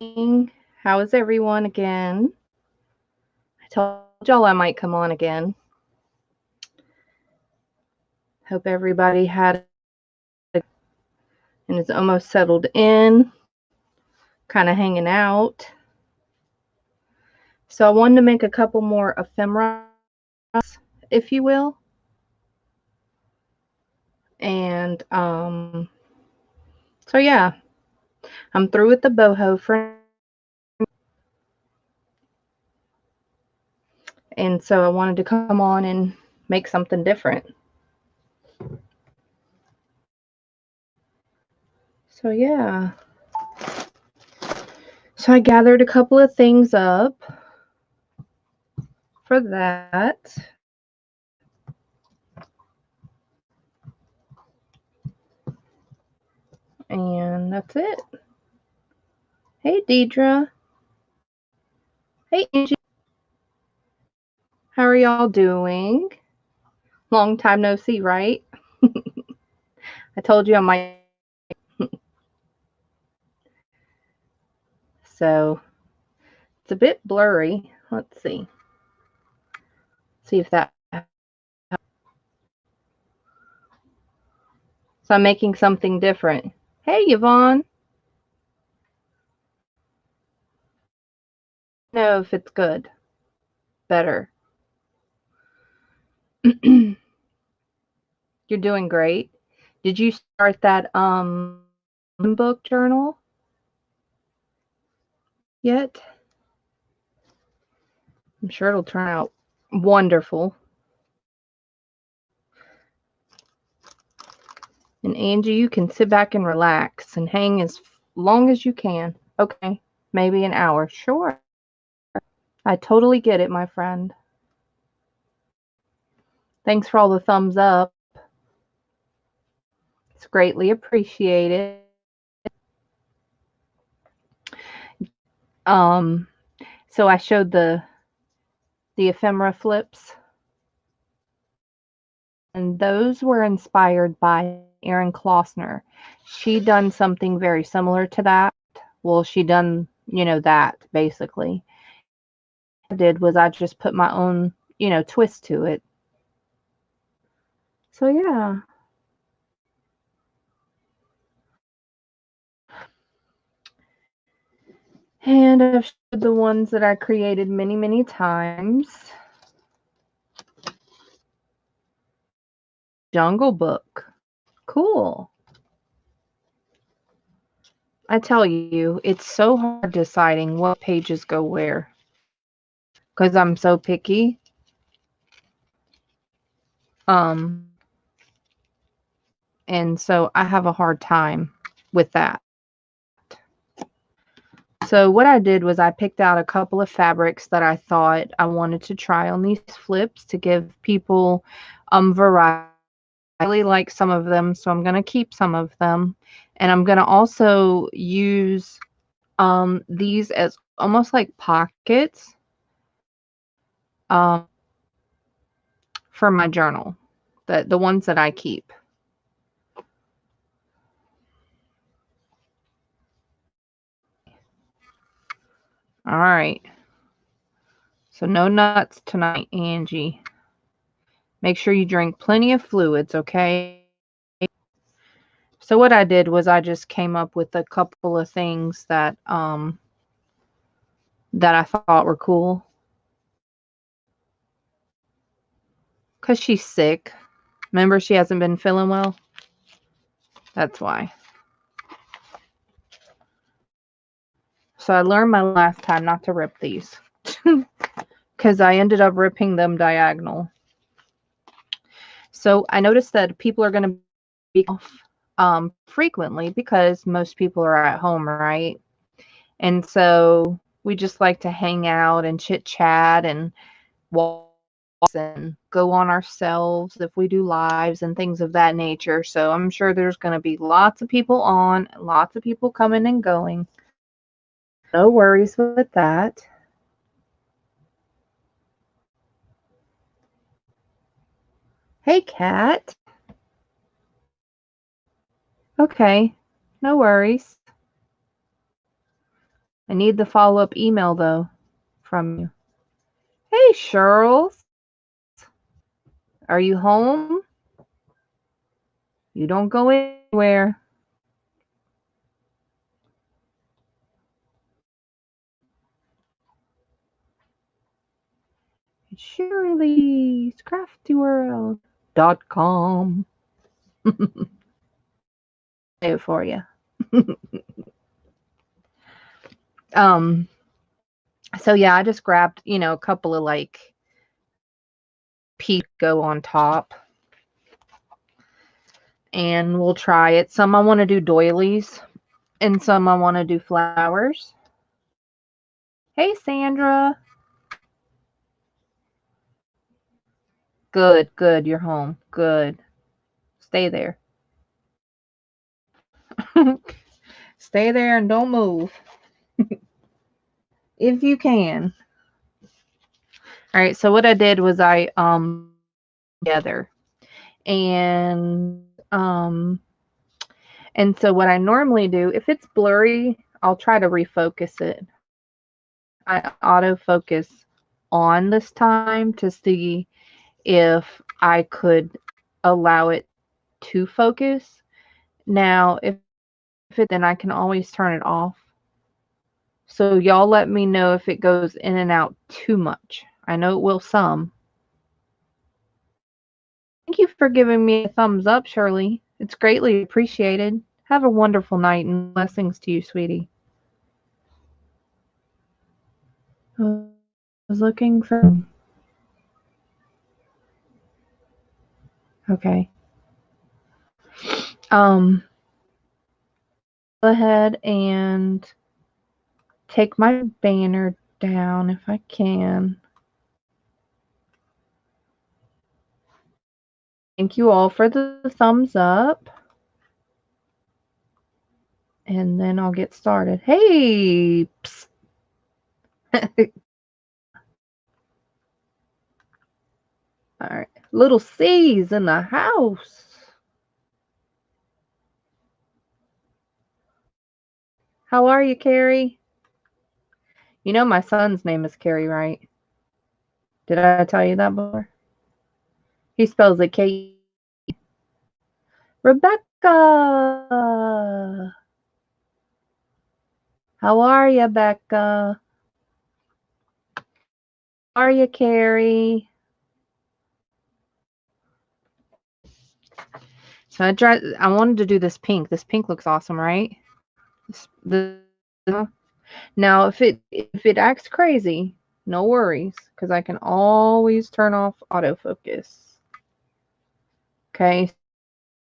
How is everyone again? I told y'all I might come on again. Hope everybody had and is almost settled in, kind of hanging out. So I wanted to make a couple more ephemera, if you will. And so yeah, I'm through with the boho for, and so I wanted to come on and make something different. So yeah. So I gathered a couple of things up for that. And that's it. Hey, Deidre. Hey, Angie. How are y'all doing? Long time no see, right? I told you I might. So it's a bit blurry. Let's see. See if that. So I'm making something different. Hey, Yvonne. Know if it's good. Better. You're doing great. Did you start that book journal yet? I'm sure it'll turn out wonderful. And Angie, you can sit back and relax and hang as long as you can. Okay, maybe an hour. Sure. I totally get it, my friend. Thanks for all the thumbs up. It's greatly appreciated. Um, so I showed the ephemera flips, and those were inspired by Erin Klossner. She done something very similar to that. Well, she done, that basically. What I did was I just put my own, twist to it. So yeah. And I've showed the ones that I created many, many times. Jungle Book. Cool. I tell you, it's so hard deciding what pages go where. Because I'm so picky. And so I have a hard time with that. So what I did was I picked out a couple of fabrics that I thought I wanted to try on these flips to give people variety. I really like some of them, so I'm going to keep some of them. And I'm going to also use these as almost like pockets for my journal, the ones that I keep. All right. So no nuts tonight, Angie. Make sure you drink plenty of fluids, okay? So what I did was I just came up with a couple of things that I thought were cool. Cause she's sick. Remember, she hasn't been feeling well. That's why. So I learned my last time not to rip these. Because I ended up ripping them diagonal. So I noticed that people are going to be off frequently because most people are at home, right? And so we just like to hang out and chit chat and walk and go on ourselves if we do lives and things of that nature. So I'm sure there's going to be lots of people on, lots of people coming and going. No worries with that. Hey, Kat. Okay, no worries. I need the follow-up email, though, from you. Hey, Charles. Are you home? You don't go anywhere. It's Shirley's craftyworld.com. Say it for you. So yeah, I just grabbed, a couple of like go on top. And we'll try it. Some I want to do doilies and some I want to do flowers. Hey, Sandra. Good, good. You're home. Good. Stay there. Stay there and don't move. If you can. All right, so what I did was I together. And so what I normally do, if it's blurry, I'll try to refocus it. I autofocus on this time to see if I could allow it to focus. Now, if it, then I can always turn it off. So y'all let me know if it goes in and out too much. I know it will some. Thank you for giving me a thumbs up, Shirley. It's greatly appreciated. Have a wonderful night and blessings to you, sweetie. I was looking for... Okay. Go ahead and take my banner down if I can. Thank you all for the thumbs up. And then I'll get started. Hey! All right. Little C's in the house. How are you, Carrie? You know my son's name is Carrie, right? Did I tell you that before? He spells it K. Rebecca! How are you, Becca? How are you, Carrie? So I wanted to do this pink. This pink looks awesome, right? Now, if it acts crazy, no worries, because I can always turn off autofocus. Okay,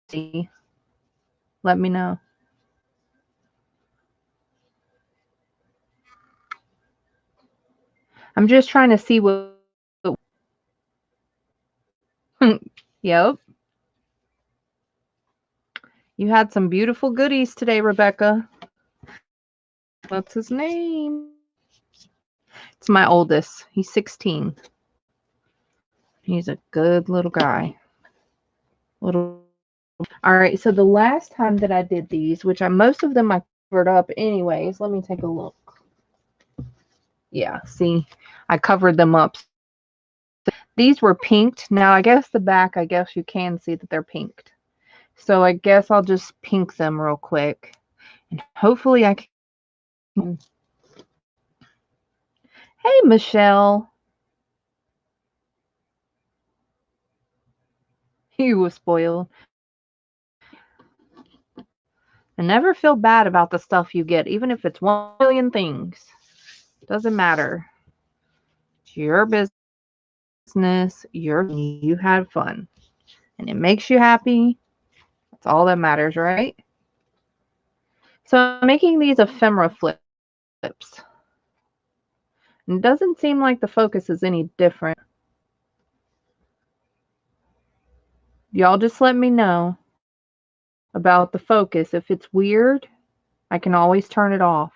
see, let me know. I'm just trying to see what. Yep. You had some beautiful goodies today, Rebecca. What's his name? It's my oldest. He's 16. He's a good little guy. All right, so the last time that I did these, which most of them I covered up anyways. Let me take a look. Yeah, see, I covered them up. These were pinked. Now, I guess the back, I guess you can see that they're pinked. So I guess I'll just pink them real quick. And hopefully I can. Hey, Michelle. You were spoiled. And never feel bad about the stuff you get, even if it's 1 million things. Doesn't matter. It's your business. You had fun. And it makes you happy. That's all that matters, right? So I'm making these ephemera flips. And it doesn't seem like the focus is any different. Y'all just let me know about the focus. If it's weird, I can always turn it off.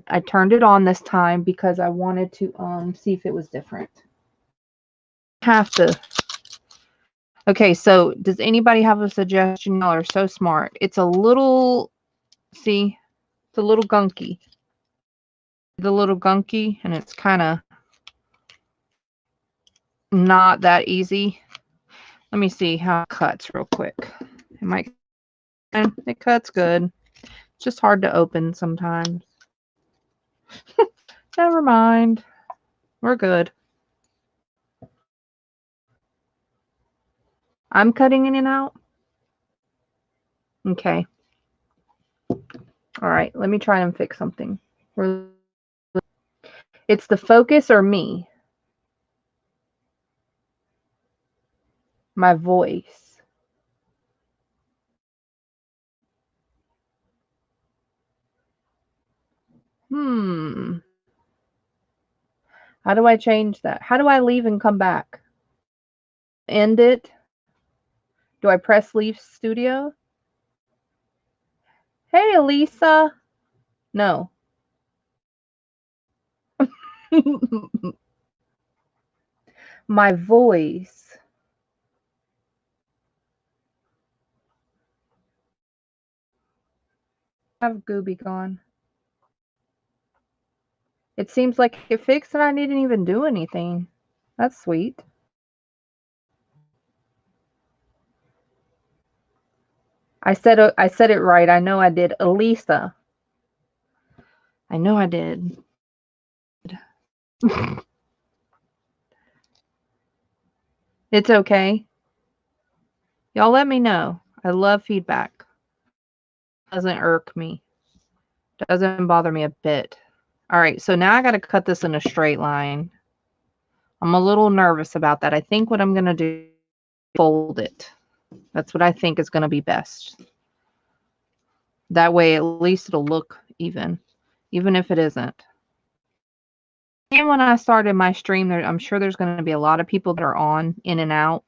I turned it on this time because I wanted to see if it was different. Have to. Okay, so does anybody have a suggestion? Y'all are so smart. It's a little, see, it's a little gunky. the little gunky, and it's kind of not that easy. Let me see how it cuts real quick. It cuts good. It's just hard to open sometimes. Never mind. We're good. I'm cutting in and out. Okay. All right. Let me try and fix something. It's the focus or me? My voice. How do I change that? How do I leave and come back? End it? Do I press leave studio? Hey, Elisa. No. My voice. Have Gooby gone? It seems like it fixed and I didn't even do anything. That's sweet. I said it right. I know I did. Elisa. I know I did. It's okay. Y'all let me know. I love feedback. Doesn't irk me. Doesn't bother me a bit. All right, so now I got to cut this in a straight line. I'm a little nervous about that. I think what I'm going to do is fold it. That's what I think is going to be best. That way, at least it'll look even if it isn't. And when I started my stream, I'm sure there's going to be a lot of people that are on, in and out.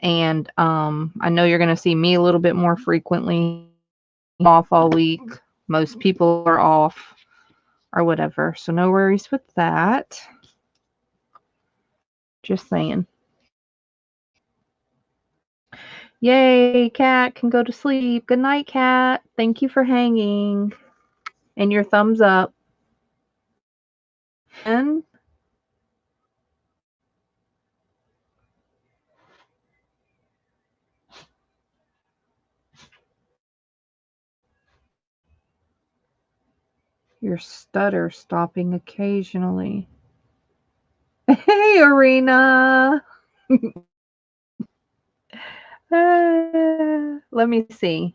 And I know you're going to see me a little bit more frequently. Off all week. Most people are off or whatever. So no worries with that. Just saying. Yay, Cat can go to sleep. Good night, Cat. Thank you for hanging. And your thumbs up. And your stutter stopping occasionally. Hey, Arena. Let me see.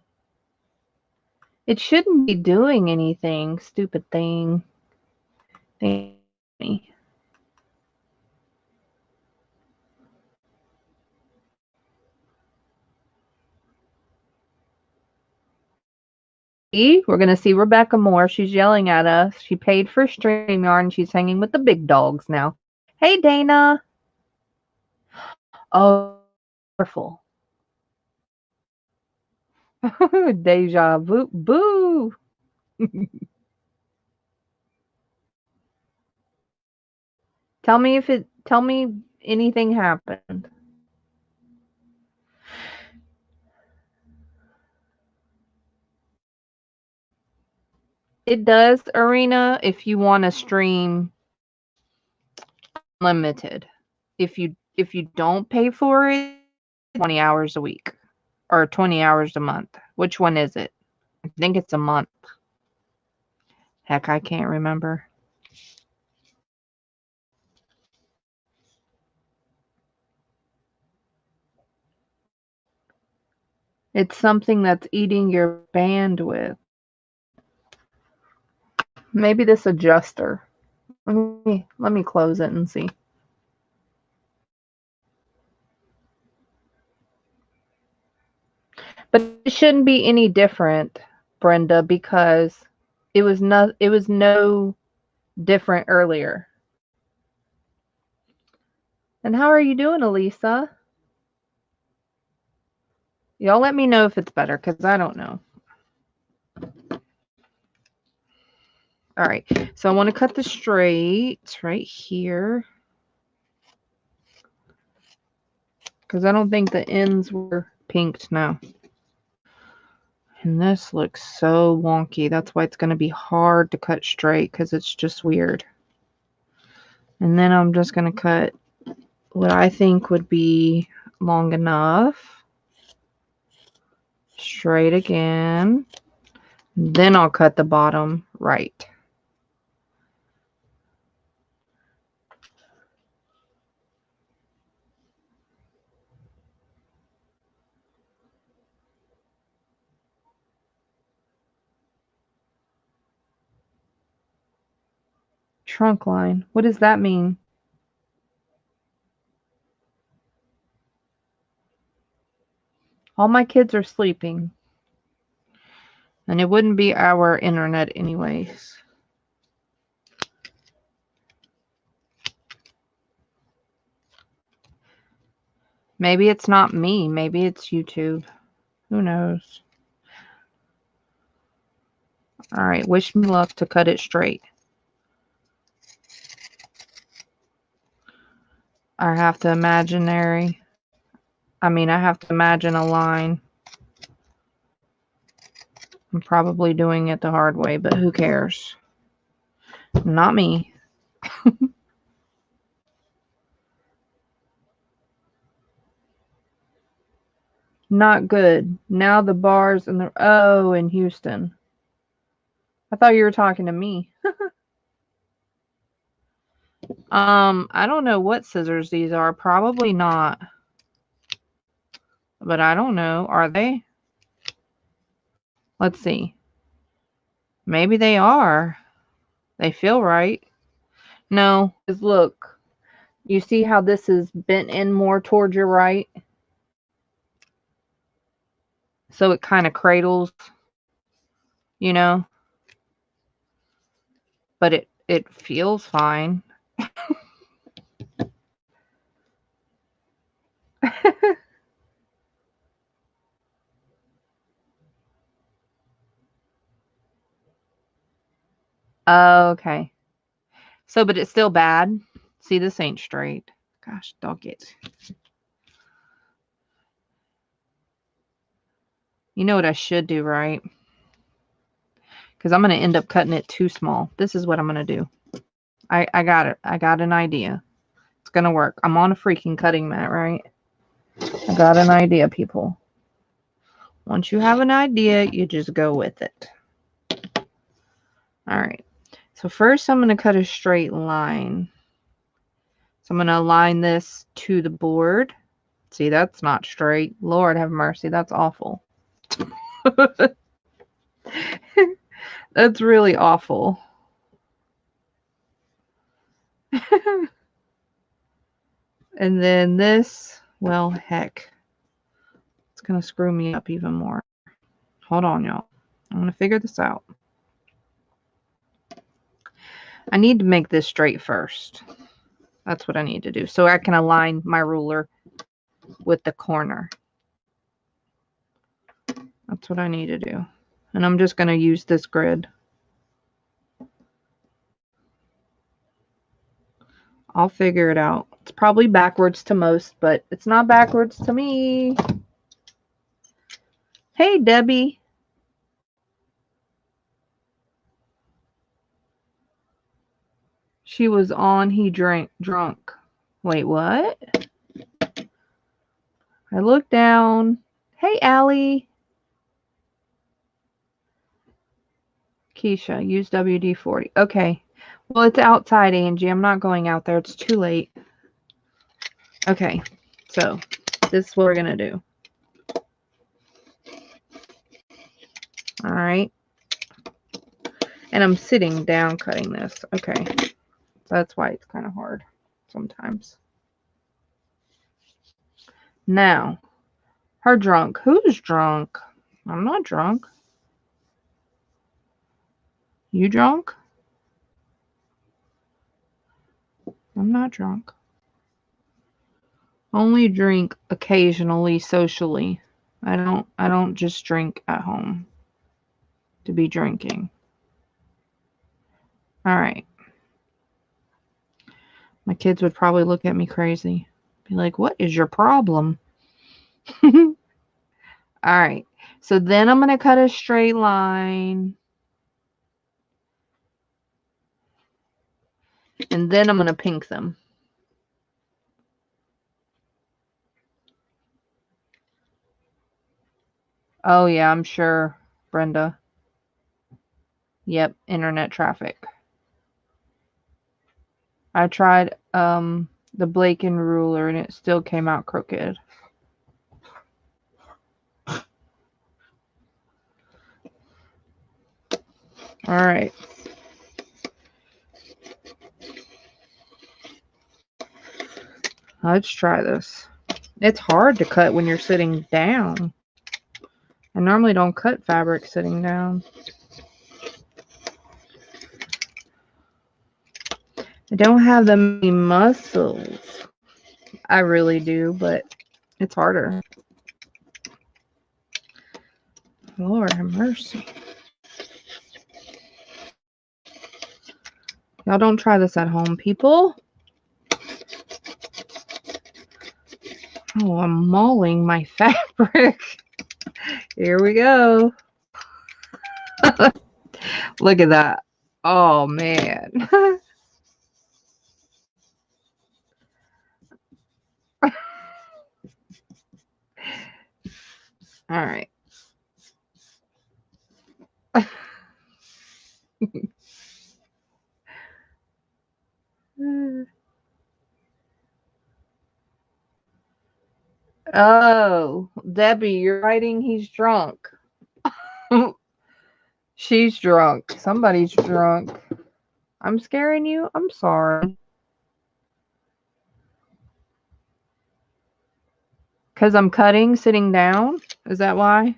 It shouldn't be doing anything. Stupid thing. Thank me. We're going to see Rebecca more. She's yelling at us. She paid for StreamYard and she's hanging with the big dogs now. Hey, Dana. Oh, wonderful. Deja vu. Boo. Tell me anything happened. It does, Arena, if you want to stream unlimited. If you don't pay for it, 20 hours a week or 20 hours a month. Which one is it? I think it's a month. Heck, I can't remember. It's something that's eating your bandwidth. Maybe this adjuster. Let me close it and see. But it shouldn't be any different, Brenda, because it was no different earlier. And how are you doing, Elisa? Y'all let me know if it's better, because I don't know. All right, so I want to cut the straight right here, because I don't think the ends were pinked now. And this looks so wonky. That's why it's going to be hard to cut straight because it's just weird. And then I'm just going to cut what I think would be long enough. Straight again. Then I'll cut the bottom right. Trunk line. What does that mean? All my kids are sleeping. And it wouldn't be our internet anyways. Maybe it's not me. Maybe it's YouTube. Who knows? All right. Wish me luck to cut it straight. I have to I have to imagine a line. I'm probably doing it the hard way, but who cares? Not me. Not good. Now the bars and the... Oh, in Houston. I thought you were talking to me. I don't know what scissors these are. Probably not. But I don't know. Are they? Let's see. Maybe they are. They feel right. No, because look. You see how this is bent in more towards your right? So it kind of cradles, you know? But it feels fine. Okay. So, but it's still bad. See, this ain't straight. Gosh, dog it. You know what I should do, right? Because I'm going to end up cutting it too small. This is what I'm going to do. I got it. I got an idea. It's going to work. I'm on a freaking cutting mat, right? I got an idea, people. Once you have an idea, you just go with it. All right. So first I'm going to cut a straight line. So I'm going to align this to the board. See, that's not straight. Lord have mercy. That's awful. That's really awful. And then this, well, heck. It's going to screw me up even more. Hold on, y'all. I'm going to figure this out. I need to make this straight first. That's what I need to do. So I can align my ruler with the corner. That's what I need to do. And I'm just going to use this grid. I'll figure it out. It's probably backwards to most, but it's not backwards to me. Hey, Debbie. She was on, he drank, drunk. Wait, what? I looked down. Hey, Allie. Kiesha, use WD-40. Okay. Well, it's outside, Angie. I'm not going out there. It's too late. Okay. So, this is what we're going to do. All right. And I'm sitting down cutting this. Okay. So that's why it's kind of hard sometimes. Now, her drunk. Who's drunk? I'm not drunk. You drunk? I'm not drunk. Only drink occasionally socially. I don't just drink at home to be drinking. All right. My kids would probably look at me crazy. Be like, "What is your problem?" All right. So then I'm going to cut a straight line. And then I'm going to pink them. Oh, yeah, I'm sure, Brenda. Yep, internet traffic. I tried the Blaken ruler and it still came out crooked. All right. Let's try this. It's hard to cut when you're sitting down. I normally don't cut fabric sitting down. I don't have the many muscles. I really do, but it's harder. Lord have mercy. Y'all don't try this at home, people. Oh, I'm mauling my fabric. Here we go. Look at that. Oh, man. All right. Oh, Debbie, you're writing he's drunk. She's drunk. Somebody's drunk. I'm scaring you? I'm sorry. Because I'm cutting sitting down? Is that why?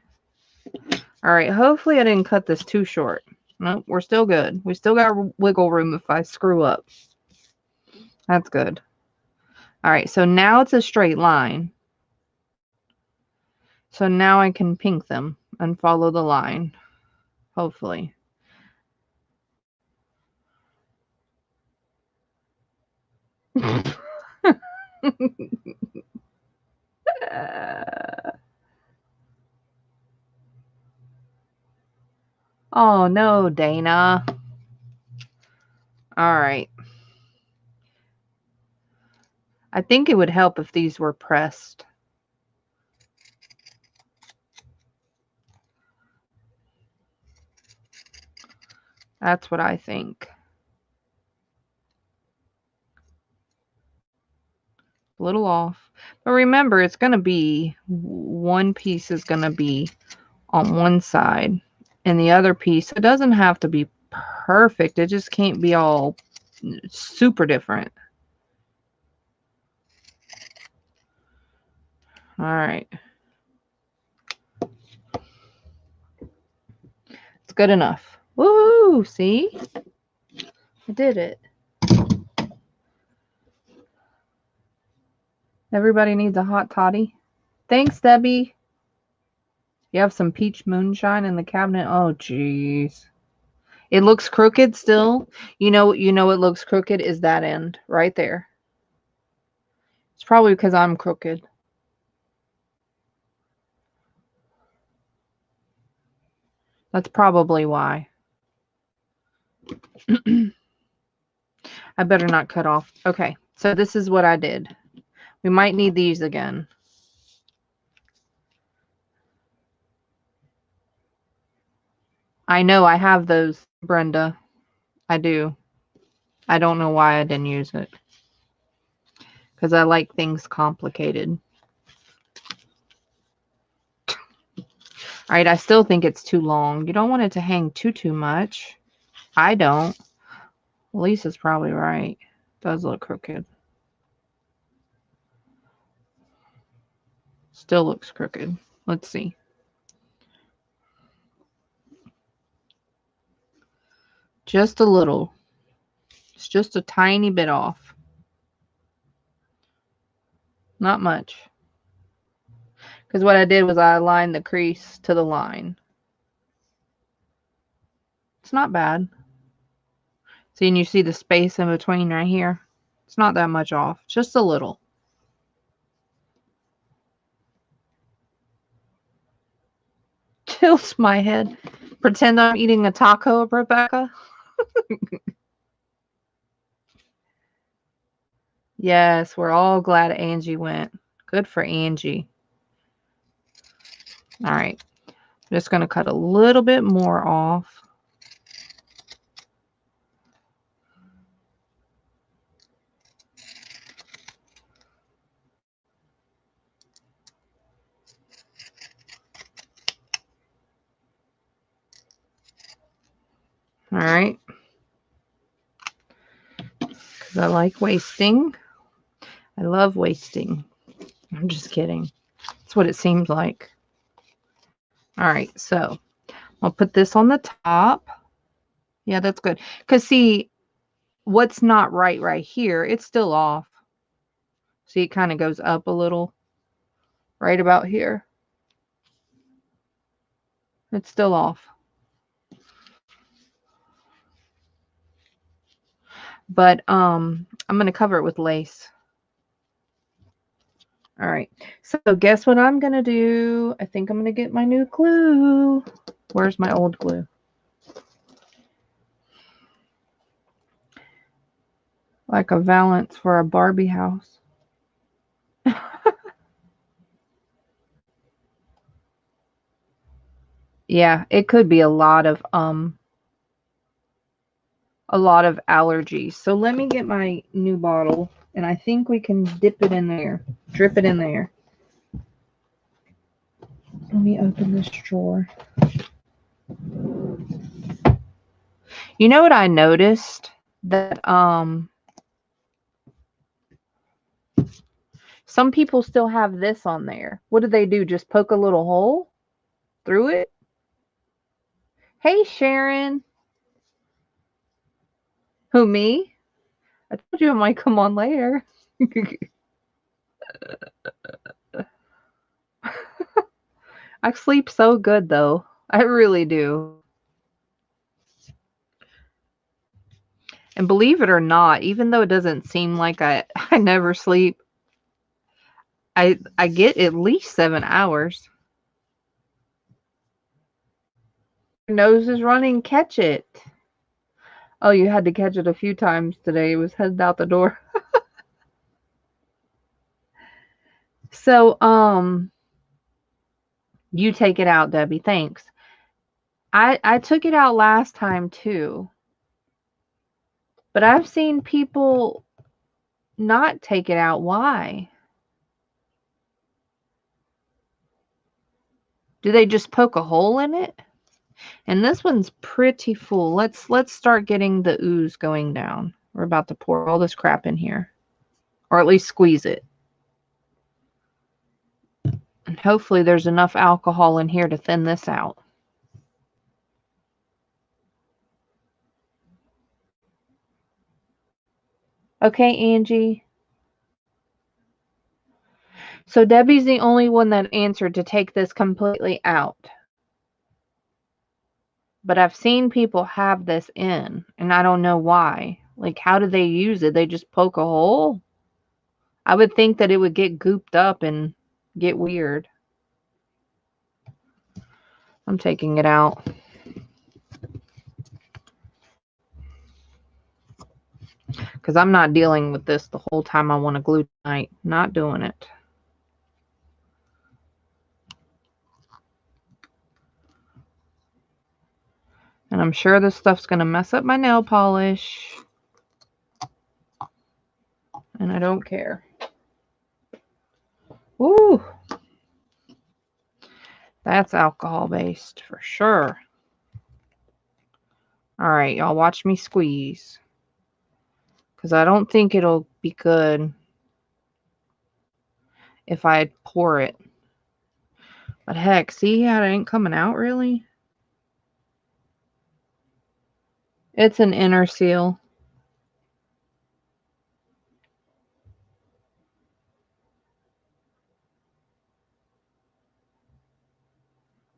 All right. Hopefully I didn't cut this too short. Nope, we're still good. We still got wiggle room if I screw up. That's good. All right. So now it's a straight line. So now I can pink them and follow the line. Hopefully. Oh, no, Dana. All right. I think it would help if these were pressed. That's what I think. A little off. But remember, it's going to be, one piece is going to be on one side. And the other piece, it doesn't have to be perfect. It just can't be all super different. All right. It's good enough. Woo! See? I did it. Everybody needs a hot toddy. Thanks, Debbie. You have some peach moonshine in the cabinet. Oh, jeez. It looks crooked still. You know it looks crooked is that end right there. It's probably because I'm crooked. That's probably why. I better not cut off. Okay, so this is what I did. We might need these again. I know I have those, Brenda. I do. I don't know why I didn't use it. Because I like things complicated. All right, I still think it's too long. You don't want it to hang too much. I don't. Lisa's probably right. It does look crooked. Still looks crooked. Let's see. Just a little. It's just a tiny bit off. Not much. Because what I did was I aligned the crease to the line. It's not bad. See, and you see the space in between right here? It's not that much off. Just a little. tilts my head. Pretend I'm eating a taco, Rebecca. Yes, we're all glad Angie went. Good for Angie. All right. I'm just going to cut a little bit more off. All right. Because I like wasting. I love wasting. I'm just kidding. That's what it seems like. All right. So I'll put this on the top. Yeah, that's good. Because see, what's not right here, it's still off. See, it kind of goes up a little right about here. It's still off. But I'm going to cover it with lace. All right. So guess what I'm going to do? I think I'm going to get my new glue. Where's my old glue? Like a valance for a Barbie house. Yeah, it could be a lot of allergies. So let me get my new bottle, and I think we can dip it in there, drip it in there. Let me open this drawer. You know what I noticed? That some people still have this on there. What do they do? Just poke a little hole through it? Hey, Sharon. Who, me? I told you I might come on later. I sleep so good, though. I really do. And believe it or not, even though it doesn't seem like I never sleep, I get at least 7 hours. Your nose is running. Catch it. Oh, you had to catch it a few times today. It was headed out the door. So, you take it out, Debbie. Thanks. I took it out last time too. But I've seen people not take it out. Why? Do they just poke a hole in it? And this one's pretty full. Let's start getting the ooze going down. We're about to pour all this crap in here. Or at least squeeze it. And hopefully there's enough alcohol in here to thin this out. Okay, Angie. So Debbie's the only one that answered to take this completely out. But I've seen people have this in, and I don't know why. Like, how do they use it? They just poke a hole? I would think that it would get gooped up and get weird. I'm taking it out. Because I'm not dealing with this the whole time I want to glue tonight. Not doing it. And I'm sure this stuff's going to mess up my nail polish. And I don't care. Ooh. That's alcohol based for sure. All right, y'all watch me squeeze. Because I don't think it'll be good if I pour it. But heck, see how it ain't coming out really? It's an inner seal.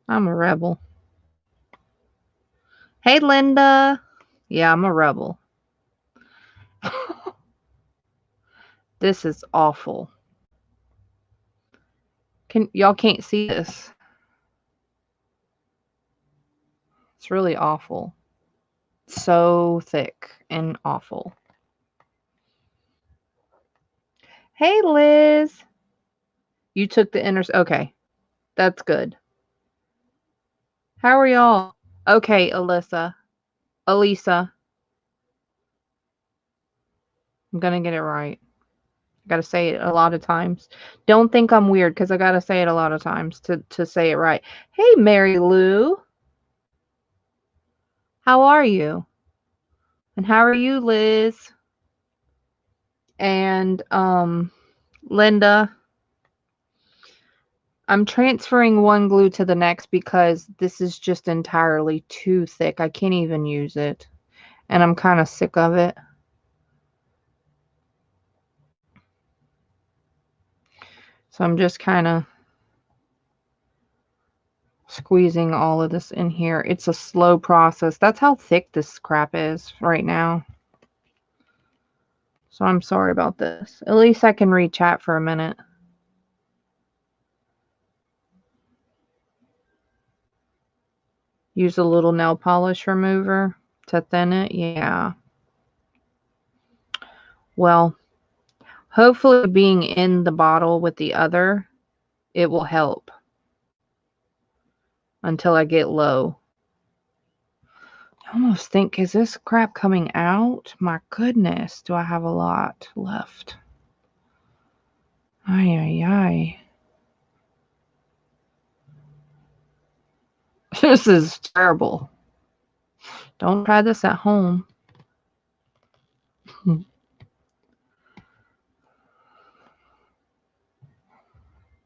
I'm a rebel. Hey, Linda. Yeah, I'm a rebel. This is awful. Y'all can't see this. It's really awful. So thick and awful. Hey, Liz. You took the inner. Okay, that's good. How are y'all? Okay, Alyssa. Elisa. I'm gonna get it right. I gotta say it a lot of times. Don't think I'm weird because I gotta say it a lot of times to say it right. Hey, Mary Lou. How are you? And how are you, Liz? And Linda. I'm transferring one glue to the next because this is just entirely too thick. I can't even use it. And I'm kind of sick of it. So I'm just kind of squeezing all of this in here. It's a slow process. That's how thick this crap is right now. So I'm sorry about this. At least I can read chat for a minute. Use a little nail polish remover to thin it. Yeah. Well, hopefully being in the bottle with the other, it will help until I get low. I almost think, is this crap coming out? My goodness, do I have a lot left? Ay, ay, ay. This is terrible. Don't try this at home.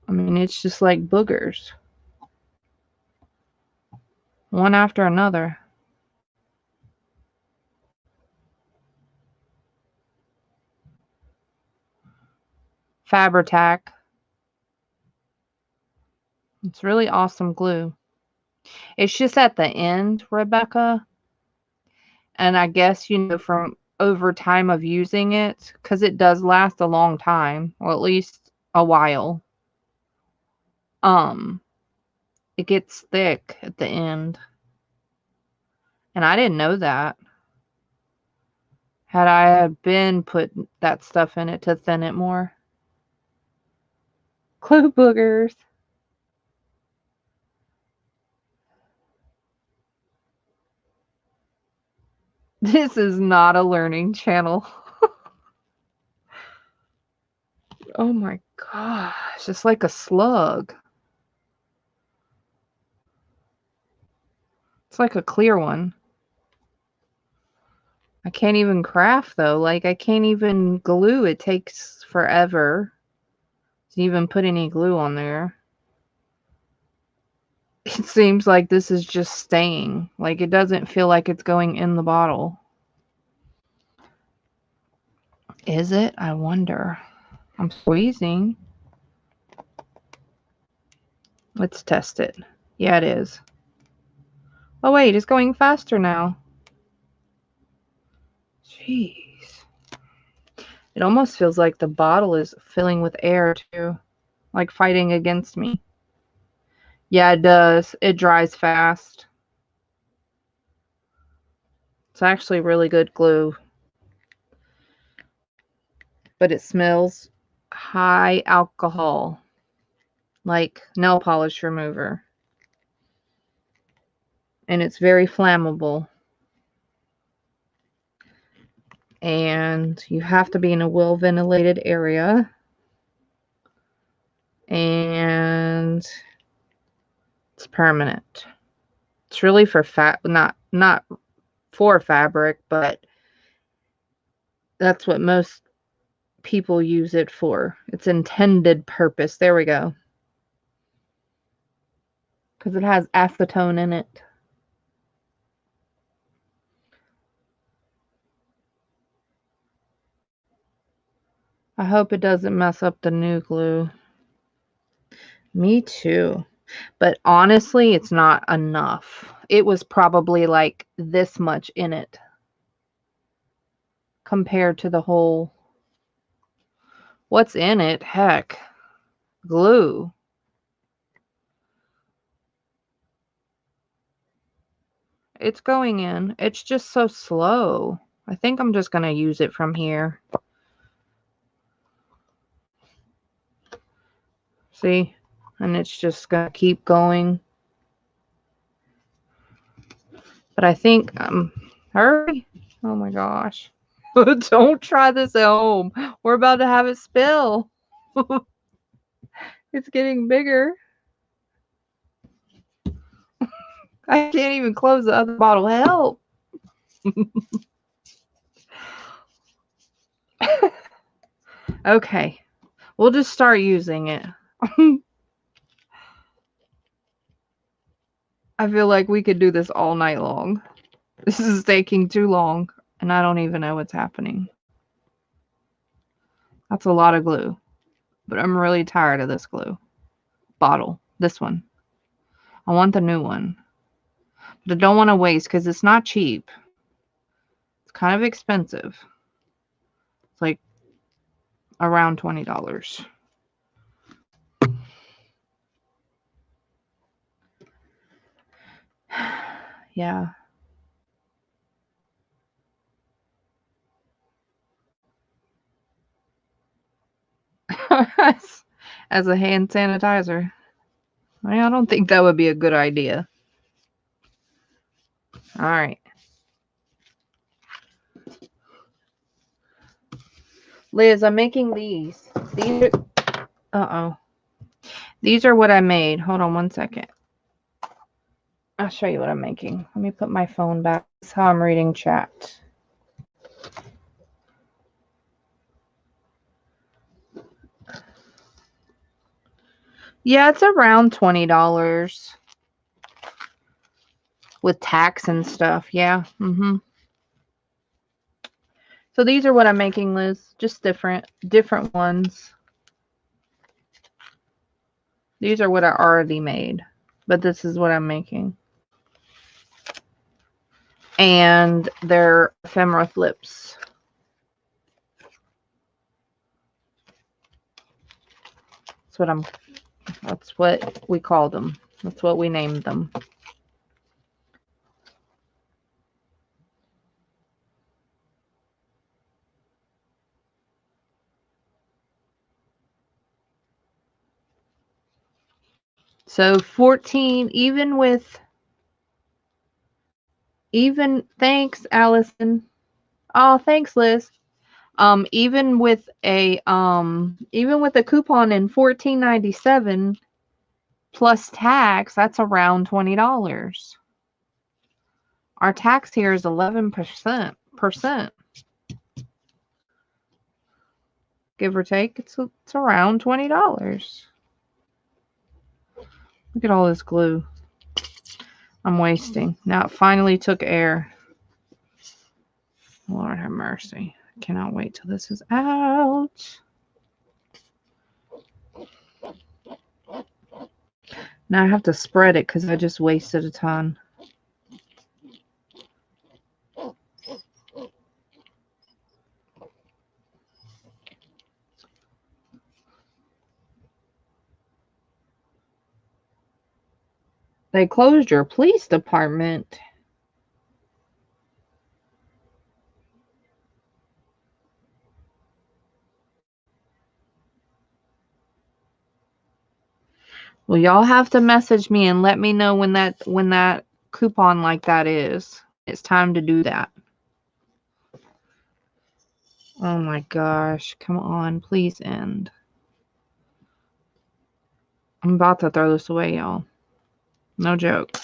I mean, it's just like boogers. One after another. Fabri-Tac. It's really awesome glue. It's just at the end, Rebecca. And I guess, from over time of using it, because it does last a long time, or at least a while. It gets thick at the end. And I didn't know that. Had I been put that stuff in it to thin it more. Glue boogers. This is not a learning channel. Oh my gosh, it's like a slug. It's like a clear one. I can't even craft though. Like I can't even glue. It takes forever to even put any glue on there. It seems like this is just staying. Like it doesn't feel like it's going in the bottle. Is it? I wonder. I'm squeezing. Let's test it. Yeah, it is. Oh wait, it's going faster now. Jeez. It almost feels like the bottle is filling with air too. Like fighting against me. Yeah, it does. It dries fast. It's actually really good glue. But it smells high alcohol. Like nail polish remover. And it's very flammable. And you have to be in a well ventilated area. And it's permanent. It's really for not for fabric, but that's what most people use it for. Its intended purpose. There we go. Because it has acetone in it. I hope it doesn't mess up the new glue. Me too. But honestly, it's not enough. It was probably like this much in it compared to the whole. What's in it? Heck. Glue. It's going in. It's just so slow. I think I'm just going to use it from here. See? And it's just going to keep going. But I think, hurry. Oh my gosh. Don't try this at home. We're about to have it spill. It's getting bigger. I can't even close the other bottle. Help. Okay. We'll just start using it. I feel like we could do this all night long. This is taking too long, and I don't even know what's happening. That's a lot of glue. But I'm really tired of this glue. Bottle. This one. I want the new one. But I don't want to waste because it's not cheap. It's kind of expensive. It's like around $20. Yeah. As a hand sanitizer. I don't think that would be a good idea. All right. Liz, I'm making these. These are... Uh-oh. These are what I made. Hold on one second. I'll show you what I'm making. Let me put my phone back. That's how I'm reading chat. Yeah, it's around $20 with tax and stuff. Yeah. So these are what I'm making, Liz. Just different ones. These are what I already made, but this is what I'm making. And they're ephemera flips. That's what we call them. That's what we named them. So 14, thanks, Allison. Oh, thanks, Liz. Even with a coupon in $14.97 plus tax, that's around $20. Our tax here is 11%. Give or take, it's around $20. Look at all this glue I'm wasting. Now it finally took air. Lord have mercy. I cannot wait till this is out. Now I have to spread it because I just wasted a ton. They closed your police department. Well, y'all have to message me and let me know when that coupon like that is. It's time to do that. Oh my gosh. Come on. Please end. I'm about to throw this away, y'all. No joke.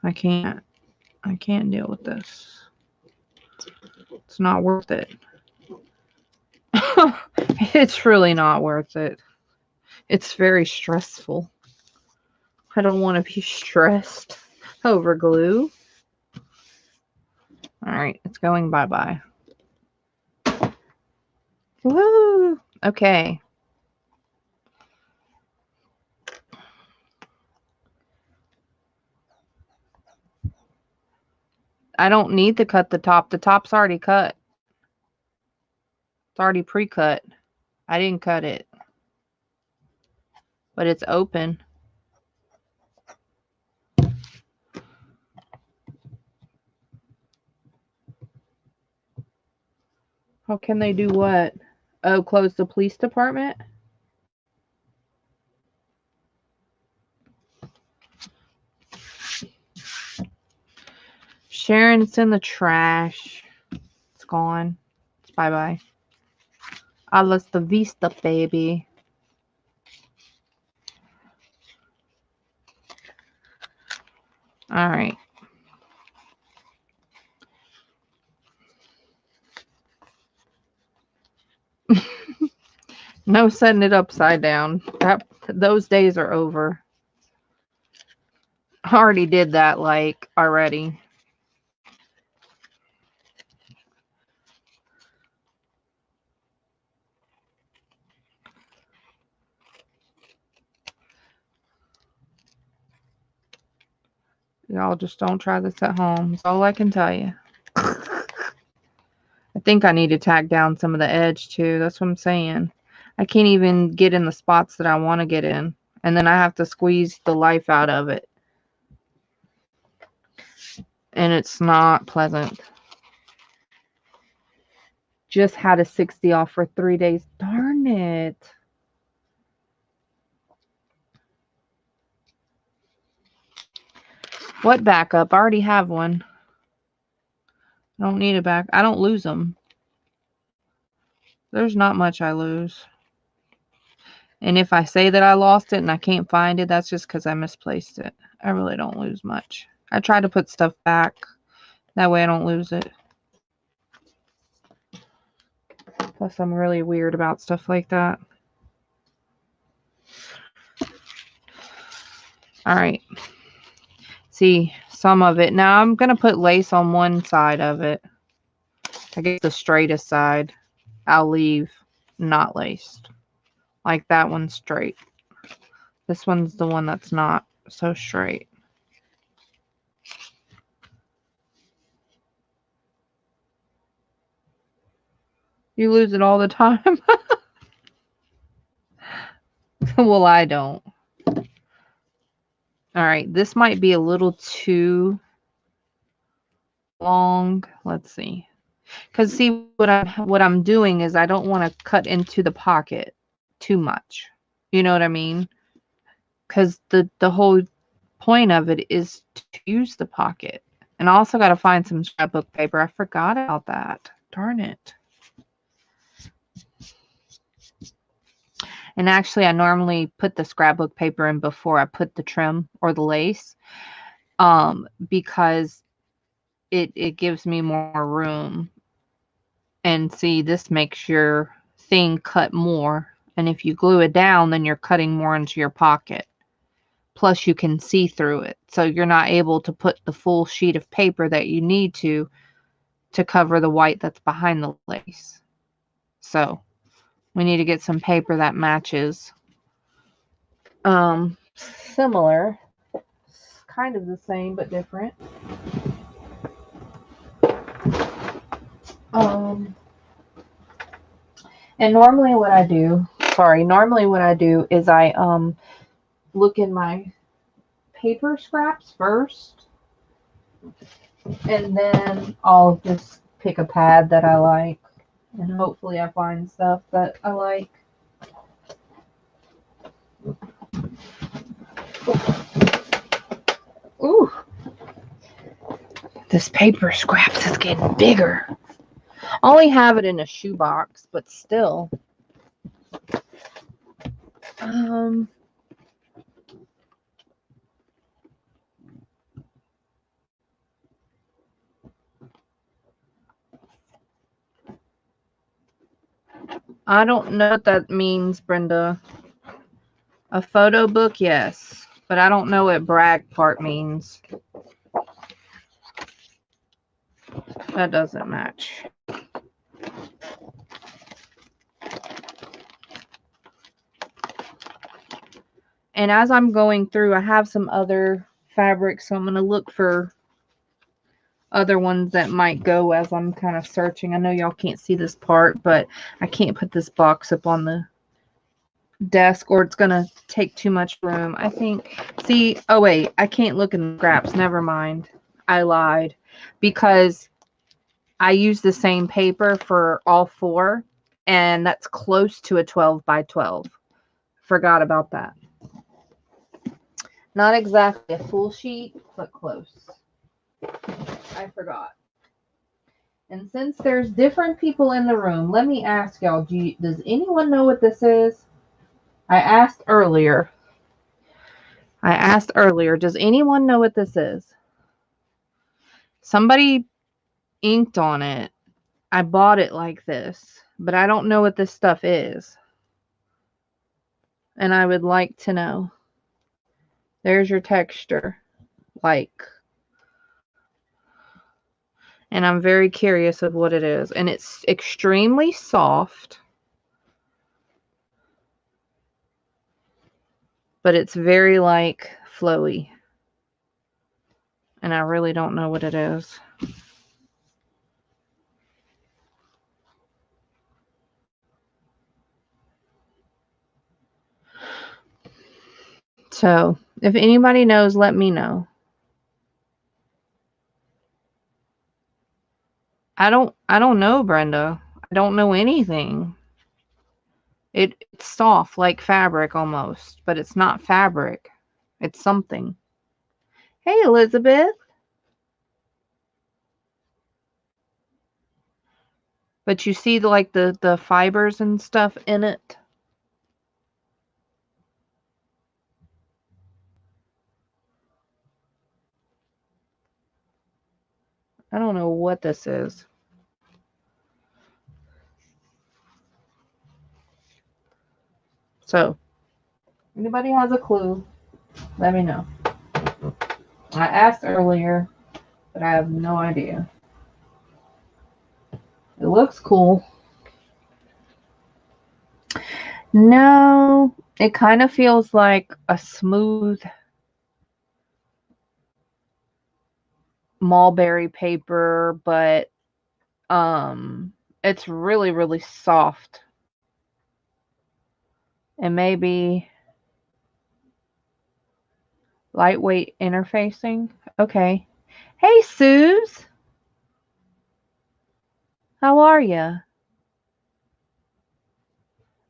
I can't deal with this. It's not worth it. It's really not worth it. It's very stressful. I don't want to be stressed over glue. All right, it's going bye-bye. Woo! Okay. I don't need to cut the top. The top's already cut. It's already pre-cut. I didn't cut it. But it's open. How can they do what? Oh, close the police department? Sharon, it's in the trash. It's gone. It's bye-bye. Hasta vista, baby. All right. No setting it upside down. Those days are over. I already did that, like, already. Y'all just don't try this at home. That's all I can tell you. I think I need to tack down some of the edge too. That's what I'm saying. I can't even get in the spots that I want to get in. And then I have to squeeze the life out of it. And it's not pleasant. Just had a 60 off for 3 days. Darn it. What backup? I already have one. I don't need a back. I don't lose them. There's not much I lose. And if I say that I lost it and I can't find it, that's just because I misplaced it. I really don't lose much. I try to put stuff back. That way I don't lose it. Plus, I'm really weird about stuff like that. All right. See, some of it. Now, I'm going to put lace on one side of it. I guess the straightest side. I'll leave not laced. Like that one's straight. This one's the one that's not so straight. You lose it all the time? Well, I don't. All right, this might be a little too long. Let's see. Because see, what I'm doing is I don't want to cut into the pocket too much. You know what I mean? Because the whole point of it is to use the pocket. And I also got to find some scrapbook paper. I forgot about that. Darn it. And actually, I normally put the scrapbook paper in before I put the trim or the lace, because it gives me more room. And see, this makes your thing cut more. And if you glue it down, then you're cutting more into your pocket. Plus, you can see through it. So you're not able to put the full sheet of paper that you need to cover the white that's behind the lace. So we need to get some paper that matches. Similar. It's kind of the same, but different. And normally what I do is I look in my paper scraps first, and then I'll just pick a pad that I like, and hopefully I find stuff that I like. Ooh, this paper scraps is getting bigger. I only have it in a shoebox, but still. I don't know what that means, Brenda. A photo book, yes. But I don't know what brag part means. That doesn't match. And as I'm going through, I have some other fabrics, so I'm going to look for other ones that might go as I'm kind of searching. I know y'all can't see this part, but I can't put this box up on the desk or it's going to take too much room. I think, see, oh wait, I can't look in the scraps. Never mind. I lied. Because I use the same paper for all 4, and that's close to a 12 by 12. Forgot about that. Not exactly a full sheet, but close. I forgot. And since there's different people in the room, let me ask y'all, does anyone know what this is? I asked earlier. Does anyone know what this is? Somebody inked on it. I bought it like this, but I don't know what this stuff is. And I would like to know. There's your texture. Like. And I'm very curious of what it is. And it's extremely soft. But it's very, like, flowy. And I really don't know what it is. So, if anybody knows, let me know. I don't know, Brenda. I don't know anything. It's soft like fabric almost, but it's not fabric. It's something. Hey, Elizabeth. But you see the fibers and stuff in it. I don't know what this is. So, anybody has a clue, let me know. I asked earlier, but I have no idea. It looks cool. No, it kind of feels like a smooth mulberry paper, but it's really, really soft. And maybe lightweight interfacing. Okay. Hey, Suze. How are you?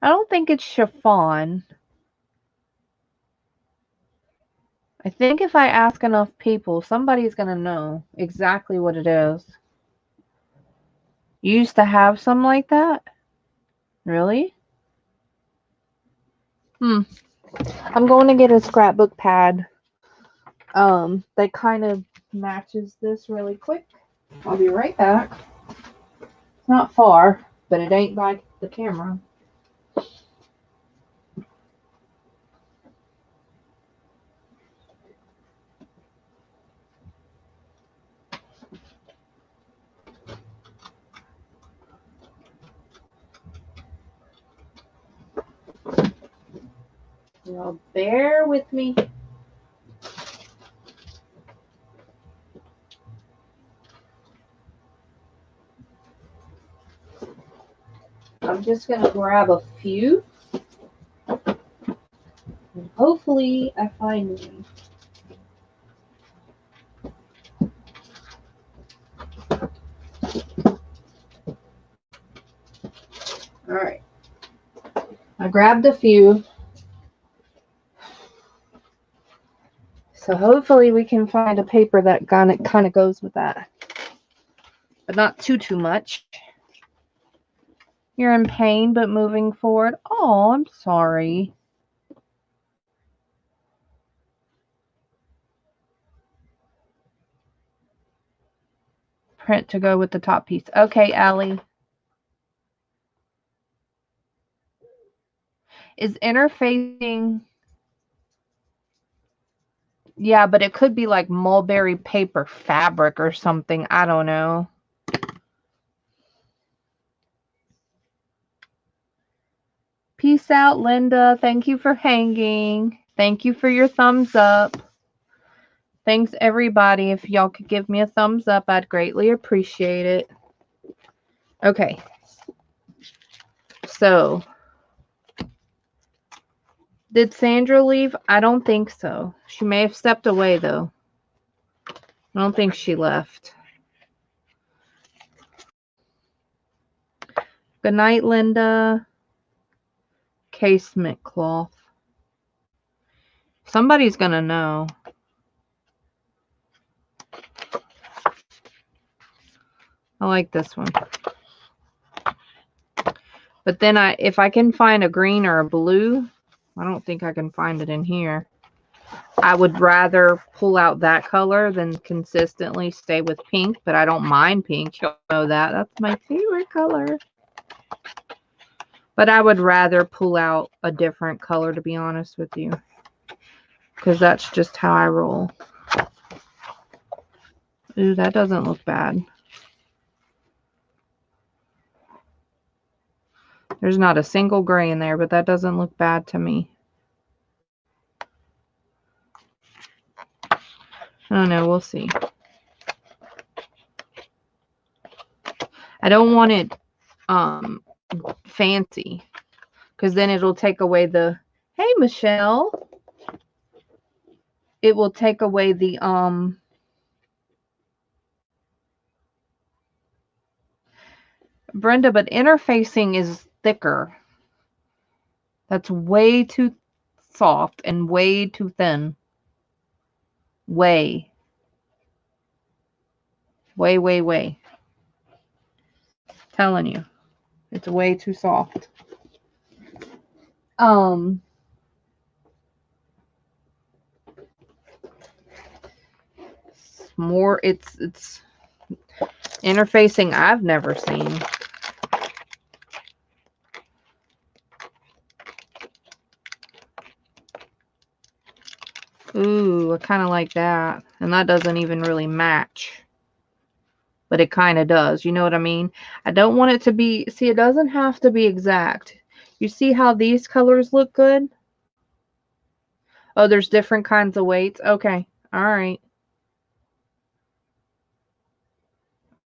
I don't think it's chiffon. I think if I ask enough people, somebody's going to know exactly what it is. You used to have some like that? Really? I'm going to get a scrapbook pad that kind of matches this really quick. I'll be right back. It's not far, but it ain't by the camera. Y'all bear with me. I'm just going to grab a few. And hopefully I find one. Alright. I grabbed a few. So hopefully we can find a paper that kind of goes with that. But not too much. You're in pain, but moving forward. Oh, I'm sorry. Print to go with the top piece. Okay, Allie. Is interfacing... Yeah, but it could be like mulberry paper fabric or something. I don't know. Peace out, Linda. Thank you for hanging. Thank you for your thumbs up. Thanks, everybody. If y'all could give me a thumbs up, I'd greatly appreciate it. Okay. So, did Sandra leave? I don't think so. She may have stepped away, though. I don't think she left. Good night, Linda. Casement cloth. Somebody's going to know. I like this one. But then if I can find a green or a blue, I don't think I can find it in here. I would rather pull out that color than consistently stay with pink, but I don't mind pink. You'll know that. That's my favorite color. But I would rather pull out a different color, to be honest with you, because that's just how I roll. Ooh, that doesn't look bad. There's not a single gray in there, but that doesn't look bad to me. I don't know. We'll see. I don't want it fancy, because then it'll take away the, hey, Michelle. It will take away the, Brenda, but interfacing is thicker. That's way too soft and way too thin. Way. Telling you. It's way too soft. It's interfacing I've never seen. Ooh, I kind of like that. And that doesn't even really match. But it kind of does. You know what I mean? I don't want it to be... See, it doesn't have to be exact. You see how these colors look good? Oh, there's different kinds of weights. Okay. All right.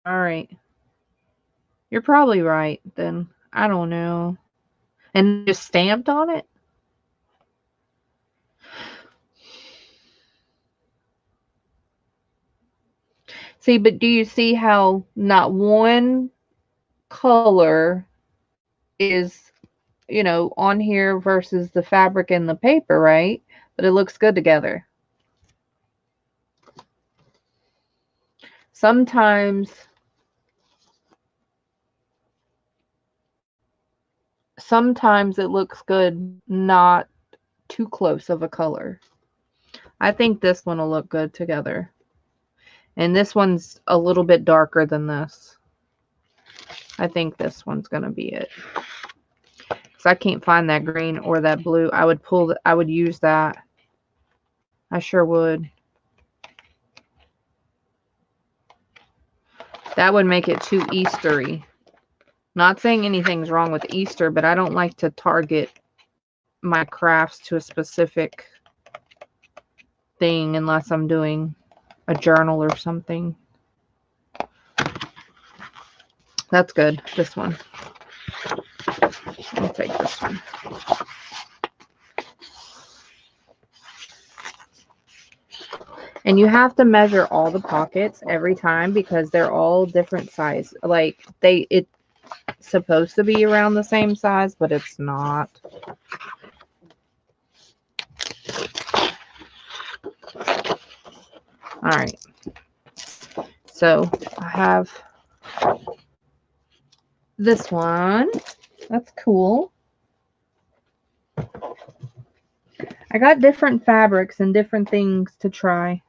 All right. You're probably right then. I don't know. And just stamped on it? See, but do you see how not one color is, you know, on here versus the fabric and the paper, right? But it looks good together. Sometimes it looks good not too close of a color. I think this one will look good together. And this one's a little bit darker than this. I think this one's going to be it. Because I can't find that green or that blue. I would use that. I sure would. That would make it too Eastery. Not saying anything's wrong with Easter, but I don't like to target my crafts to a specific thing unless I'm doing a journal or something. That's good. This one. I'll take this one. And you have to measure all the pockets every time because they're all different size. Like it's supposed to be around the same size, but it's not. All right. So I have this one. That's cool. I got different fabrics and different things to try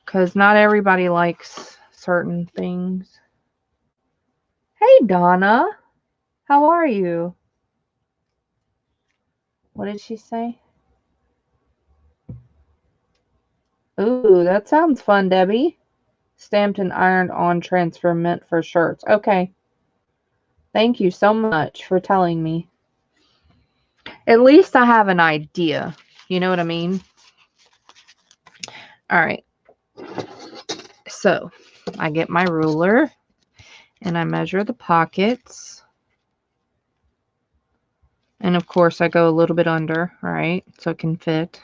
because not everybody likes certain things. Hey, Donna. How are you? What did she say? Ooh, that sounds fun, Debbie. Stamped and ironed on transfer meant for shirts. Okay. Thank you so much for telling me. At least I have an idea. You know what I mean? All right. So I get my ruler and I measure the pockets. And of course I go a little bit under, right? So it can fit.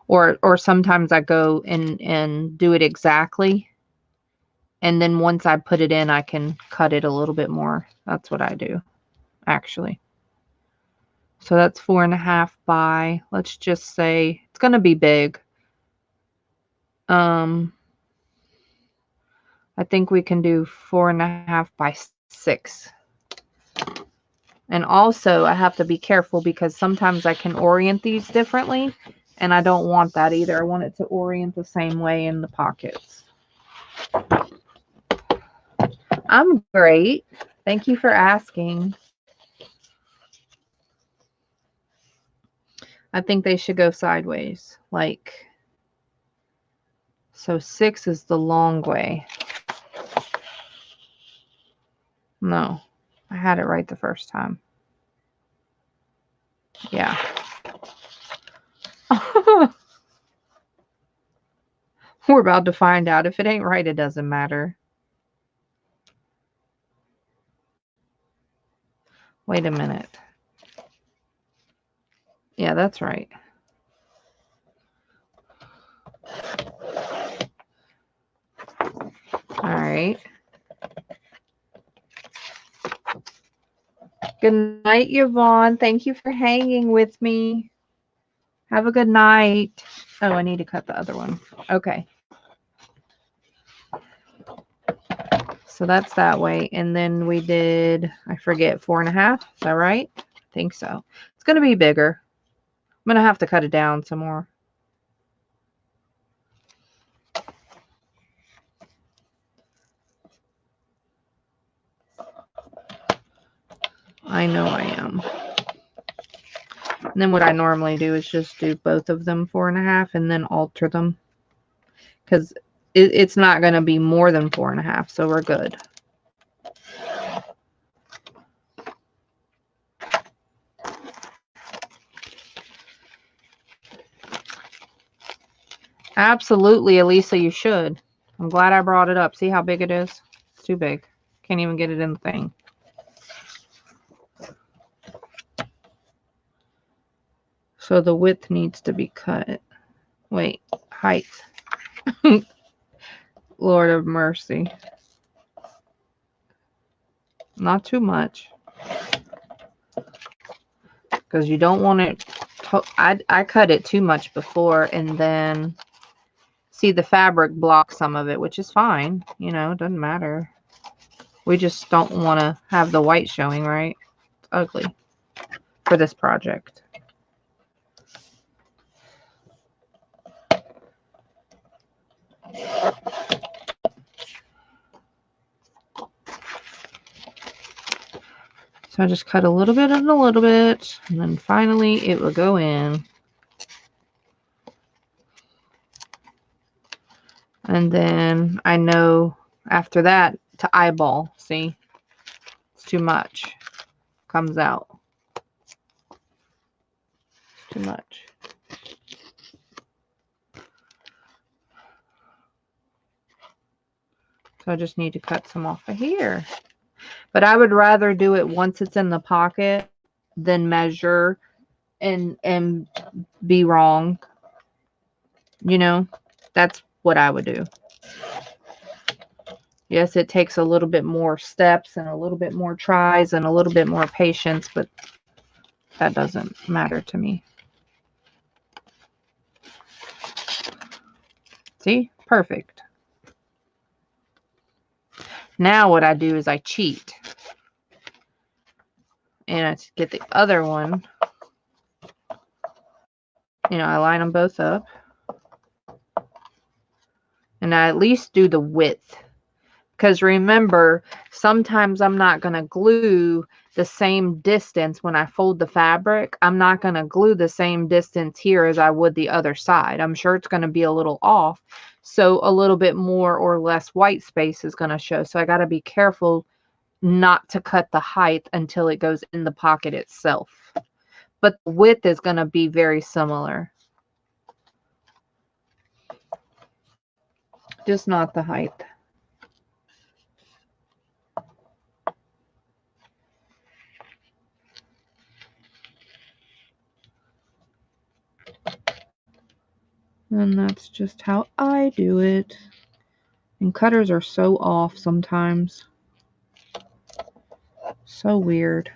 Or sometimes I go and do it exactly. And then once I put it in, I can cut it a little bit more. That's what I do, actually. So that's 4.5 by, let's just say, it's going to be big. I think we can do 4.5 by 6. And also I have to be careful because sometimes I can orient these differently, and I don't want that either. I want it to orient the same way in the pockets. I'm great. Thank you for asking. I think they should go sideways. Like, so 6 is the long way. No, I had it right the first time. Yeah. We're about to find out. If it ain't right, it doesn't matter. Wait a minute. Yeah, that's right. All right. Good night, Yvonne. Thank you for hanging with me. Have a good night. Oh, I need to cut the other one. Okay. So that's that way. And then we did, I forget, 4.5. Is that right? I think so. It's going to be bigger. I'm going to have to cut it down some more. I know I am. And then what I normally do is just do both of them 4.5 and then alter them. Because it's not going to be more than 4.5, so we're good. Absolutely, Elisa, you should. I'm glad I brought it up. See how big it is? It's too big. Can't even get it in the thing. So the width needs to be cut. Wait, height. Lord of mercy. Not too much. Because you don't want it. I cut it too much before, and then see the fabric block some of it, which is fine. You know, it doesn't matter. We just don't want to have the white showing, right? It's ugly for this project. So I just cut a little bit and a little bit, and then finally it will go in. And then I know after that to eyeball. See? It's too much. Comes out. Too much. So I just need to cut some off of here. But I would rather do it once it's in the pocket than measure and be wrong. You know, that's what I would do. Yes, it takes a little bit more steps and a little bit more tries and a little bit more patience, but that doesn't matter to me. See? Perfect. Now what I do is I cheat. And I get the other one. You know, I line them both up. And I at least do the width. Because remember, sometimes I'm not going to glue the same distance when I fold the fabric. I'm not going to glue the same distance here as I would the other side. I'm sure it's going to be a little off. So a little bit more or less white space is going to show. So I got to be careful not to cut the height until it goes in the pocket itself. But the width is going to be very similar. Just not the height. And that's just how I do it. And cutters are so off sometimes. So weird.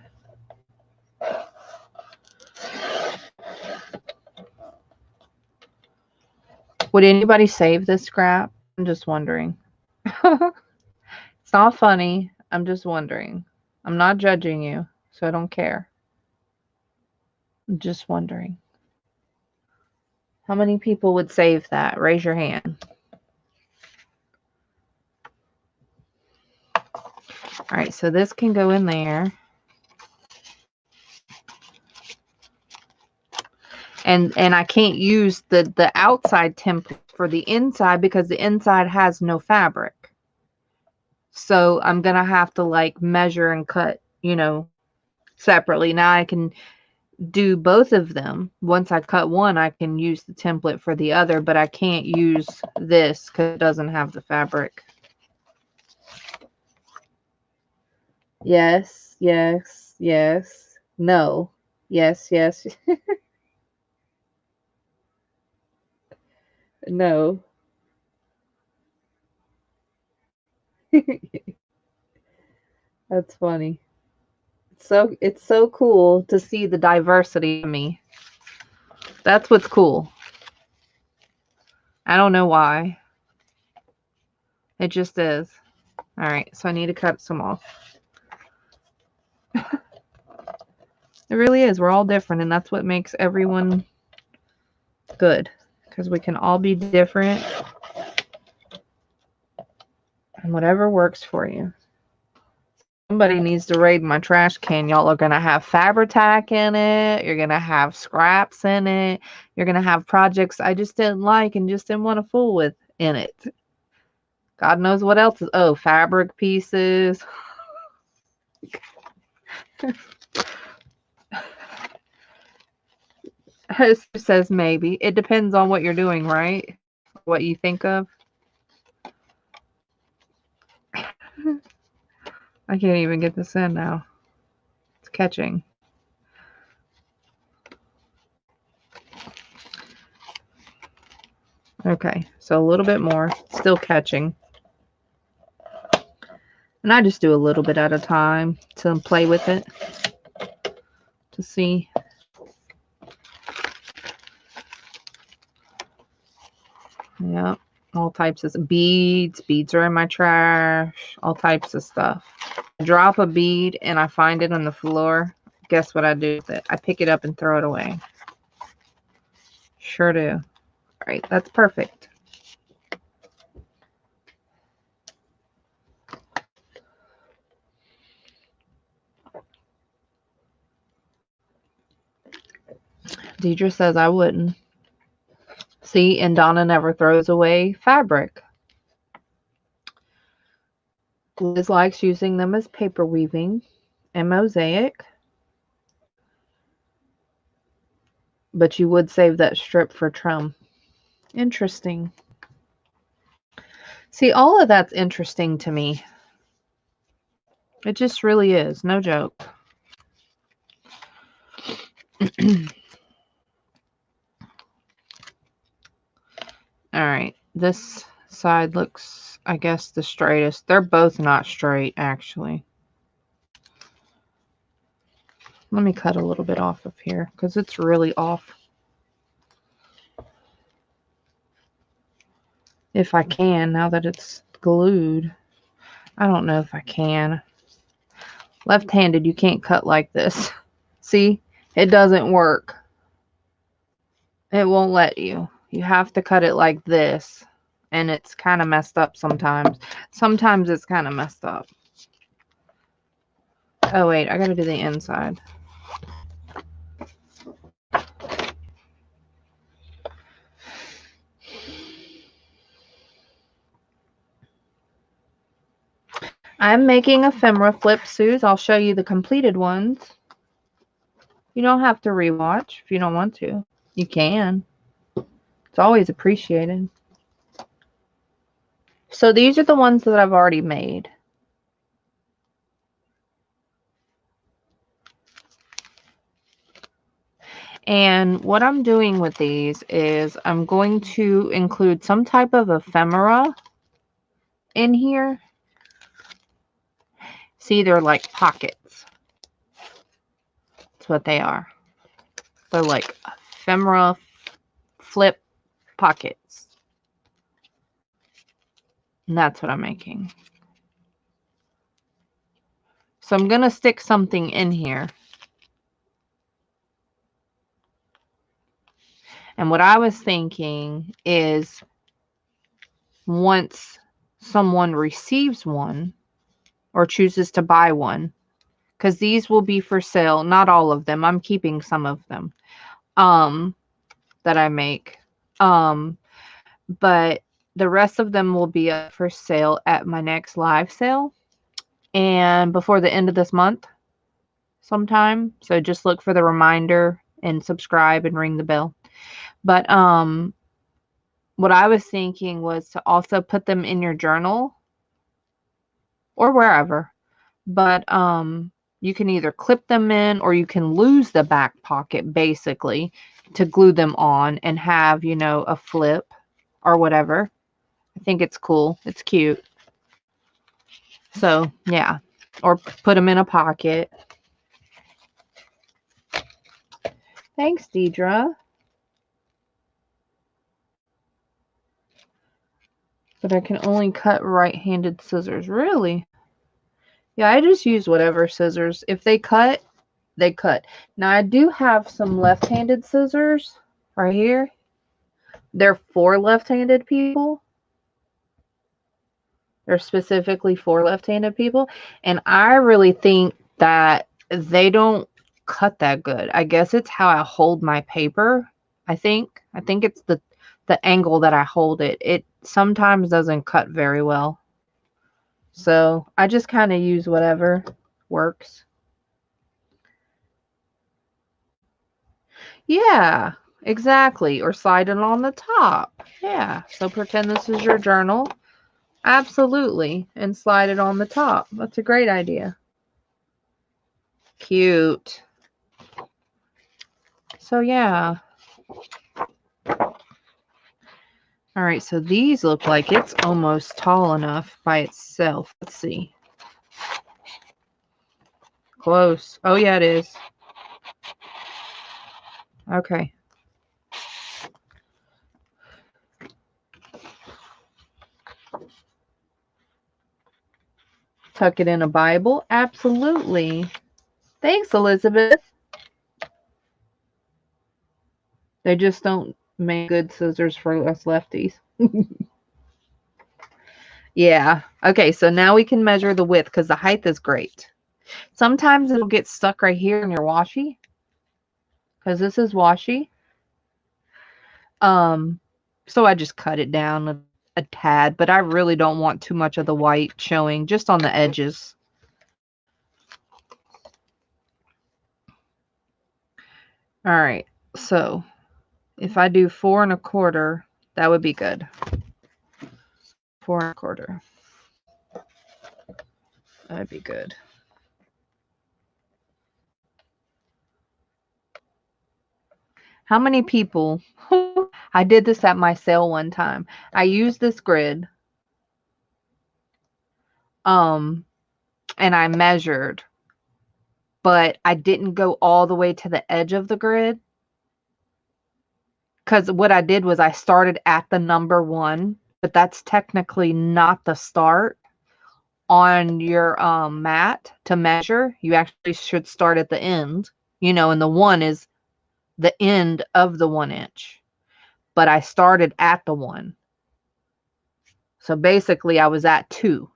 Would anybody save this scrap? I'm just wondering. It's not funny. I'm just wondering. I'm not judging you, so I don't care. I'm just wondering. How many people would save that? Raise your hand. All right, so this can go in there. And I can't use the outside template for the inside because the inside has no fabric. So I'm going to have to like measure and cut, you know, separately. Now I can do both of them. Once I cut one, I can use the template for the other, but I can't use this because it doesn't have the fabric. Yes, yes, yes. No. Yes, yes. No. That's funny. It's so cool to see the diversity of me. That's what's cool. I don't know why. It just is. All right, so I need to cut some off. It really is. We're all different, and that's what makes everyone good, because we can all be different and whatever works for you. Somebody needs to raid my trash can. Y'all are going to have Fabri-Tac in it. You're going to have scraps in it. You're going to have projects I just didn't like and just didn't want to fool with in it. God knows what else is. Oh, fabric pieces. Who says maybe? It depends on what you're doing, right? What you think of. I can't even get this in now. It's catching. Okay, so a little bit more. Still catching. And I just do a little bit at a time to play with it. To see. Yep. All types of beads. Beads are in my trash. All types of stuff. I drop a bead and I find it on the floor. Guess what I do with it? I pick it up and throw it away. Sure do. All right, that's perfect. Deidre says I wouldn't. See, and Donna never throws away fabric. Liz likes using them as paper weaving and mosaic. But you would save that strip for trim. Interesting. See, all of that's interesting to me. It just really is. No joke. All right. This side looks, I guess, the straightest. They're both not straight, actually. Let me cut a little bit off of here because it's really off. If I can, now that it's glued. I don't know if I can. Left-handed, you can't cut like this. See? It doesn't work. It won't let you. You have to cut it like this. And it's kind of messed up sometimes. Sometimes it's kind of messed up. Oh, wait. I got to do the inside. I'm making ephemera flip suits. I'll show you the completed ones. You don't have to rewatch if you don't want to. You can. It's always appreciated. So these are the ones that I've already made. And what I'm doing with these is I'm going to include some type of ephemera in here. See, they're like pockets. That's what they are. They're like ephemera flip pockets. And that's what I'm making. So I'm going to stick something in here. And what I was thinking is once someone receives one or chooses to buy one, because these will be for sale, not all of them. I'm keeping some of them that I make. But the rest of them will be up for sale at my next live sale. And before the end of this month sometime. So just look for the reminder and subscribe and ring the bell. But what I was thinking was to also put them in your journal or wherever. But you can either clip them in or you can lose the back pocket basically to glue them on and have, you know, a flip or whatever. I think it's cool. It's cute. So, yeah. Or put them in a pocket. Thanks, Deidre. But I can only cut right-handed scissors. Really? Yeah, I just use whatever scissors. If they cut, they cut. Now, I do have some left-handed scissors right here. They're for left-handed people. They're specifically for left-handed people. And I really think that they don't cut that good. I guess it's how I hold my paper, I think. I think it's the angle that I hold it. It sometimes doesn't cut very well. So I just kind of use whatever works. Yeah, exactly. Or slide it on the top. Yeah. So pretend this is your journal. Absolutely. And slide it on the top. That's a great idea. Cute. So yeah. All right. So these look like it's almost tall enough by itself. Let's see. Close. Oh yeah, it is. Okay. Tuck it in a Bible? Absolutely. Thanks, Elizabeth. They just don't make good scissors for us lefties. Yeah. Okay, so now we can measure the width because the height is great. Sometimes it'll get stuck right here in your washi because this is washi. So I just cut it down a tad, but I really don't want too much of the white showing, just on the edges. All right, so if I do 4 1/4, that would be good. 4 1/4. That'd be good. How many people? I did this at my sale one time. I used this grid. And I measured, but I didn't go all the way to the edge of the grid. Because what I did was I started at the number 1, but that's technically not the start on your mat to measure. You actually should start at the end, you know, and the 1 is the end of the 1 inch. But I started at the 1. So basically I was at 2.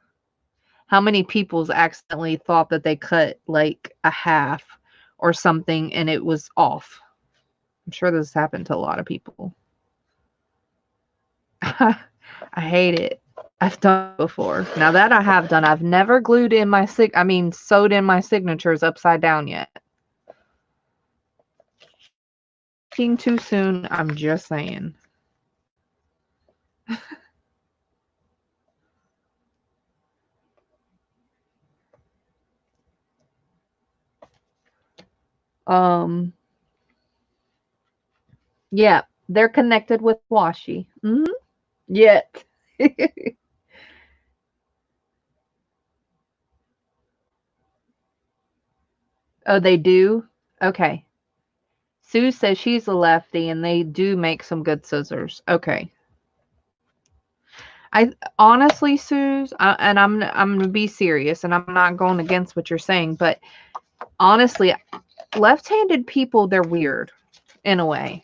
How many people's accidentally thought that they cut like a half or something and it was off? I'm sure this happened to a lot of people. I hate it. I've done it before. Now that I have done, I've never glued in my sewed in my signatures upside down yet. Speaking too soon, I'm just saying. Yeah, they're connected with washi. Yet. Oh, they do? Okay. Sue says she's a lefty and they do make some good scissors. Okay. I honestly, Suze, and I'm gonna be serious, and I'm not going against what you're saying, but honestly, left-handed people, they're weird in a way,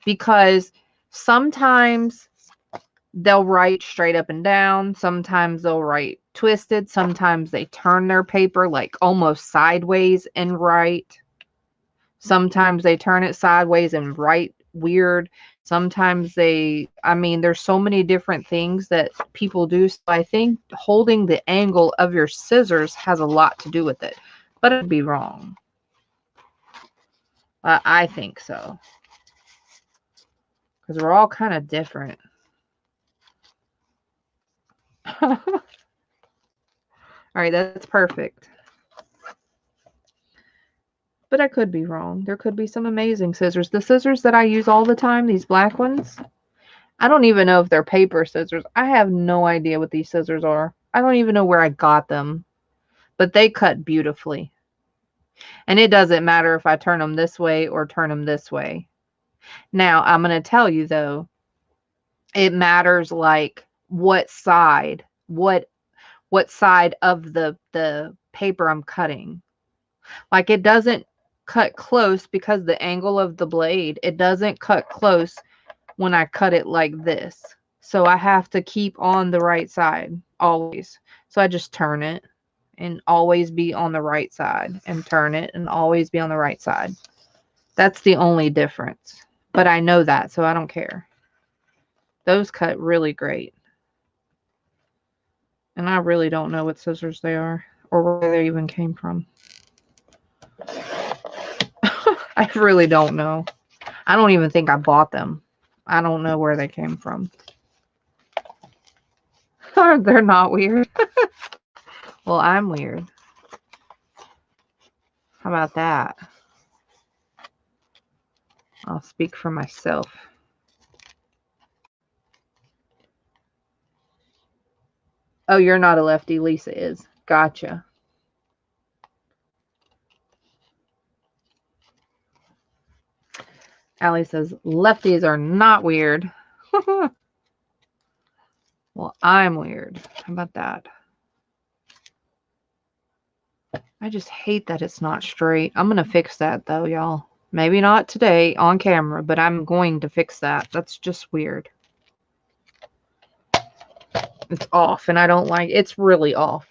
because sometimes they'll write straight up and down, sometimes they'll write twisted, sometimes they turn their paper like almost sideways and write. Sometimes they turn it sideways and write weird. Sometimes I mean, there's so many different things that people do. So I think holding the angle of your scissors has a lot to do with it. But I'd be wrong. I think so. Because we're all kind of different. All right, that's perfect. But I could be wrong. There could be some amazing scissors. The scissors that I use all the time, these black ones, I don't even know if they're paper scissors. I have no idea what these scissors are. I don't even know where I got them. But they cut beautifully. And it doesn't matter if I turn them this way or turn them this way. Now, I'm going to tell you, though, it matters like what side of the paper I'm cutting. Like, it doesn't cut close because the angle of the blade, it doesn't cut close when I cut it like this. So I have to keep on the right side always. So I just turn it and always be on the right side, and turn it and always be on the right side. That's the only difference. But I know that, so I don't care. Those cut really great. And I really don't know what scissors they are or where they even came from. I really don't know. I don't even think I bought them. I don't know where they came from. They're not weird. Well, I'm weird. How about that? I'll speak for myself. Oh, you're not a lefty. Lisa is. Gotcha. Allie says, lefties are not weird. Well, I'm weird. How about that? I just hate that it's not straight. I'm going to fix that, though, y'all. Maybe not today on camera, but I'm going to fix that. That's just weird. It's off, and I don't like it. It's really off.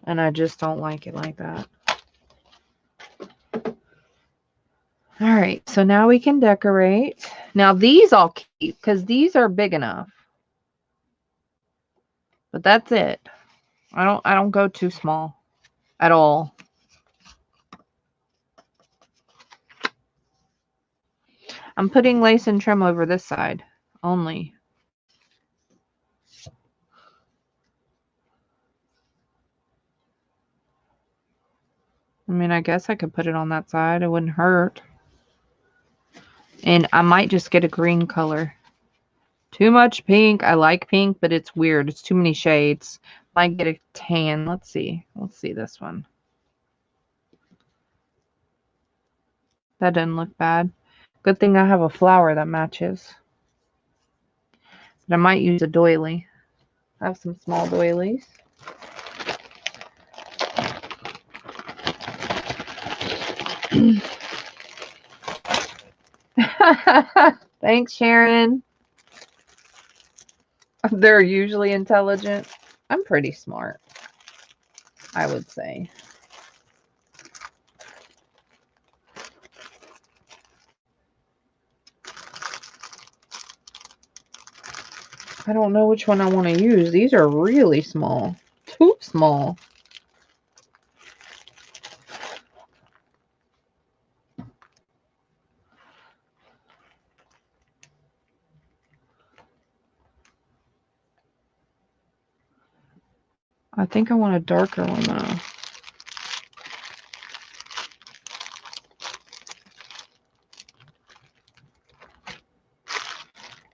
And I just don't like it like that. All right, so now we can decorate. Now these I'll keep because these are big enough. But that's it. I don't go too small at all. I'm putting lace and trim over this side only. I mean, I guess I could put it on that side. It wouldn't hurt. And I might just get a green color. Too much pink. I like pink, but it's weird. It's too many shades. Might get a tan. Let's see. Let's see this one. That doesn't look bad. Good thing I have a flower that matches. But I might use a doily. I have some small doilies. Thanks, Sharon. They're usually intelligent. I'm pretty smart, I would say. I don't know which one I want to use. These are really small. Too small. I think I want a darker one, though.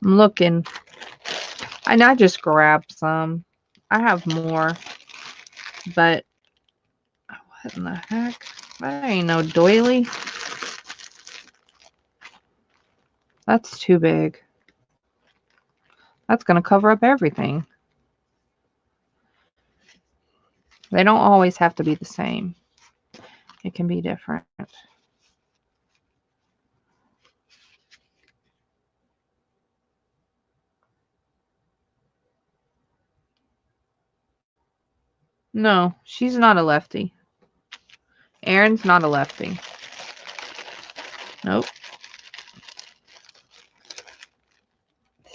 I'm looking. And I just grabbed some. I have more. But what in the heck? That ain't no doily. That's too big. That's going to cover up everything. They don't always have to be the same. It can be different. No, she's not a lefty. Erin's not a lefty. Nope.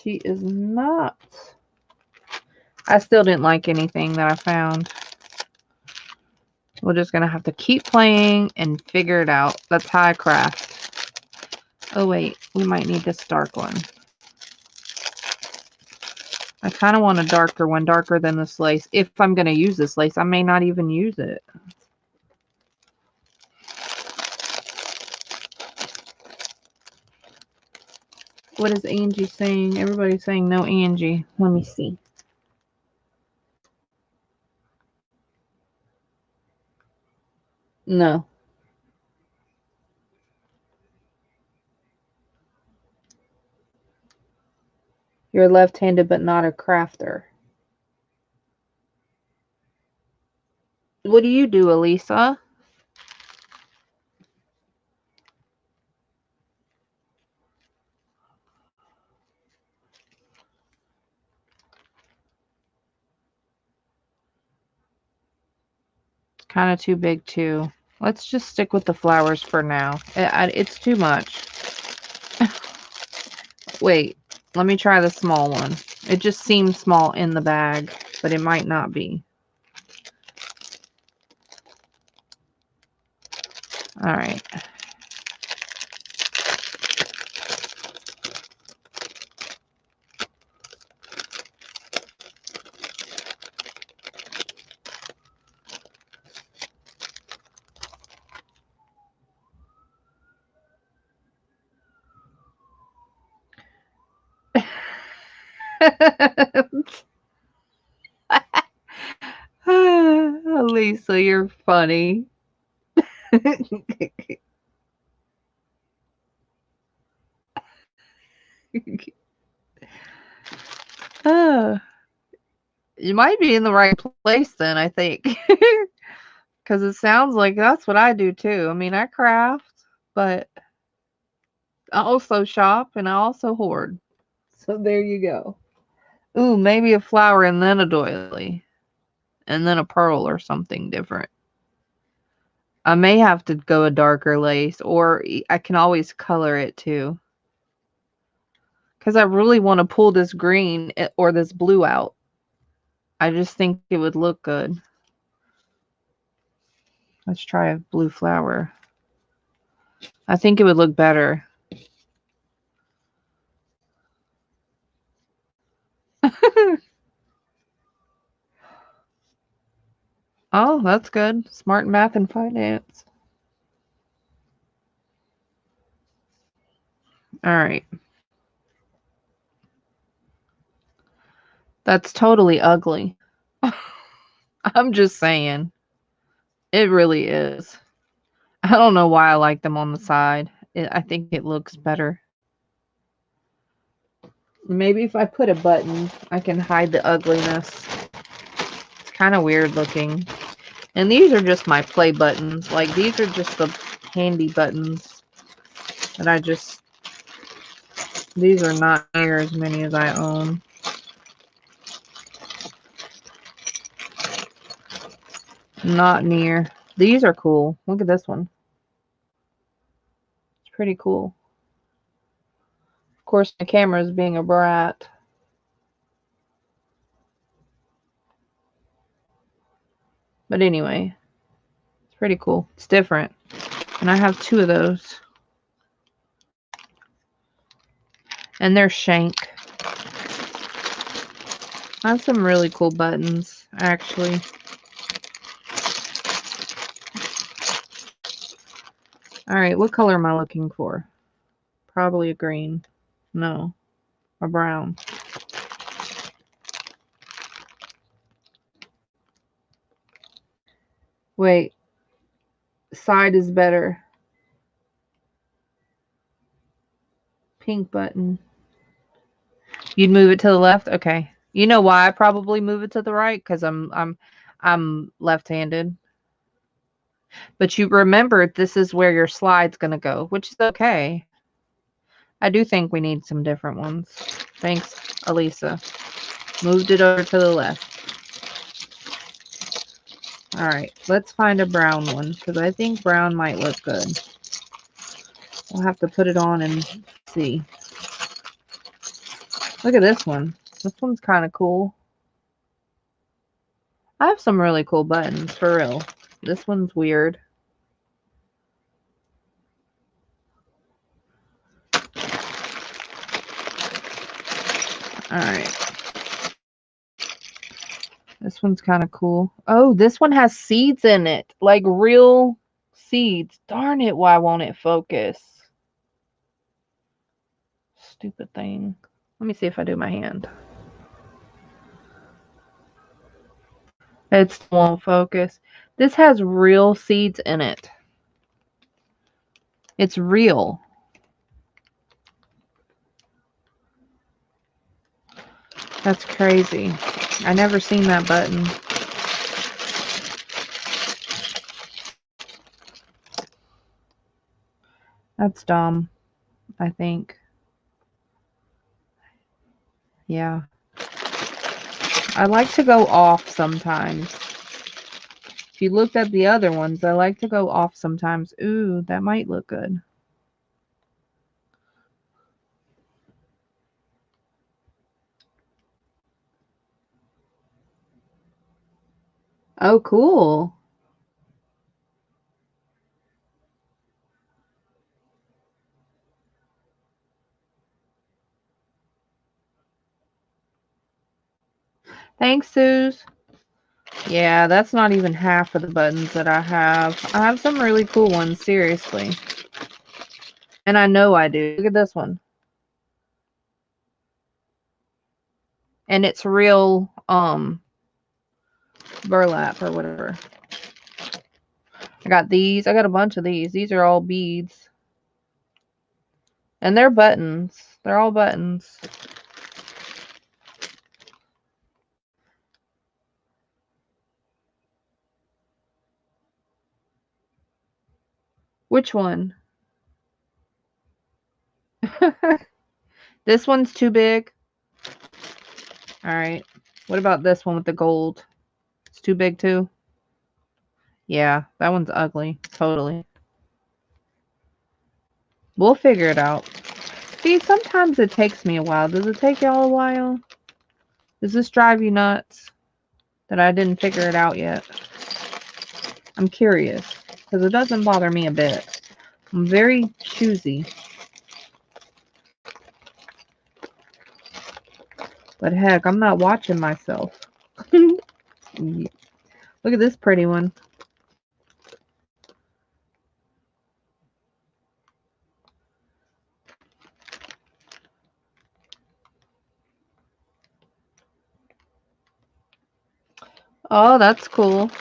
She is not. I still didn't like anything that I found. We're just going to have to keep playing and figure it out. That's how I craft. Oh, wait. We might need this dark one. I kind of want a darker one, darker than this lace. If I'm going to use this lace, I may not even use it. What is Angie saying? Everybody's saying no Angie. Let me see. No. You're left-handed but not a crafter. What do you do, Elisa? It's kind of too big too. Let's just stick with the flowers for now. It's too much. Wait, let me try the small one. It just seems small in the bag, but it might not be. All right. Lisa, you're funny. You might be in the right place then, I think. Because it sounds like that's what I do too. I mean, I craft, but I also shop and I also hoard. So there you go. Ooh, maybe a flower and then a doily. And then a pearl or something different. I may have to go a darker lace, or I can always color it too. Because I really want to pull this green or this blue out. I just think it would look good. Let's try a blue flower. I think it would look better. Oh, that's good. Smart math and finance. All right. That's totally ugly. I'm just saying. It really is. I don't know why I like them on the side. I think it looks better. Maybe if I put a button, I can hide the ugliness. It's kind of weird looking. And these are just my play buttons. Like, these are just the handy buttons that I just... These are not near as many as I own. Not near. These are cool. Look at this one. It's pretty cool. Of course, my camera is being a brat. But anyway, it's pretty cool. It's different. And I have 2 of those. And they're shank. I have some really cool buttons, actually. Alright, what color am I looking for? Probably a green. No, a brown. Wait, side is better. Pink button. You'd move it to the left? Okay. You know why I probably move it to the right? Because I'm left-handed. But you remember this is where your slide's gonna go, which is okay. I do think we need some different ones. Thanks, Elisa. Moved it over to the left. All right, let's find a brown one because I think brown might look good. We'll have to put it on and see. Look at this one. This one's kind of cool. I have some really cool buttons, for real. This one's weird. All right. This one's kind of cool. Oh, this one has seeds in it. Like real seeds. Darn it, why won't it focus? Stupid thing. Let me see if I do my hand. It still won't focus. This has real seeds in it. It's real. That's crazy. I never seen that button. That's dumb, I think. Yeah. I like to go off sometimes. If you looked at the other ones, I like to go off sometimes. Ooh, that might look good. Oh, cool. Thanks, Suze. Yeah, that's not even half of the buttons that I have. I have some really cool ones, seriously. And I know I do. Look at this one. And it's real burlap or whatever. I got these. I got a bunch of these. These are all beads. And they're buttons. They're all buttons. Which one? This one's too big. All right. What about this one with the gold? It's too big too. Yeah, that one's ugly. Totally. We'll figure it out. See, sometimes it takes me a while. Does it take y'all a while? Does this drive you nuts that I didn't figure it out yet? I'm curious because it doesn't bother me a bit. I'm very choosy. But heck, I'm not watching myself. Look at this pretty one. Oh, that's cool.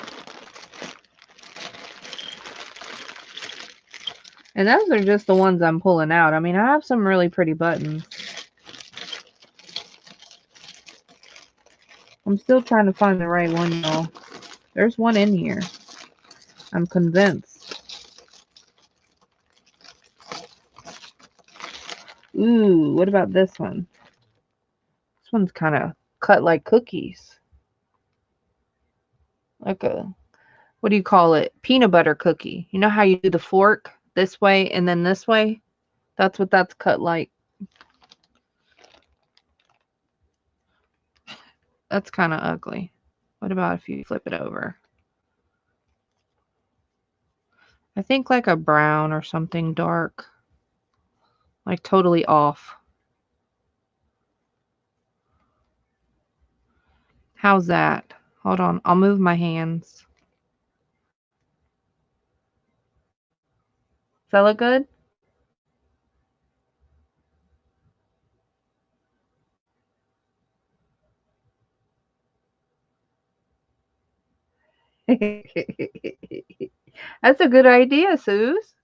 And those are just the ones I'm pulling out. I mean, I have some really pretty buttons. I'm still trying to find the right one, y'all. There's one in here. I'm convinced. Ooh, what about this one? This one's kind of cut like cookies. Like a, what do you call it? Peanut butter cookie. You know how you do the fork this way and then this way? That's what that's cut like. That's kind of ugly. What about if you flip it over? I think like a brown or something dark. Like totally off. How's that? Hold on. I'll move my hands. Does that look good? That's a good idea, Suze.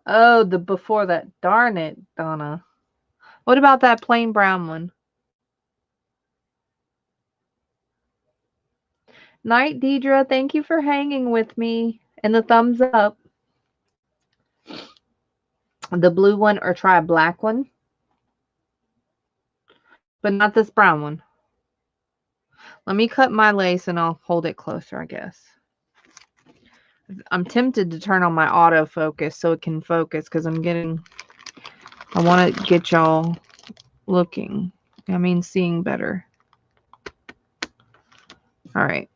Oh, the before that. Darn it, Donna. What about that plain brown one? Night, Deidre. Thank you for hanging with me. And the thumbs up. The blue one, or try a black one. But not this brown one. Let me cut my lace and I'll hold it closer, I guess. I'm tempted to turn on my autofocus so it can focus because I want to get y'all looking. I mean, seeing better. All right.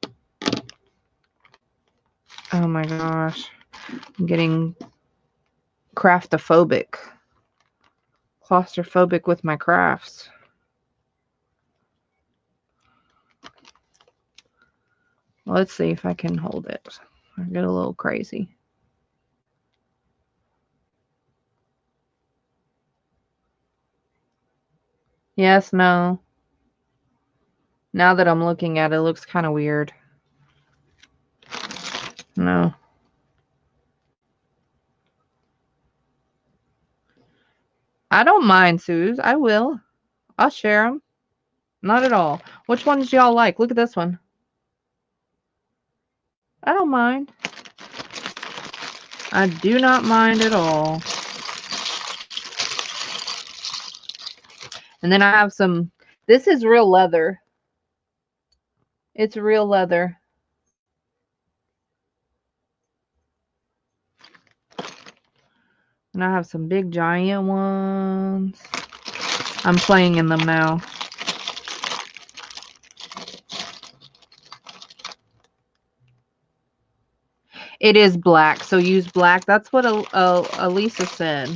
Oh my gosh. I'm getting craftophobic. Claustrophobic with my crafts. Let's see if I can hold it. I get a little crazy. Yes, no. Now that I'm looking at it, it looks kind of weird. No. I don't mind, Suze. I will. I'll share them. Not at all. Which ones do y'all like? Look at this one. I don't mind. I do not mind at all. And then I have some. This is real leather. It's real leather. And I have some big giant ones. I'm playing in them now. It is black, so use black. That's what Elisa said.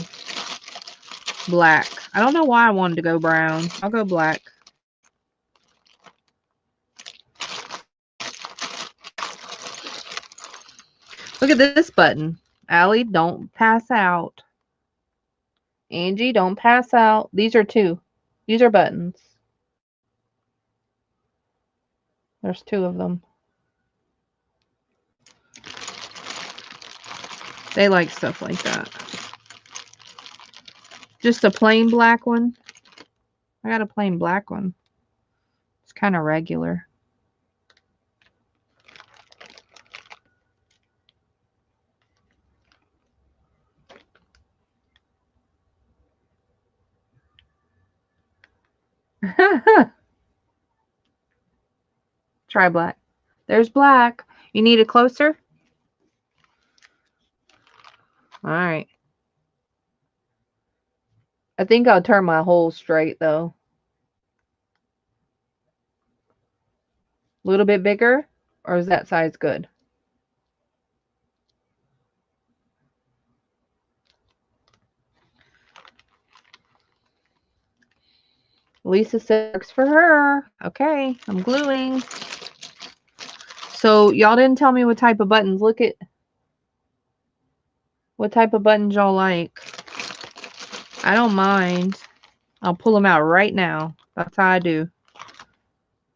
Black. I don't know why I wanted to go brown. I'll go black. Look at this button. Allie, don't pass out. Angie, don't pass out. These are two. These are buttons. There's two of them. They like stuff like that. Just a plain black one. I got a plain black one. It's kind of regular. Try black. There's black. You need it closer? All right. I think I'll turn my hole straight, though. A little bit bigger? Or is that size good? Lisa said works for her. Okay, I'm gluing. So y'all didn't tell me what type of buttons. Look at what type of buttons y'all like. I don't mind. I'll pull them out right now. That's how I do.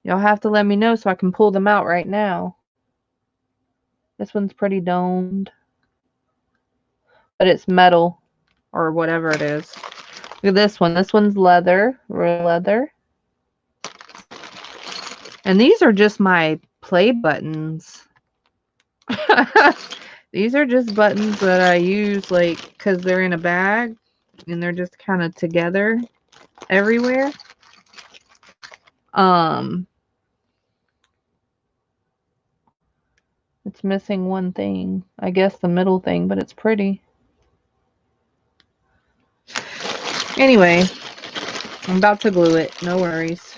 Y'all have to let me know so I can pull them out right now. This one's pretty domed. But it's metal or whatever it is. Look at this one. This one's leather. Real leather. And these are just my play buttons. These are just buttons that I use like because they're in a bag and they're just kind of together everywhere. It's missing one thing. I guess the middle thing, but it's pretty. Anyway, I'm about to glue it. No worries.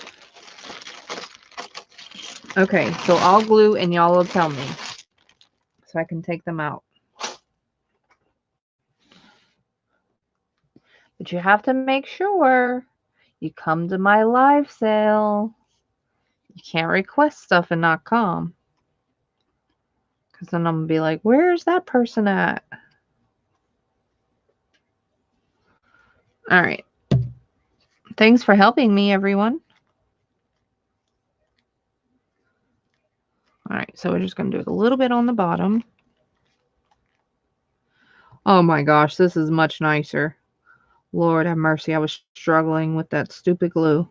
Okay, so I'll glue and y'all will tell me so I can take them out. But you have to make sure you come to my live sale. You can't request stuff and not come. Because then I'm going to be like, where's that person at? All right. Thanks for helping me, everyone. All right, so we're just going to do it a little bit on the bottom. Oh my gosh, this is much nicer. Lord have mercy, I was struggling with that stupid glue.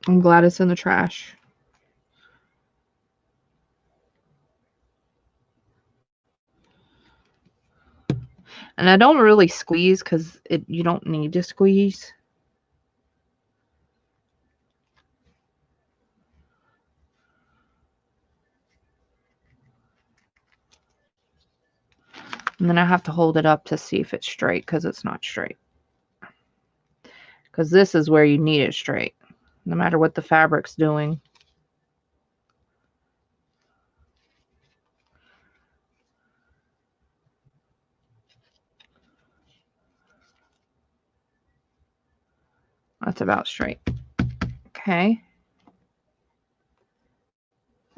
I'm glad it's in the trash. And I don't really squeeze because you don't need to squeeze. And then I have to hold it up to see if it's straight because it's not straight. Because this is where you need it straight, no matter what the fabric's doing. That's about straight. Okay.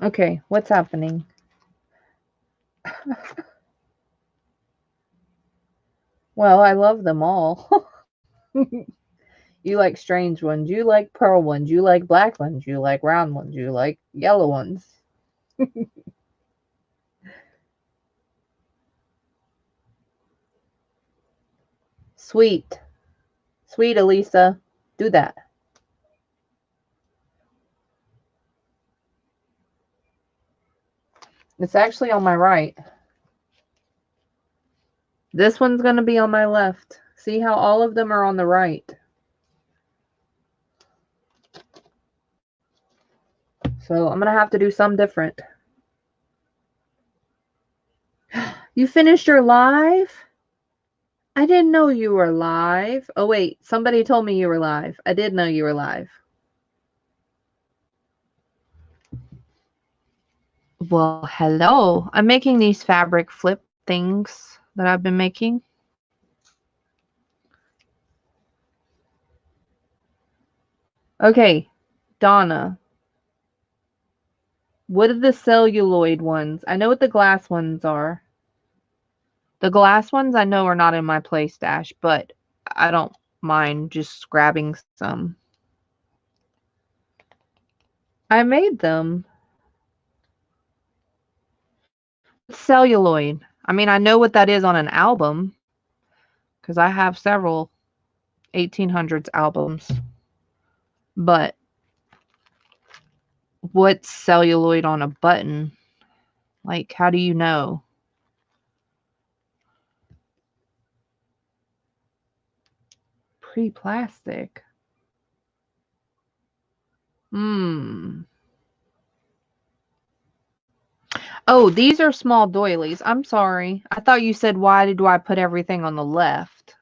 Okay, what's happening? Well, I love them all. You like strange ones. You like pearl ones. You like black ones. You like round ones. You like yellow ones. Sweet. Sweet, Elisa. Do that. It's actually on my right. This one's going to be on my left. See how all of them are on the right. So I'm going to have to do some different. You finished your live? I didn't know you were live. Oh, wait. Somebody told me you were live. I did know you were live. Well, hello. I'm making these fabric flip things that I've been making. Okay, Donna. What are the celluloid ones? I know what the glass ones are. The glass ones I know are not in my play stash, but I don't mind just grabbing some. I made them. Celluloid. I mean, I know what that is on an album because I have several 1800s albums. But what's celluloid on a button? Like, how do you know? Pre-plastic. Oh, these are small doilies. I'm sorry. I thought you said, why do I put everything on the left?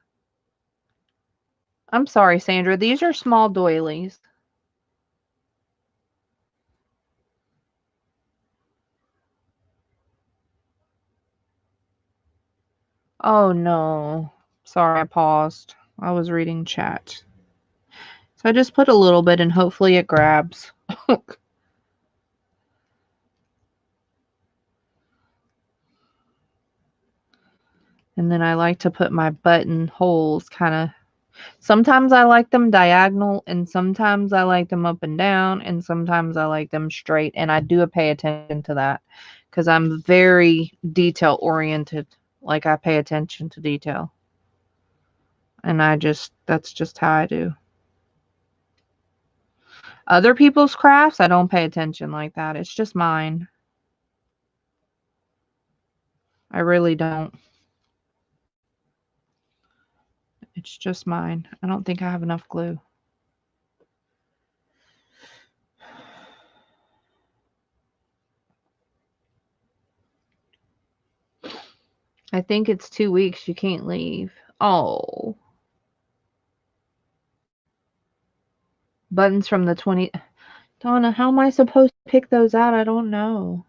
I'm sorry, Sandra. These are small doilies. Oh, no. Sorry, I paused. I was reading chat. So I just put a little bit and hopefully it grabs. And then I like to put my button holes kind of, sometimes I like them diagonal and sometimes I like them up and down and sometimes I like them straight. And I do pay attention to that because I'm very detail oriented. Like I pay attention to detail. And that's just how I do. Other people's crafts, I don't pay attention like that. It's just mine. I really don't. It's just mine. I don't think I have enough glue. I think it's 2 weeks. You can't leave. Oh. Buttons from the 20. Donna, how am I supposed to pick those out? I don't know.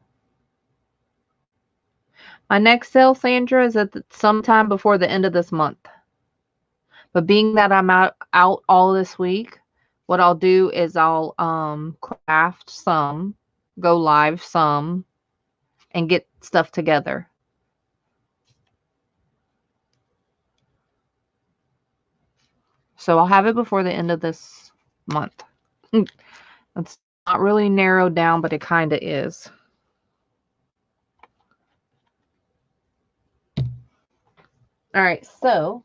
My next sale, Sandra, is at sometime before the end of this month. But being that I'm out all this week, what I'll do is I'll craft some, go live some, and get stuff together. So I'll have it before the end of this month. That's not really narrowed down, but it kind of is. All right, so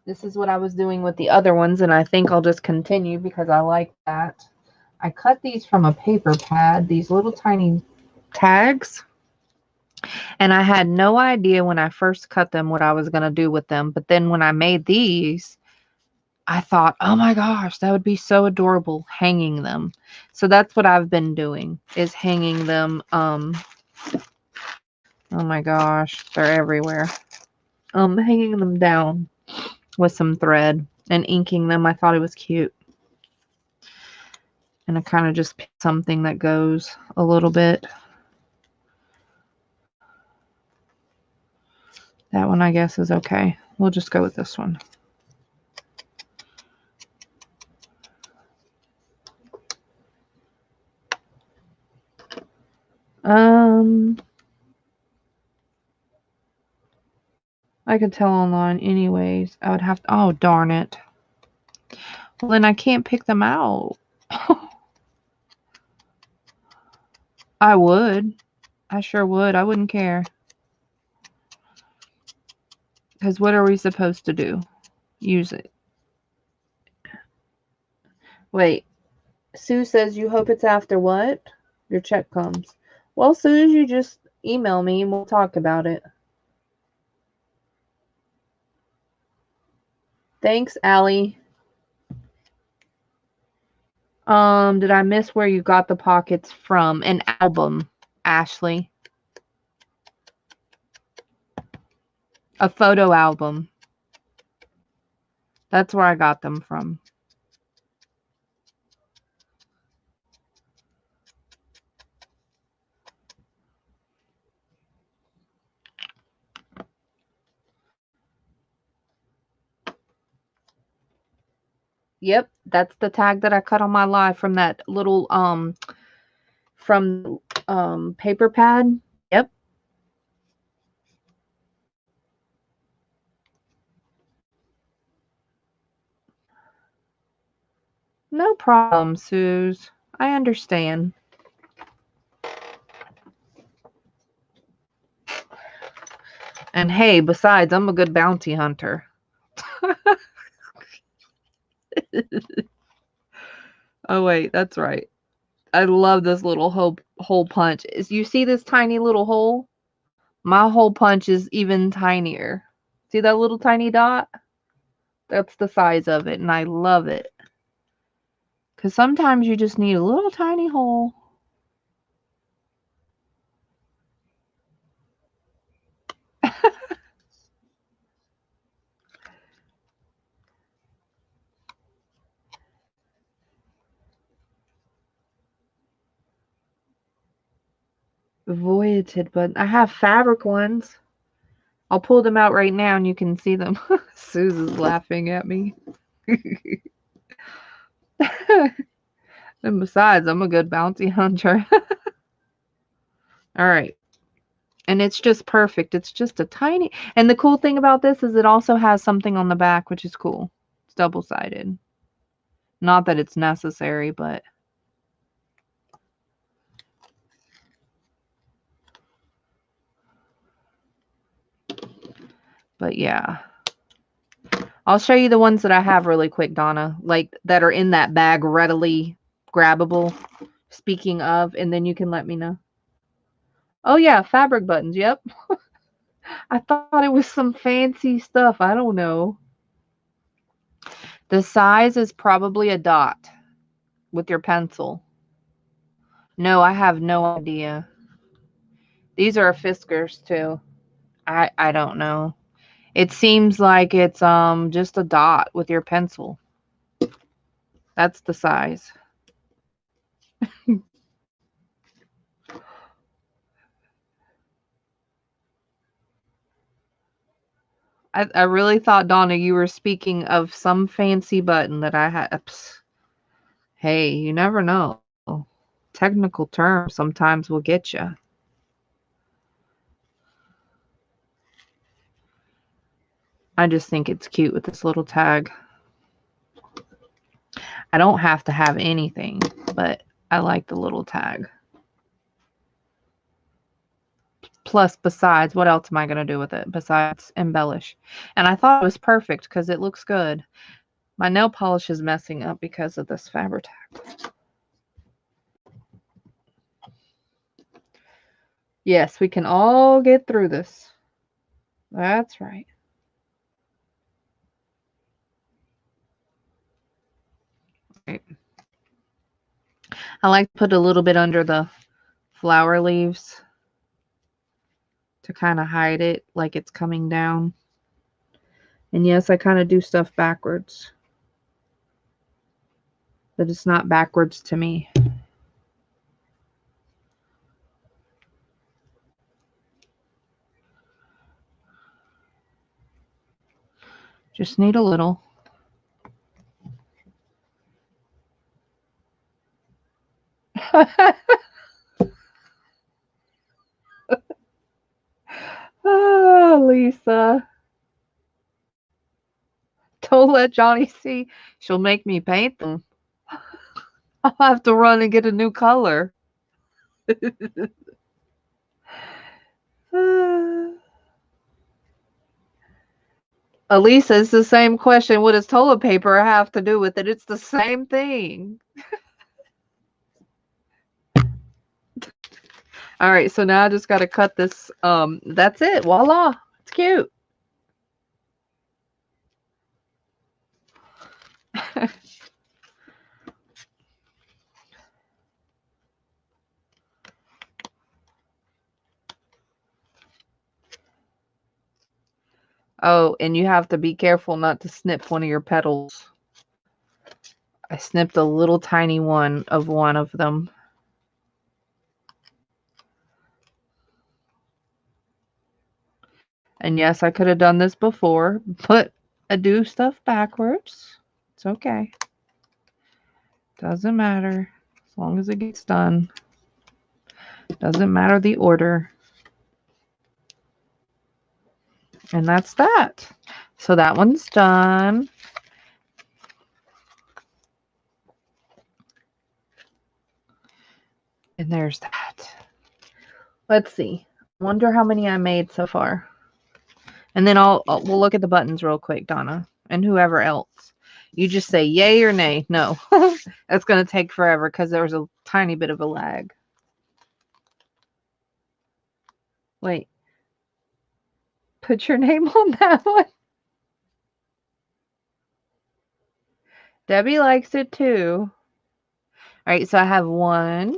this is what I was doing with the other ones, and I think I'll just continue because I like that. I cut these from a paper pad, these little tiny tags, and I had no idea when I first cut them what I was going to do with them. But then when I made these, I thought, oh my gosh, that would be so adorable hanging them. So that's what I've been doing, is hanging them. Oh my gosh, they're everywhere. Hanging them down with some thread and inking them. I thought it was cute. And I kind of just picked something that goes a little bit. That one, I guess, is okay. We'll just go with this one. I could tell online anyways. I would have to, oh, darn it. Well, then I can't pick them out. I would. I sure would. I wouldn't care. Because what are we supposed to do? Use it. Wait. Sue says you hope it's after what? Your check comes. Well, Sue, you just email me and we'll talk about it. Thanks, Allie. Did I miss where you got the pockets from? An album, Ashley. A photo album. That's where I got them from. Yep, that's the tag that I cut on my live from that little paper pad. Yep. No problem, Suze. I understand. And hey, besides, I'm a good bounty hunter. Oh wait, that's right. I love this little hole punch. You see this tiny little hole? My hole punch is even tinier. See that little tiny dot? That's the size of it, and I love it. Because sometimes you just need a little tiny hole. Voided, but I have fabric ones. I'll pull them out right now and you can see them. Susan's laughing at me. And besides, I'm a good bounty hunter. All right. And it's just perfect. It's just a tiny... And the cool thing about this is it also has something on the back, which is cool. It's double-sided. Not that it's necessary, but... But yeah. I'll show you the ones that I have really quick, Donna. Like, that are in that bag, readily grabbable. Speaking of, and then you can let me know. Oh, yeah, fabric buttons. Yep. I thought it was some fancy stuff. I don't know. The size is probably a dot with your pencil. No, I have no idea. These are Fiskars too. I don't know. It seems like it's just a dot with your pencil. That's the size. I really thought, Donna, you were speaking of some fancy button that I had. Hey, you never know. Technical terms sometimes will get you. I just think it's cute with this little tag. I don't have to have anything, but I like the little tag. Plus, besides, what else am I going to do with it besides embellish? And I thought it was perfect because it looks good. My nail polish is messing up because of this Fabri-Tac. Yes, we can all get through this. That's right. Right. I like to put a little bit under the flower leaves to kind of hide it like it's coming down. And yes, I kind of do stuff backwards. But it's not backwards to me. Just need a little. Oh, Lisa. Don't let Johnny see. She'll make me paint them. I'll have to run and get a new color. Elisa, it's the same question. What does toilet paper have to do with it? It's the same thing. All right, so now I just got to cut this. That's it. Voila. It's cute. Oh, and you have to be careful not to snip one of your petals. I snipped a little tiny one of them. And yes, I could have done this before, but I do stuff backwards. It's okay. Doesn't matter as long as it gets done. Doesn't matter the order. And that's that. So that one's done. And there's that. Let's see. Wonder how many I made so far. And then we'll look at the buttons real quick, Donna, and whoever else. You just say yay or nay. No. That's going to take forever because there was a tiny bit of a lag. Wait. Put your name on that one. Debbie likes it too. All right, so I have 1,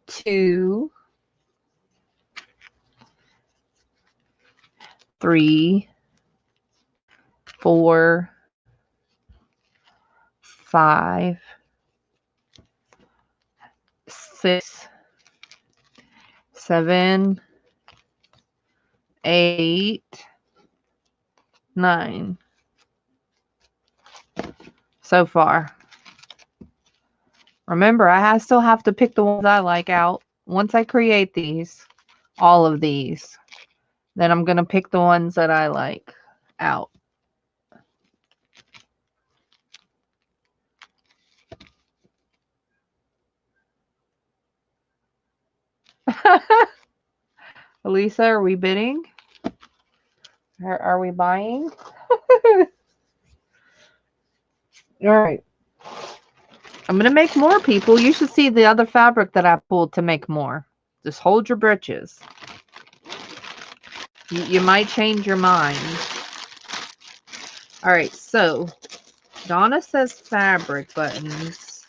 2, 3, 4, 5, 6, 7, 8, 9 so far. Remember, I still have to pick the ones I like out. Once I create these, all of these, then I'm going to pick the ones that I like out. Elisa, are we bidding? Are we buying? All right. I'm going to make more, people. You should see the other fabric that I pulled to make more. Just hold your britches. You might change your mind. All right, so Donna says fabric buttons.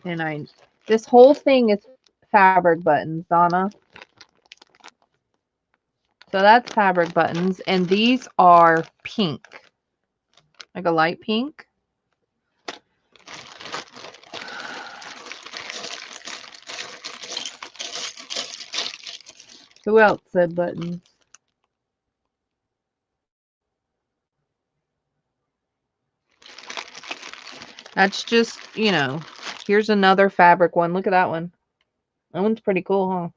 And this whole thing is fabric buttons, Donna. So that's fabric buttons. And these are pink. Like a light pink. Who else said buttons? That's just, here's another fabric one. Look at that one. That one's pretty cool, huh?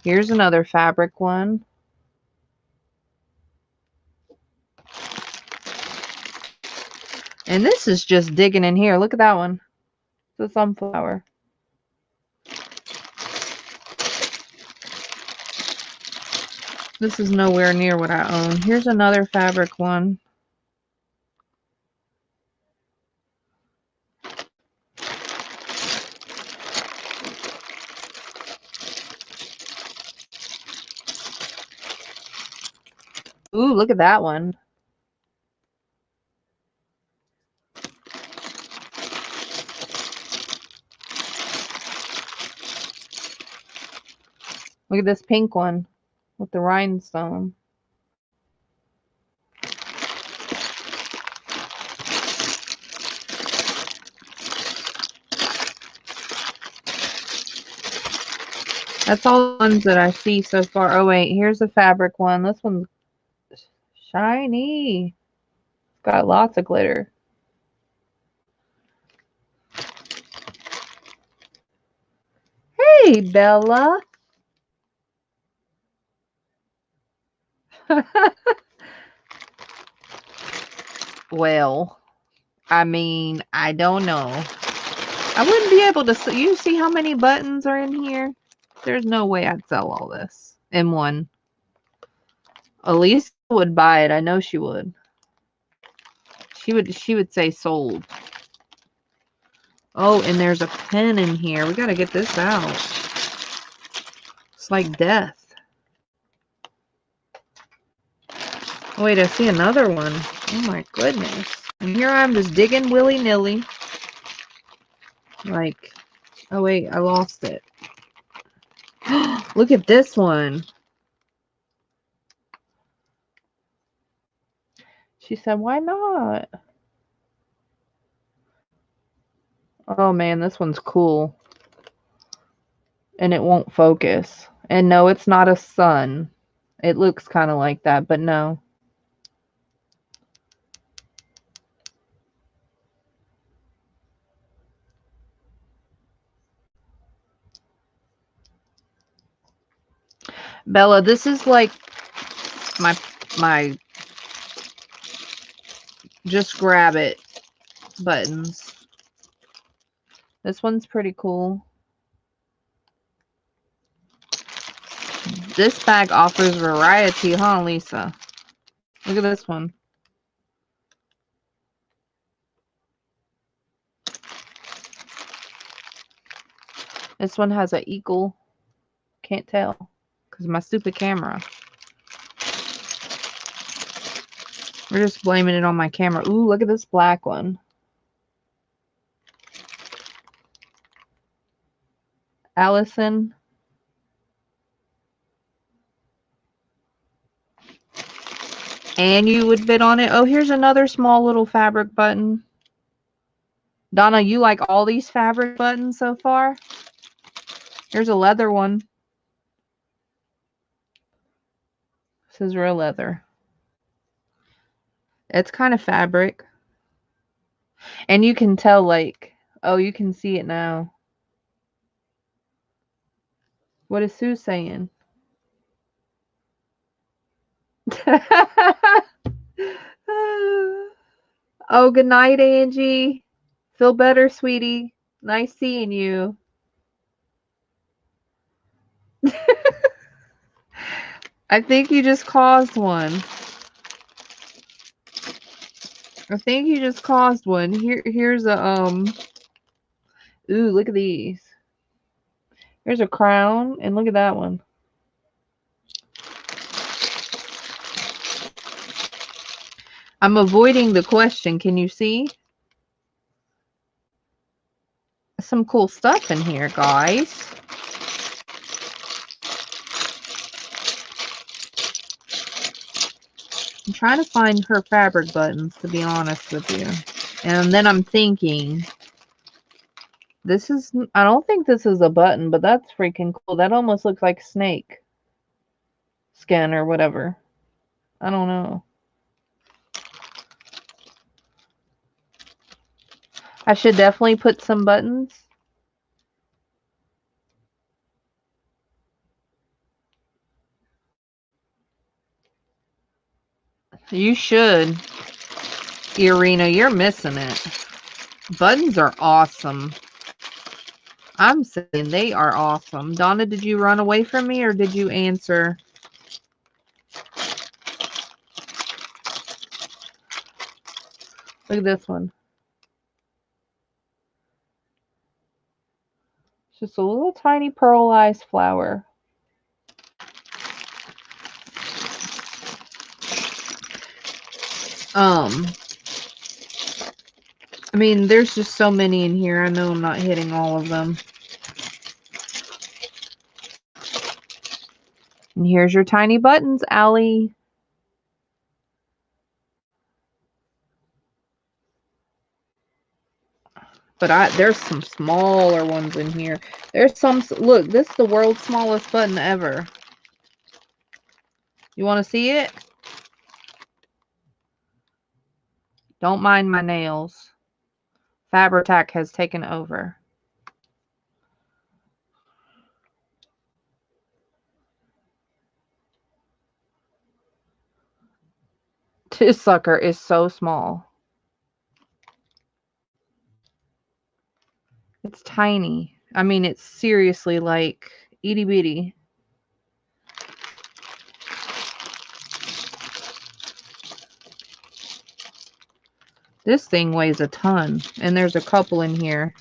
Here's another fabric one. And this is just digging in here. Look at that one. It's a sunflower. This is nowhere near what I own. Here's another fabric one. Ooh, look at that one. Look at this pink one with the rhinestone. That's all the ones that I see so far. Oh, wait. Here's a fabric one. This one's shiny. It's got lots of glitter. Hey, Bella. Well, I mean, I don't know. I wouldn't be able to see. You see how many buttons are in here? There's no way I'd sell all this in one. Elise would buy it. I know she would. She would say sold. Oh, and there's a pen in here. We gotta get this out. It's like death. Oh, wait, I see another one. Oh my goodness. And here I'm just digging willy-nilly. Like, oh wait, I lost it. Look at this one. She said, why not? Oh man, this one's cool. And it won't focus. And no, it's not a sun. It looks kind of like that, but no. Bella, this is like my just grab it buttons. This one's pretty cool. This bag offers variety, huh, Lisa? Look at this one. This one has an eagle. Can't tell because my stupid camera. We're just blaming it on my camera. Ooh, look at this black one. Allison. And you would bid on it. Oh, here's another small little fabric button. Donna, you like all these fabric buttons so far? Here's a leather one. This is real leather. It's kind of fabric. And you can tell, like, oh, you can see it now. What is Sue saying? Oh, good night, Angie. Feel better, sweetie. Nice seeing you. I think you just caused one. I think you just caused one. Here's a ooh, look at these. Here's a crown, and look at that one. I'm avoiding the question. Can you see? Some cool stuff in here, guys. I'm trying to find her fabric buttons, to be honest with you. And then I'm thinking, this is, I don't think this is a button, but that's freaking cool. That almost looks like snake skin or whatever. I don't know. I should definitely put some buttons. You should. Irina, you're missing it. Buttons are awesome. I'm saying they are awesome. Donna, did you run away from me or did you answer? Look at this one. It's just a little tiny pearlized flower. I mean, there's just so many in here. I know I'm not hitting all of them. And here's your tiny buttons, Allie. But there's some smaller ones in here. There's some, look, this is the world's smallest button ever. You want to see it? Don't mind my nails. Fabri-Tac has taken over. This sucker is so small. It's tiny. I mean, it's seriously like itty bitty. This thing weighs a ton, and there's a couple in here.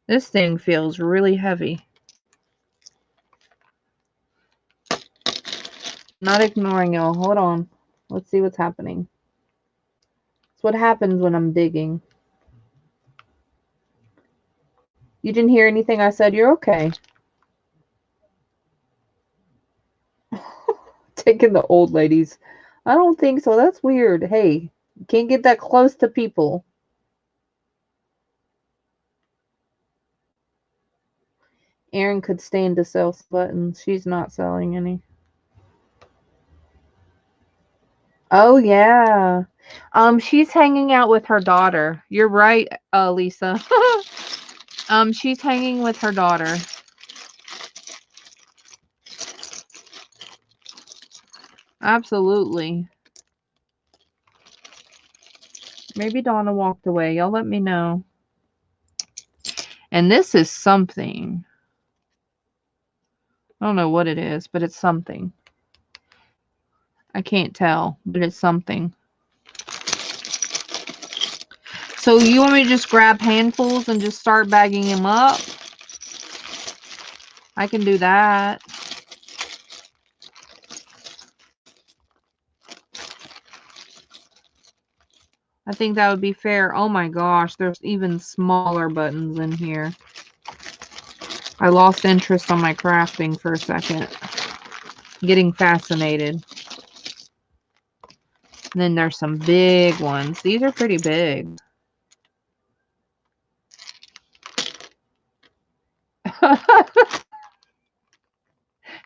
This thing feels really heavy. Not ignoring y'all. Hold on. Let's see what's happening. It's what happens when I'm digging. You didn't hear anything I said? You're okay. Taking the old ladies. I don't think so. That's weird. Hey, can't get that close to people. Erin could stand to sell buttons. She's not selling any. Oh, yeah. She's hanging out with her daughter. You're right, Lisa. She's hanging with her daughter. Absolutely. Maybe Donna walked away. Y'all let me know. And this is something. I don't know what it is, but it's something. I can't tell, but it's something. So you want me to just grab handfuls and just start bagging them up? I can do that. I think that would be fair. Oh my gosh, there's even smaller buttons in here. I lost interest on my crafting for a second. Getting fascinated. And then there's some big ones. These are pretty big.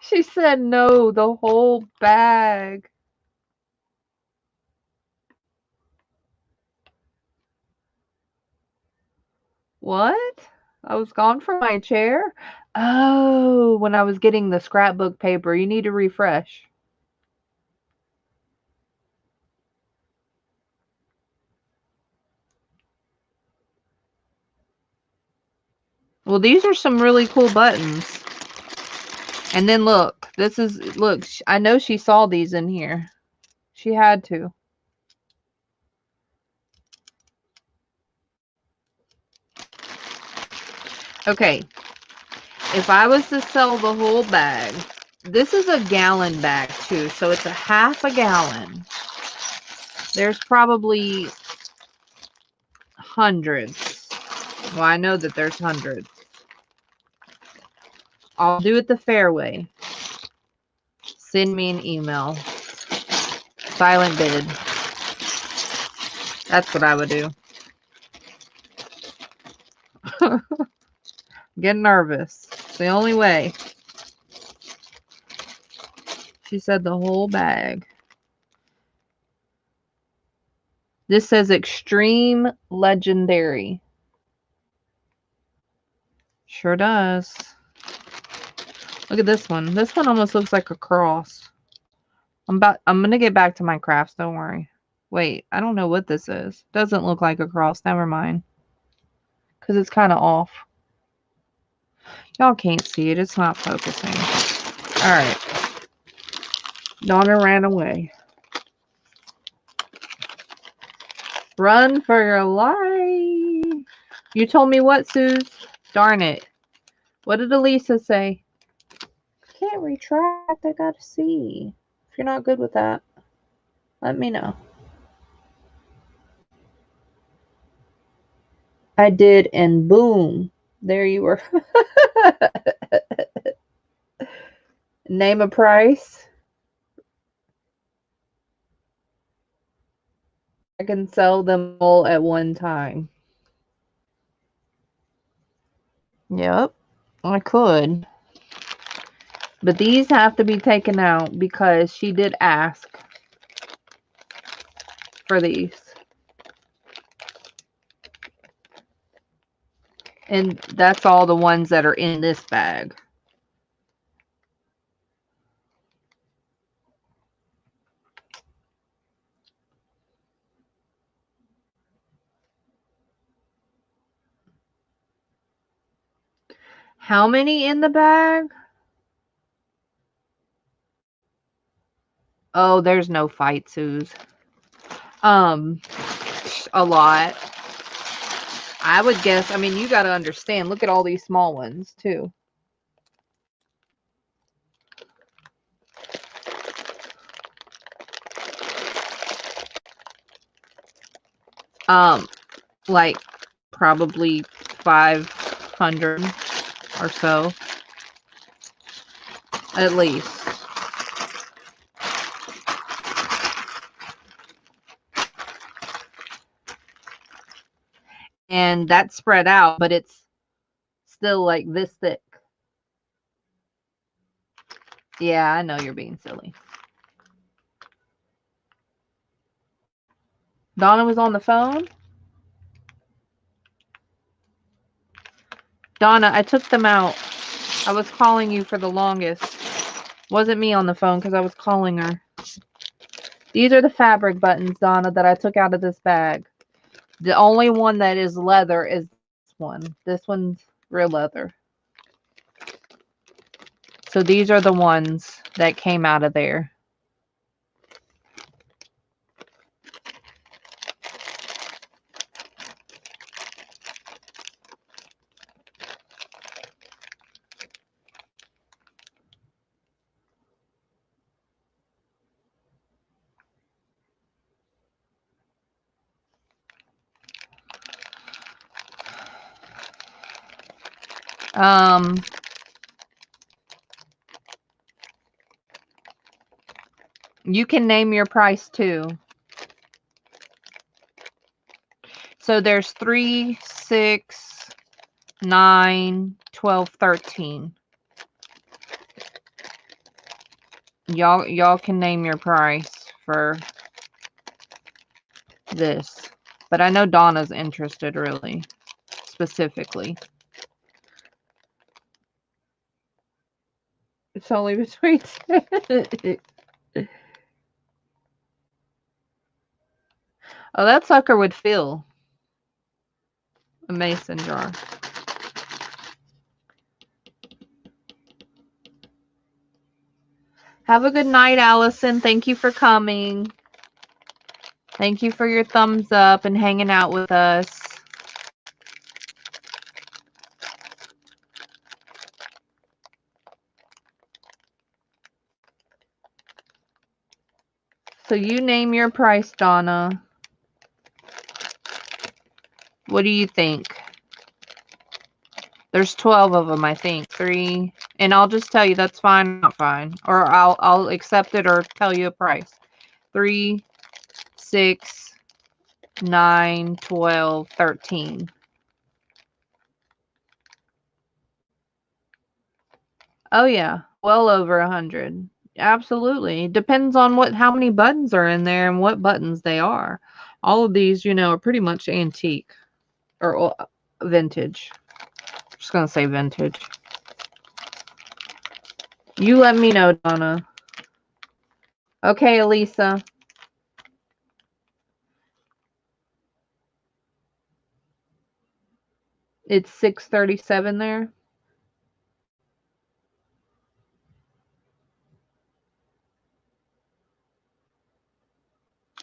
She said no, the whole bag. What? I was gone from my chair? Oh, when I was getting the scrapbook paper. You need to refresh. Well, these are some really cool buttons. And then look, look, I know she saw these in here. She had to. Okay. If I was to sell the whole bag, this is a gallon bag too, so it's a half a gallon. There's probably hundreds. Well, I know that there's hundreds. I'll do it the fair way. Send me an email. Silent bid. That's what I would do. Get nervous. It's the only way. She said the whole bag. This says extreme legendary. Sure does. Look at this one. This one almost looks like a cross. I'm gonna get back to my crafts, don't worry. Wait, I don't know what this is. Doesn't look like a cross, never mind. Because it's kind of off. Y'all can't see it, it's not focusing. Alright. Donna ran away. Run for your life. You told me what, Suze? Darn it. What did Elisa say? Can't retract, I gotta see. If you're not good with that, let me know. I did, and boom, there you were. Name a price. I can sell them all at one time. Yep, I could. But these have to be taken out because she did ask for these. And that's all the ones that are in this bag. How many in the bag? Oh, there's no fight, Suze. A lot. I would guess, I mean, you got to understand. Look at all these small ones, too. Like probably 500 or so. At least. And that's spread out, but it's still like this thick. Yeah, I know you're being silly. Donna was on the phone? Donna, I took them out. I was calling you for the longest. Wasn't me on the phone because I was calling her. These are the fabric buttons, Donna, that I took out of this bag. The only one that is leather is this one. This one's real leather. So these are the ones that came out of there. You can name your price too. So there's 3, 6, 9, 12, 13. Y'all can name your price for this. But I know Donna's interested really specifically. It's only between Oh, that sucker would fill a mason jar. Have a good night, Allison. Thank you for coming. Thank you for your thumbs up and hanging out with us. So you name your price, Donna. What do you think? There's 12 of them, I think. 3. And I'll just tell you that's fine, not fine. Or I'll accept it or tell you a price. 3, 6, 9, 12, 13. Oh yeah, well over 100. Absolutely. Depends on how many buttons are in there and what buttons they are. All of these, you know, are pretty much antique or vintage. I'm just going to say vintage. You let me know, Donna. Okay, Elisa. It's 6:37 there.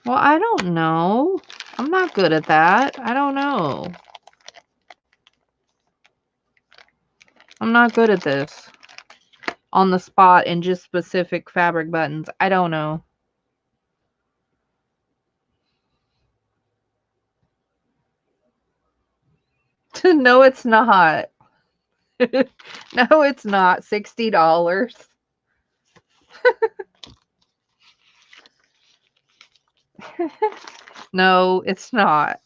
Well, I don't know. I'm not good at that. I don't know. I'm not good at this. On the spot and just specific fabric buttons. I don't know. No, it's not. No, it's not. $60. No, it's not.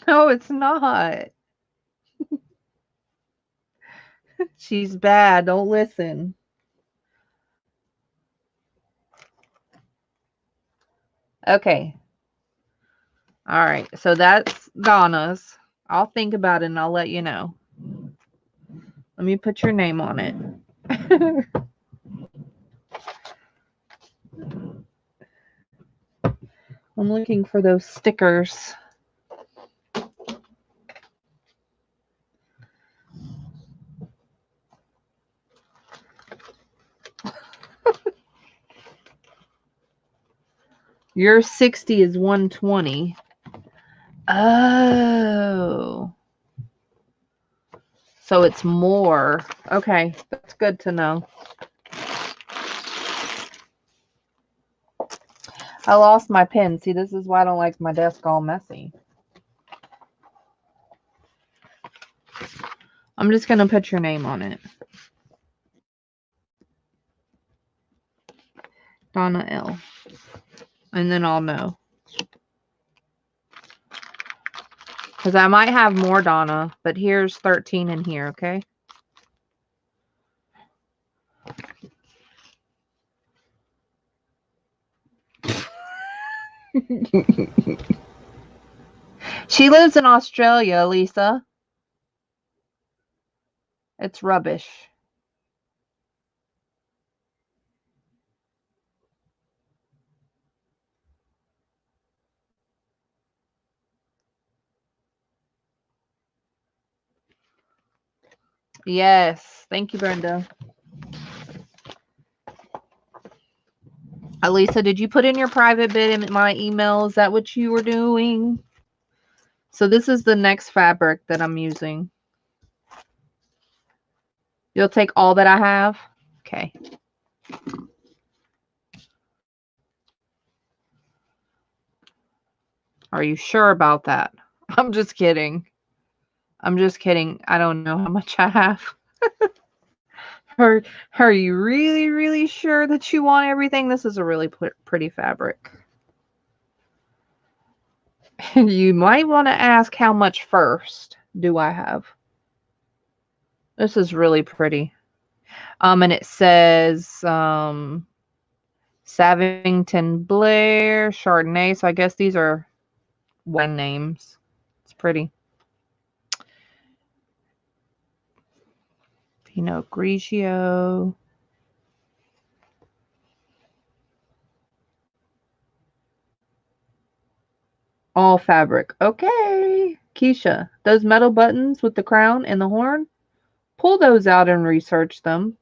No, it's not. She's bad. Don't listen. Okay. All right. So that's Donna's. I'll think about it and I'll let you know. Let me put your name on it. I'm looking for those stickers. Your 60 is 120. Oh. So it's more. Okay, that's good to know. I lost my pen. See, this is why I don't like my desk all messy. I'm just going to put your name on it. Donna L. And then I'll know. Because I might have more Donna, but here's 13 in here, okay? She lives in Australia, Lisa. It's rubbish. Yes. Thank you, Brenda. Lisa, did you put in your private bid in my email? Is that what you were doing? So this is the next fabric that I'm using. You'll take all that I have? Okay. Are you sure about that? I'm just kidding. I'm just kidding. I don't know how much I have. Are you really, really sure that you want everything? This is a really pretty fabric. You might want to ask how much first do I have. This is really pretty. And it says Savington Blair, Chardonnay. So I guess these are wine names. It's pretty. Pinot Grigio. All fabric. Okay. Kiesha, those metal buttons with the crown and the horn, pull those out and research them.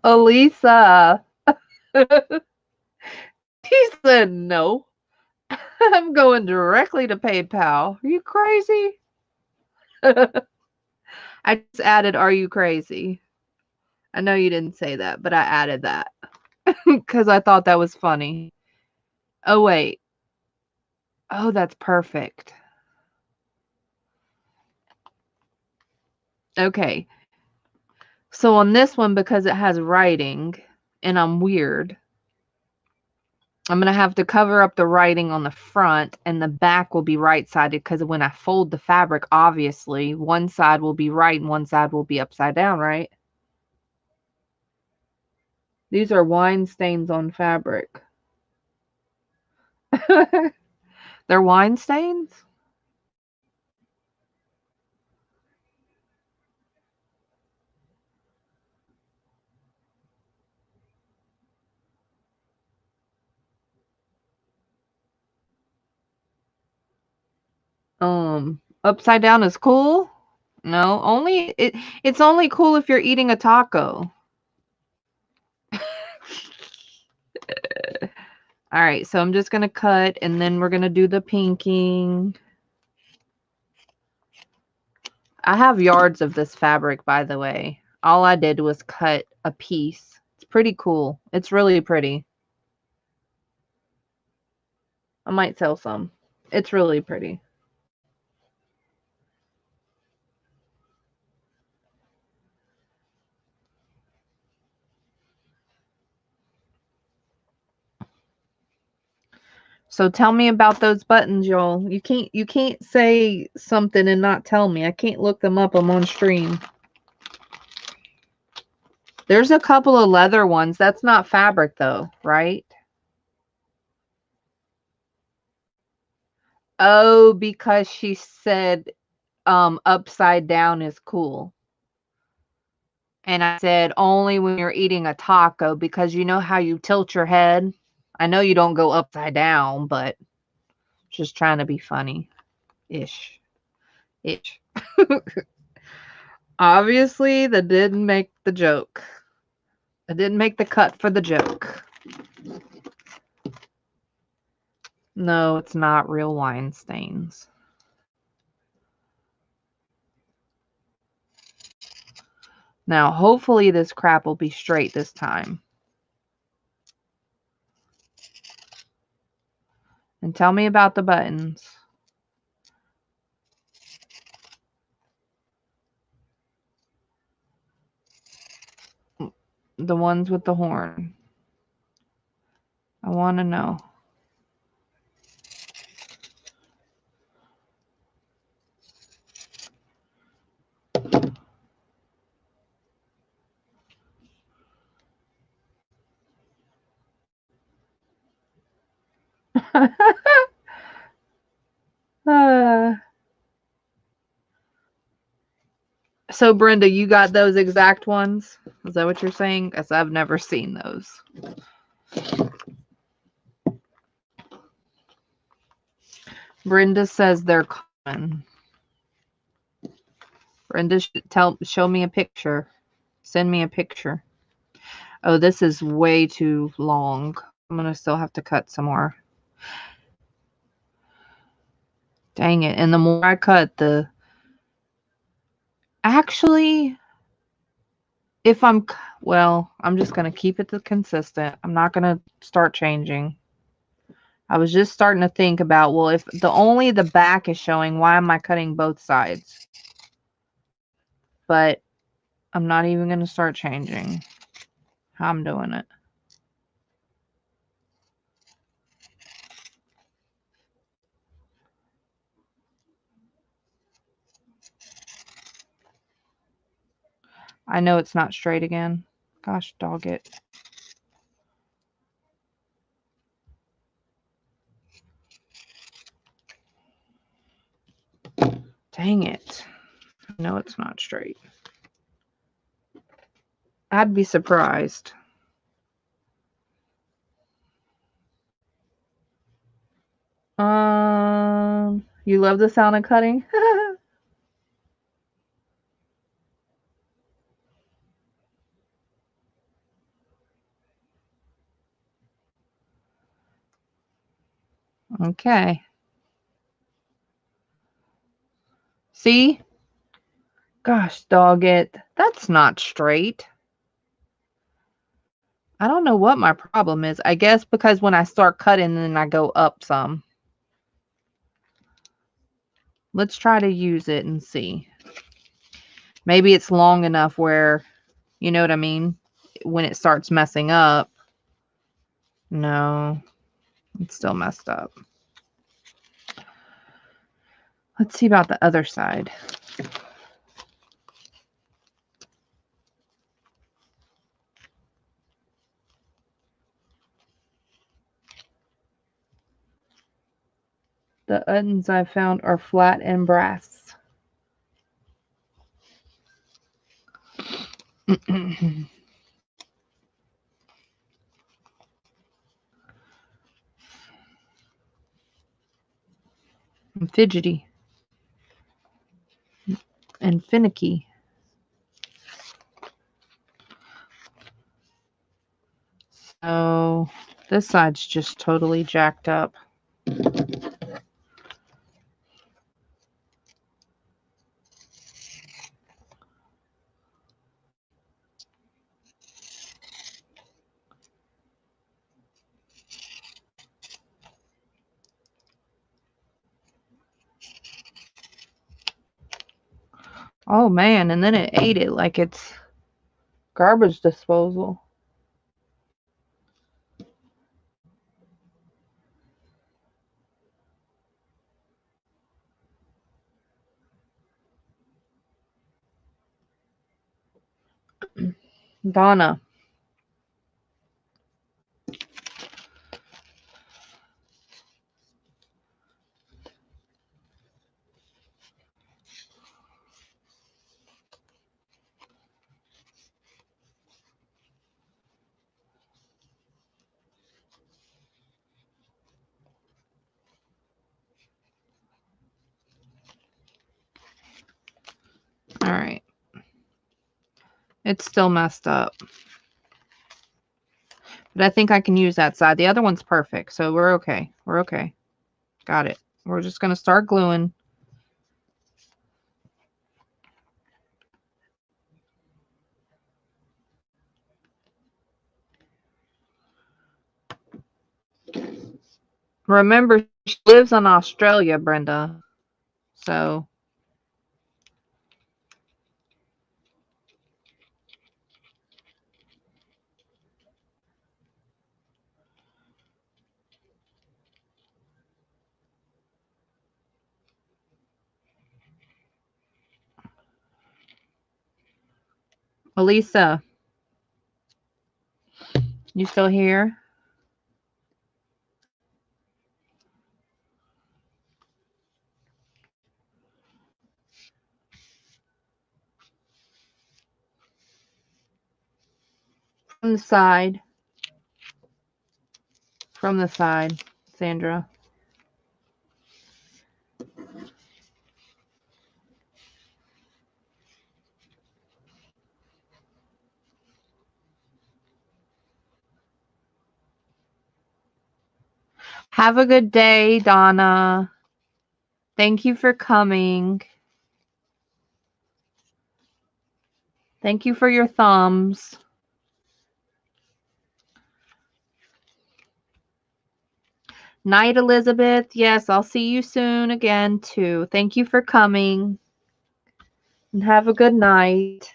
Elisa. He said no. I'm going directly to PayPal. Are you crazy? I just added, are you crazy? I know you didn't say that, but I added that because I thought that was funny. Oh, wait. Oh, that's perfect. Okay. So on this one, because it has writing and I'm weird, I'm going to have to cover up the writing on the front, and the back will be right-sided because when I fold the fabric, obviously, one side will be right and one side will be upside down, right? These are wine stains on fabric. They're wine stains? Upside down is cool? No, it's only cool if you're eating a taco. All right, so I'm just going to cut, and then we're going to do the pinking. I have yards of this fabric, by the way. All I did was cut a piece. It's pretty cool. It's really pretty. I might sell some. It's really pretty. So tell me about those buttons, y'all. You can't say something and not tell me. I can't look them up. I'm on stream. There's a couple of leather ones. That's not fabric though, right? Oh, because she said upside down is cool. And I said only when you're eating a taco because you know how you tilt your head. I know you don't go upside down, but just trying to be funny. Ish. Ish. Obviously, that didn't make the joke. I didn't make the cut for the joke. No, it's not real wine stains. Now, hopefully this crap will be straight this time. And tell me about the buttons. The ones with the horn. I want to know. So, Brenda, you got those exact ones? Is that what you're saying? Because I've never seen those. Brenda says they're common. Brenda, show me a picture. Send me a picture. Oh, this is way too long. I'm going to still have to cut some more. Dang it. And the more I cut, the... Actually, if I'm... Well, I'm just going to keep it consistent. I'm not going to start changing. I was just starting to think about, well, if only the back is showing, why am I cutting both sides? But I'm not even going to start changing how I'm doing it. I know it's not straight again. Gosh, dog it. Dang it. I know it's not straight. I'd be surprised. You love the sound of cutting? Okay. See? Gosh, dog it. That's not straight. I don't know what my problem is. I guess because when I start cutting, then I go up some. Let's try to use it and see. Maybe it's long enough where, you know what I mean? When it starts messing up. No. It's still messed up. Let's see about the other side. The buttons I found are flat and brass. And fidgety. And finicky. So this side's just totally jacked up. Oh man, and then it ate it like it's garbage disposal. Donna. All right. It's still messed up. But I think I can use that side. The other one's perfect, so we're okay. We're okay. Got it. We're just going to start gluing. Remember, she lives in Australia, Brenda. So Elisa, you still here? From the side. From the side, Sandra. Have a good day, Donna. Thank you for coming. Thank you for your thumbs. Night, Elizabeth. Yes, I'll see you soon again, too. Thank you for coming. And have a good night.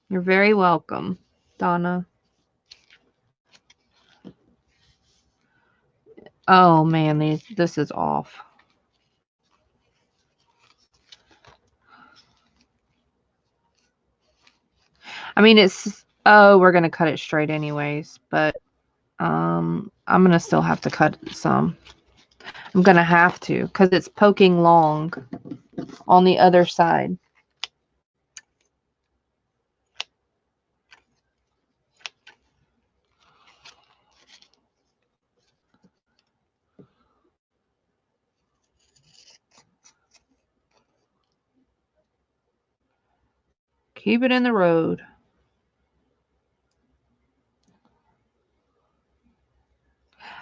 You're very welcome, Donna. Oh, man, this is off. I mean, it's... Oh, we're going to cut it straight anyways, but I'm going to still have to cut some. I'm going to have to because it's poking long on the other side. Keep it in the road.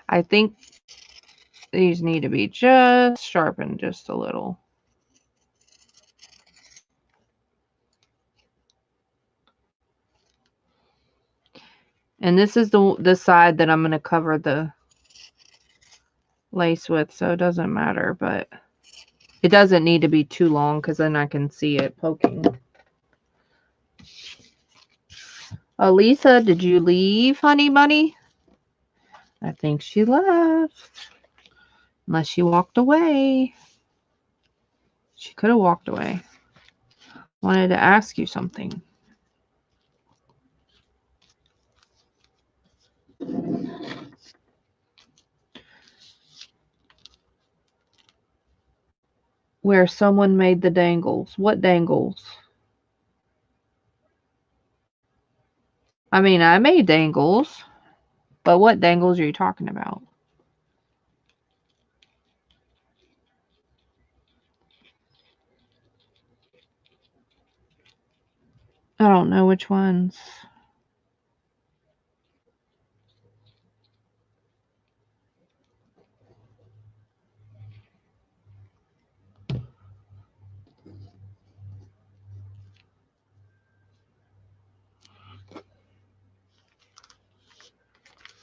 I think these need to be just sharpened just a little. And this is the side that I'm going to cover the lace with, so it doesn't matter, but it doesn't need to be too long because then I can see it poking. Elisa, did you leave, honey bunny? I think she left. Unless she walked away. She could have walked away. Wanted to ask you something. Where someone made the dangles. What dangles? I mean, I made dangles. But what dangles are you talking about? I don't know which ones.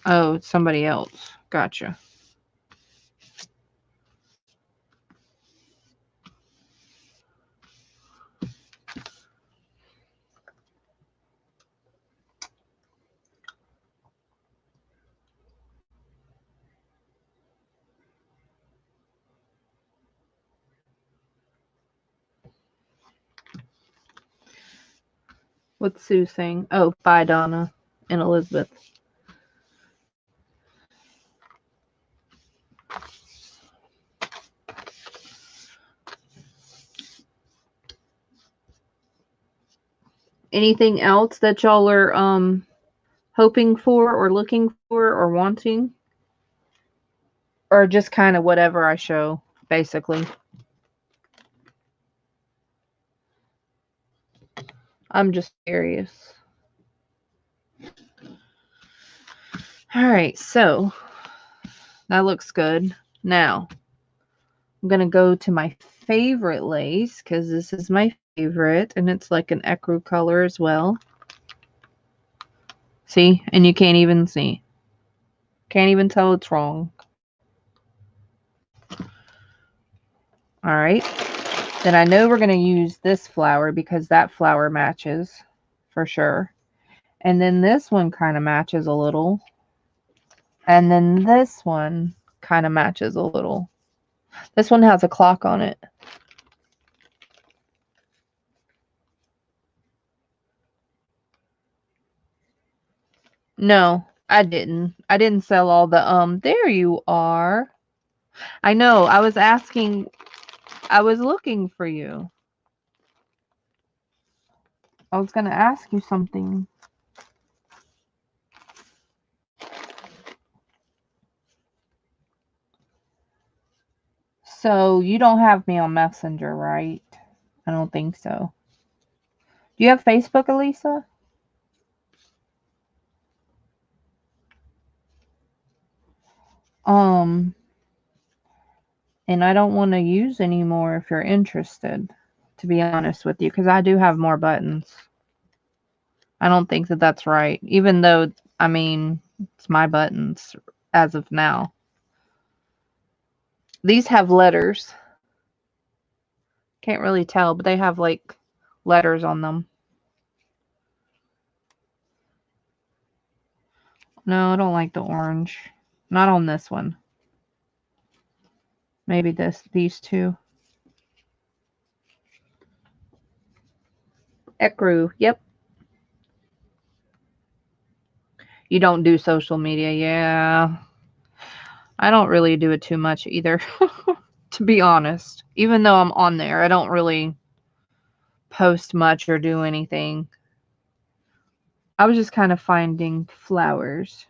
Oh, it's somebody else. Gotcha. What's Sue saying? Oh, bye, Donna and Elizabeth. Anything else that y'all are hoping for or looking for or wanting? Or just kind of whatever I show, basically. I'm just curious. Alright, so that looks good. Now, I'm going to go to my favorite lace because this is my favorite and it's like an ecru color as well. See? And you can't even see. Can't even tell it's wrong. Alright. Then I know we're going to use this flower because that flower matches for sure. And then this one kind of matches a little. And then this one kind of matches a little. This one has a clock on it. No, I didn't. I didn't sell all the, there you are. I know, I was asking, I was looking for you. I was going to ask you something. So, you don't have me on Messenger, right? I don't think so. Do you have Facebook, Elisa? And I don't want to use anymore if you're interested, to be honest with you, because I do have more buttons. I don't think that that's right, even though, I mean, it's my buttons as of now. These have letters. Can't really tell, but they have like letters on them. No, I don't like the orange. Not on this one. Maybe these two. Ecru, yep. You don't do social media, yeah. I don't really do it too much either, to be honest. Even though I'm on there, I don't really post much or do anything. I was just kind of finding flowers.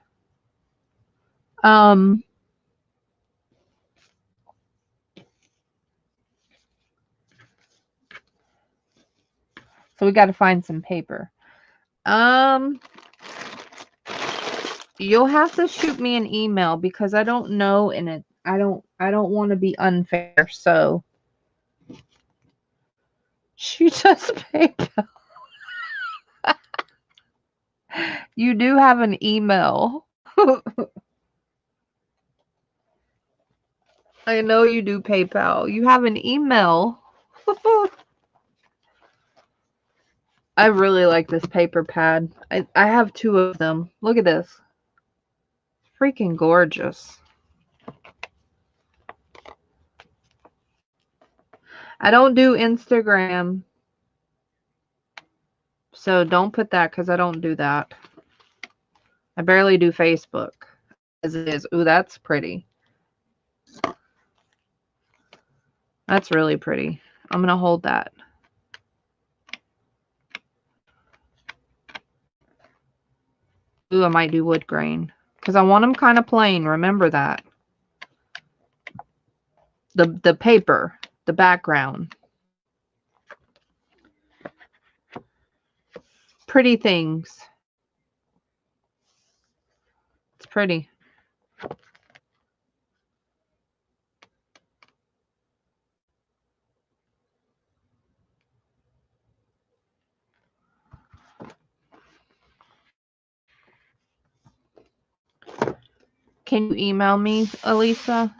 So we got to find some paper. You'll have to shoot me an email because I don't know and I don't want to be unfair. So shoot us PayPal. You do have an email. I know you do PayPal. You have an email. I really like this paper pad. I have 2 of them. Look at this. Freaking gorgeous. I don't do Instagram, so don't put that because I don't do that. I barely do Facebook as it is. Ooh, that's pretty. That's really pretty. I'm going to hold that. Ooh, I might do wood grain because I want them kind of plain. Remember that. The paper, the background. Pretty things. It's pretty. Can you email me, Elisa?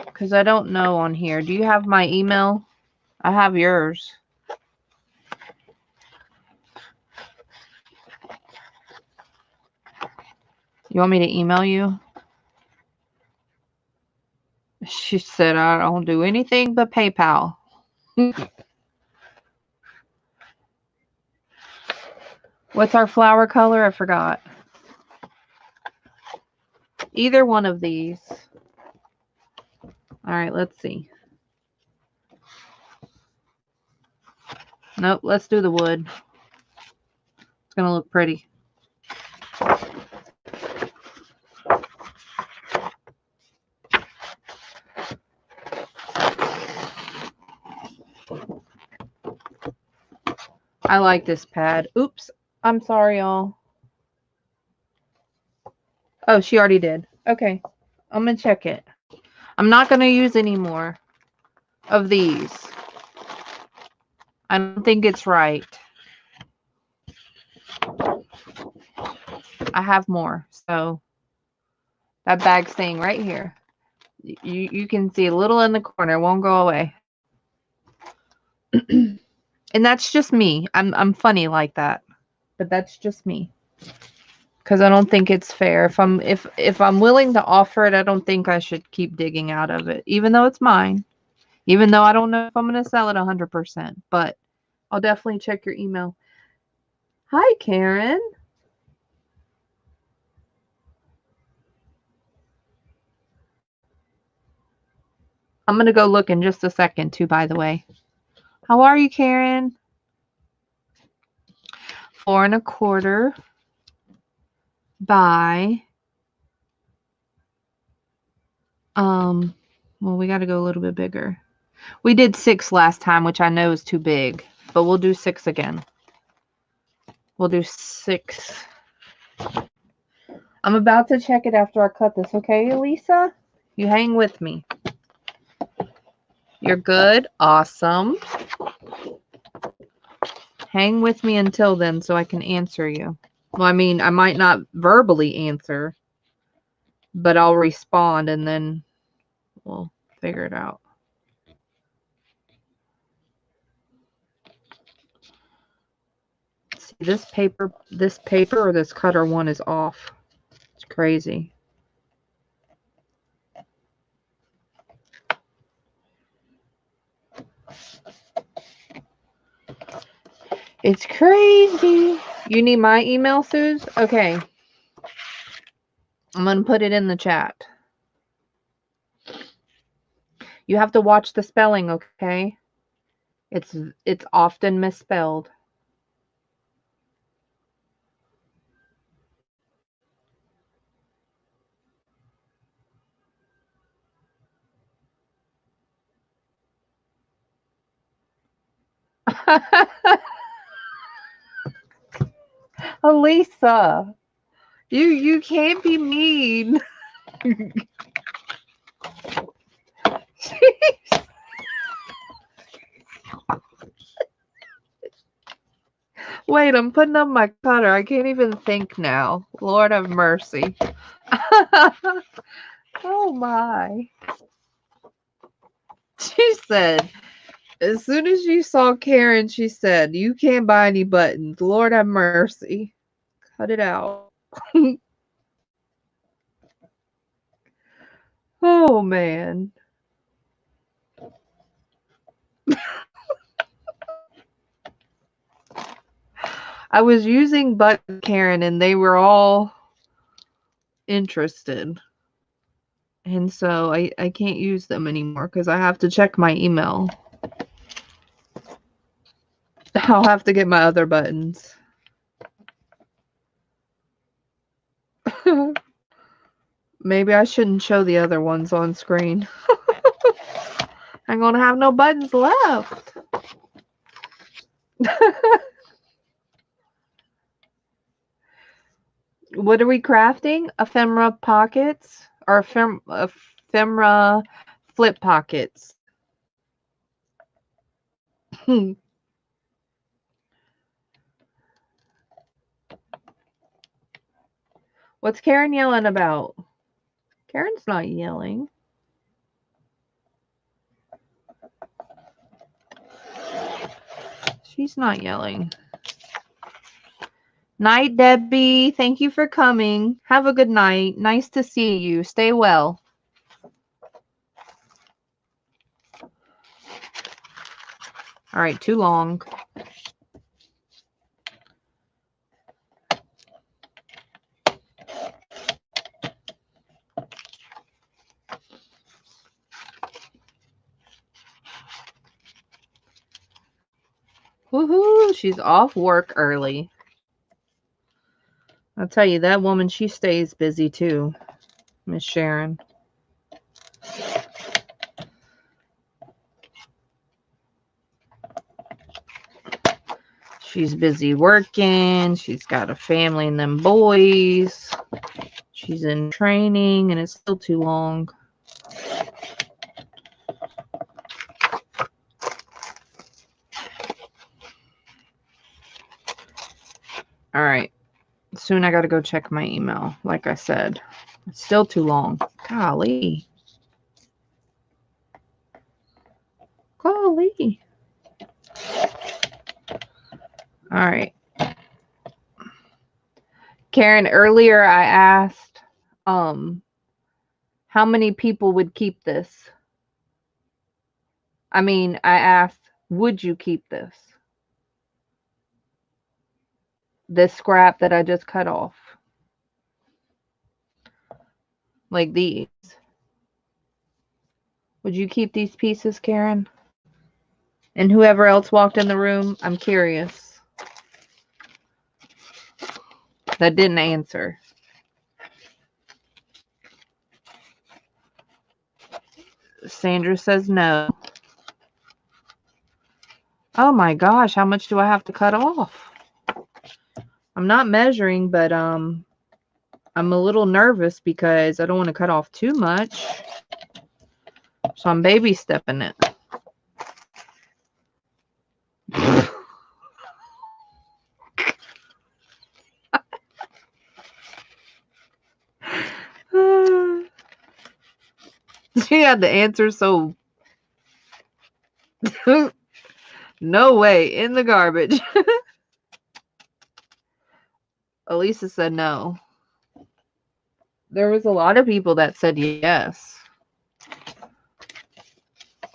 Because I don't know on here. Do you have my email? I have yours. You want me to email you? She said, I don't do anything but PayPal. What's our flower color? I forgot. Either one of these. All right, let's see. Nope, let's do the wood. It's going to look pretty. I like this pad. Oops. I'm sorry, y'all. Oh, she already did. Okay. I'm going to check it. I'm not going to use any more of these. I don't think it's right. I have more. So that bag's staying right here. You can see a little in the corner. It won't go away. And that's just me. I'm funny like that. But that's just me. Because I don't think it's fair. If I'm willing to offer it, I don't think I should keep digging out of it. Even though it's mine. Even though I don't know if I'm going to sell it 100%. But I'll definitely check your email. Hi, Karen. I'm going to go look in just a second, too, by the way. How are you, Karen? 4 1/4 by, well, we got to go a little bit bigger. We did 6 last time, which I know is too big, but we'll do 6 again. We'll do 6. I'm about to check it after I cut this, okay, Elisa? You hang with me. You're good? Awesome. Hang with me until then so I can answer you. Well, I mean, I might not verbally answer, but I'll respond and then we'll figure it out. See, this paper or this cutter one is off. It's crazy. It's crazy. You need my email, Suze? Okay. I'm going to put it in the chat. You have to watch the spelling, okay? It's often misspelled. Elisa, you can't be mean. Wait, I'm putting up my cutter. I can't even think now. Lord have mercy. Oh my. She said, As soon as she saw Karen, she said, "You can't buy any buttons. Lord have mercy. Cut it out." Oh, man. I was using buttons, Karen, and they were all interested. And so I can't use them anymore because I have to check my email. I'll have to get my other buttons. Maybe I shouldn't show the other ones on screen. I'm going to have no buttons left. What are we crafting? Ephemera pockets or ephemera flip pockets? What's Karen yelling about? Karen's not yelling. She's not yelling. Night, Debbie. Thank you for coming. Have a good night. Nice to see you. Stay well. All right, too long. Woohoo, she's off work early. I'll tell you, that woman, she stays busy too, Miss Sharon. She's busy working. She's got a family and them boys. She's in training, and it's still too long. All right. Soon I got to go check my email. Like I said, it's still too long. Golly. Golly. All right. Karen, earlier I asked how many people would keep this? I mean, I asked, would you keep this? This scrap that I just cut off. Like these. Would you keep these pieces, Karen? And whoever else walked in the room, I'm curious. That didn't answer. Sandra says no. Oh my gosh, how much do I have to cut off? I'm not measuring, but I'm a little nervous because I don't want to cut off too much. So I'm baby stepping it. She had the answer, so no way, in the garbage. Elisa said no. There was a lot of people that said yes.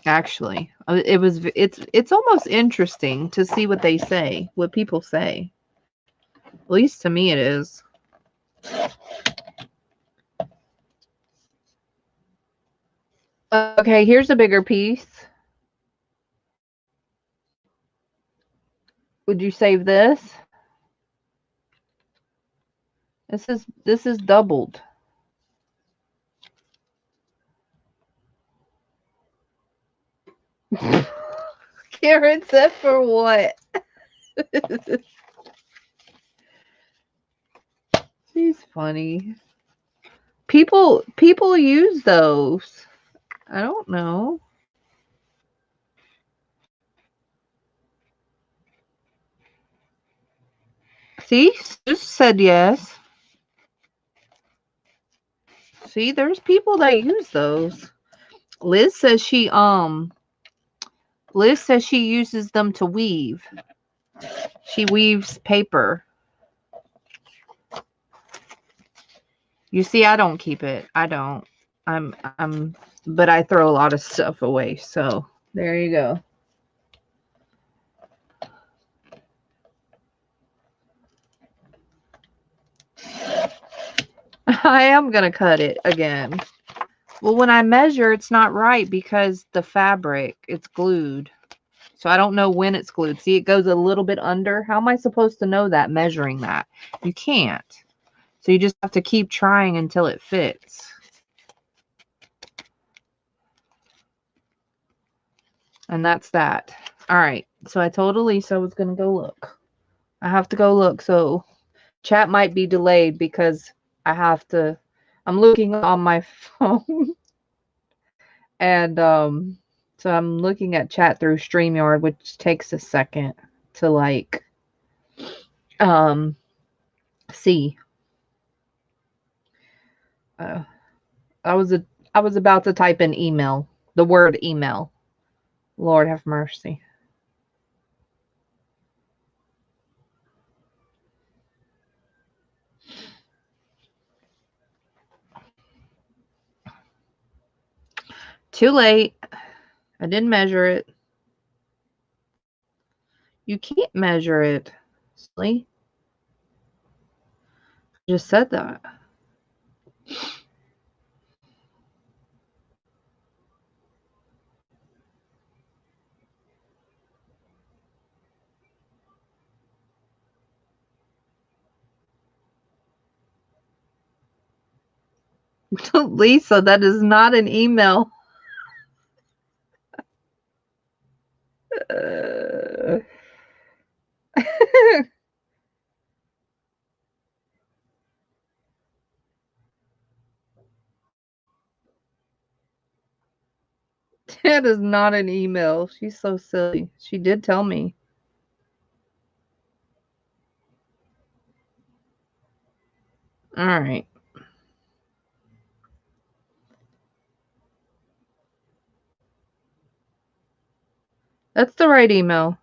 Actually, it's almost interesting to see what they say, what people say. At least to me it is. Okay, here's a bigger piece. Would you save this? This is doubled. Karen said for what? She's funny. People use those. I don't know. See, Sus said yes. See, there's people that use those. Liz says she Liz says she uses them to weave. She weaves paper. You see, I don't keep it. I don't. But I throw a lot of stuff away. So there you go. I am going to cut it again. Well, when I measure, it's not right because the fabric, it's glued. So I don't know when it's glued. See, it goes a little bit under. How am I supposed to know that, measuring that? You can't. So you just have to keep trying until it fits. And that's that. All right. So I told Elisa I was going to go look. I have to go look. So chat might be delayed because I'm looking on my phone. And so I'm looking at chat through StreamYard, which takes a second to like see. I was about to type in email, the word email. Lord have mercy. Too late. I didn't measure it. You can't measure it, silly. I just said that. Lisa, that is not an email. That is not an email. She's so silly. She did tell me. All right. That's the right email.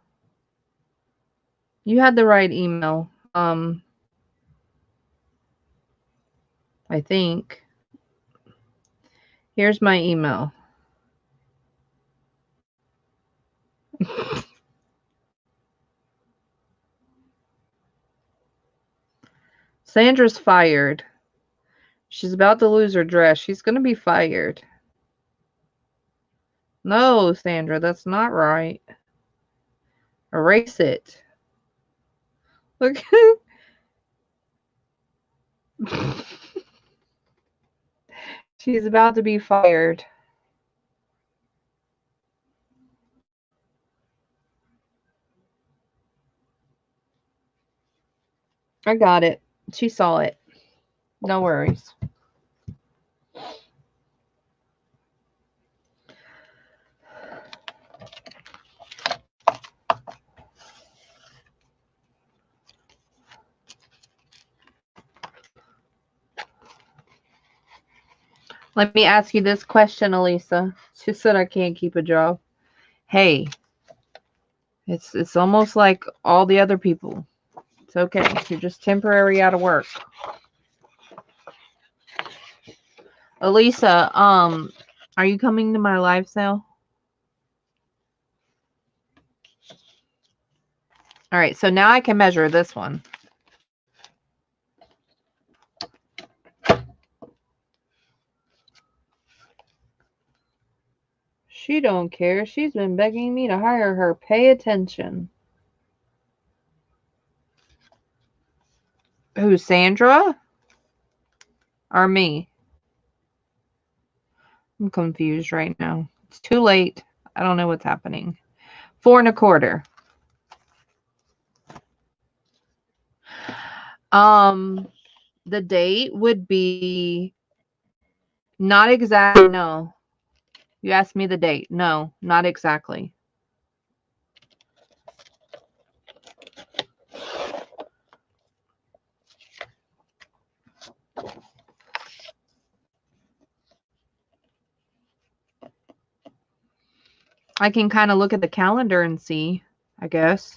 You had the right email. I think. Here's my email. Sandra's fired. She's about to lose her dress. She's going to be fired. No, Sandra, that's not right. Erase it. Look. She's about to be fired. I got it. She saw it. No worries. Let me ask you this question, Elisa. She said I can't keep a job. Hey, it's almost like all the other people. It's okay. You're just temporary out of work. Elisa, are you coming to my live sale? All right, so now I can measure this one. She don't care. She's been begging me to hire her. Pay attention. Who, Sandra? Or me? I'm confused right now. It's too late. I don't know what's happening. 4 1/4. The date would be not exactly. No. You asked me the date. No, not exactly. I can kind of look at the calendar and see, I guess.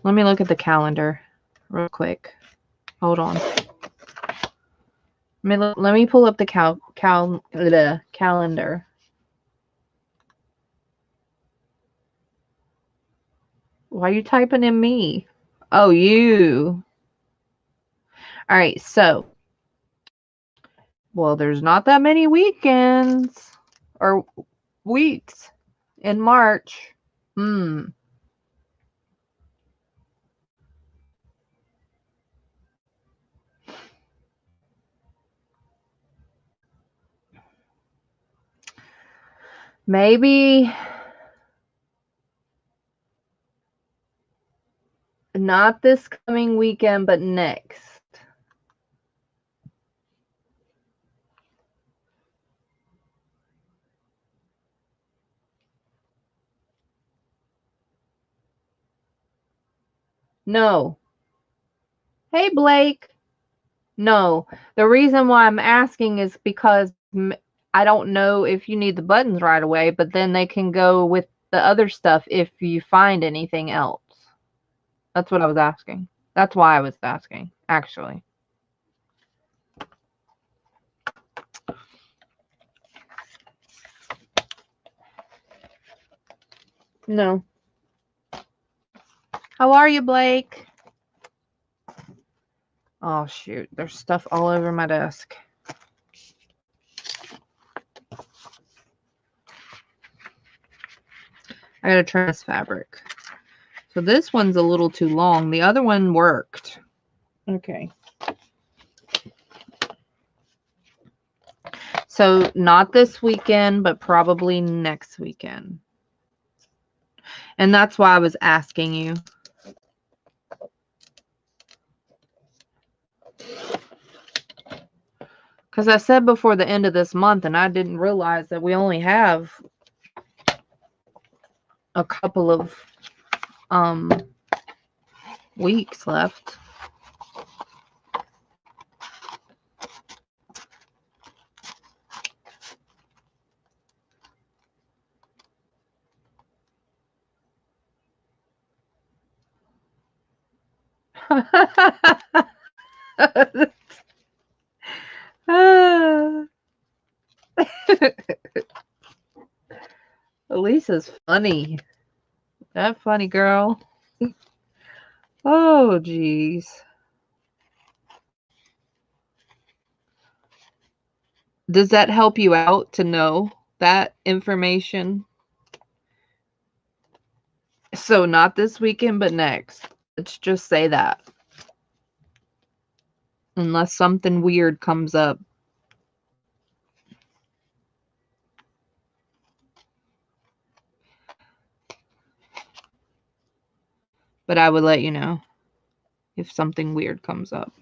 Let me look at the calendar real quick. Hold on. Let me pull up the calendar. Why are you typing in me? Oh, you. All right, so, well, there's not that many weekends or weeks in March. Maybe not this coming weekend, but next. No. Hey, Blake. No. The reason why I'm asking is because I don't know if you need the buttons right away, but then they can go with the other stuff if you find anything else. That's what I was asking. That's why I was asking, actually. No. How are you, Blake? Oh, shoot. There's stuff all over my desk. I gotta trim this fabric. So this one's a little too long. The other one worked. Okay. So not this weekend, but probably next weekend. And that's why I was asking you. Because I said before the end of this month, and I didn't realize that we only have a couple of weeks left. Elisa's funny. That funny girl. Oh, geez. Does that help you out to know that information? So not this weekend, but next. Let's just say that. Unless something weird comes up. But I would let you know if something weird comes up.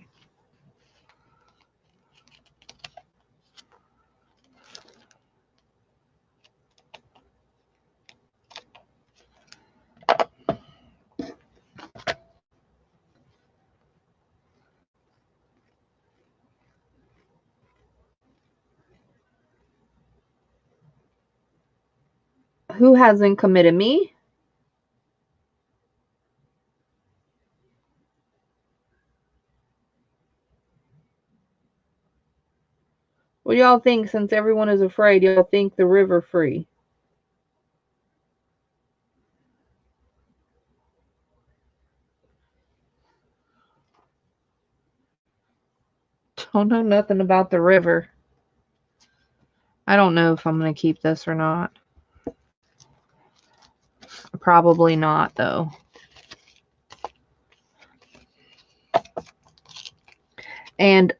Who hasn't committed? Me? What do y'all think, since everyone is afraid? Y'all think the river free? Don't know nothing about the river. I don't know if I'm going to keep this or not. Probably not, though. And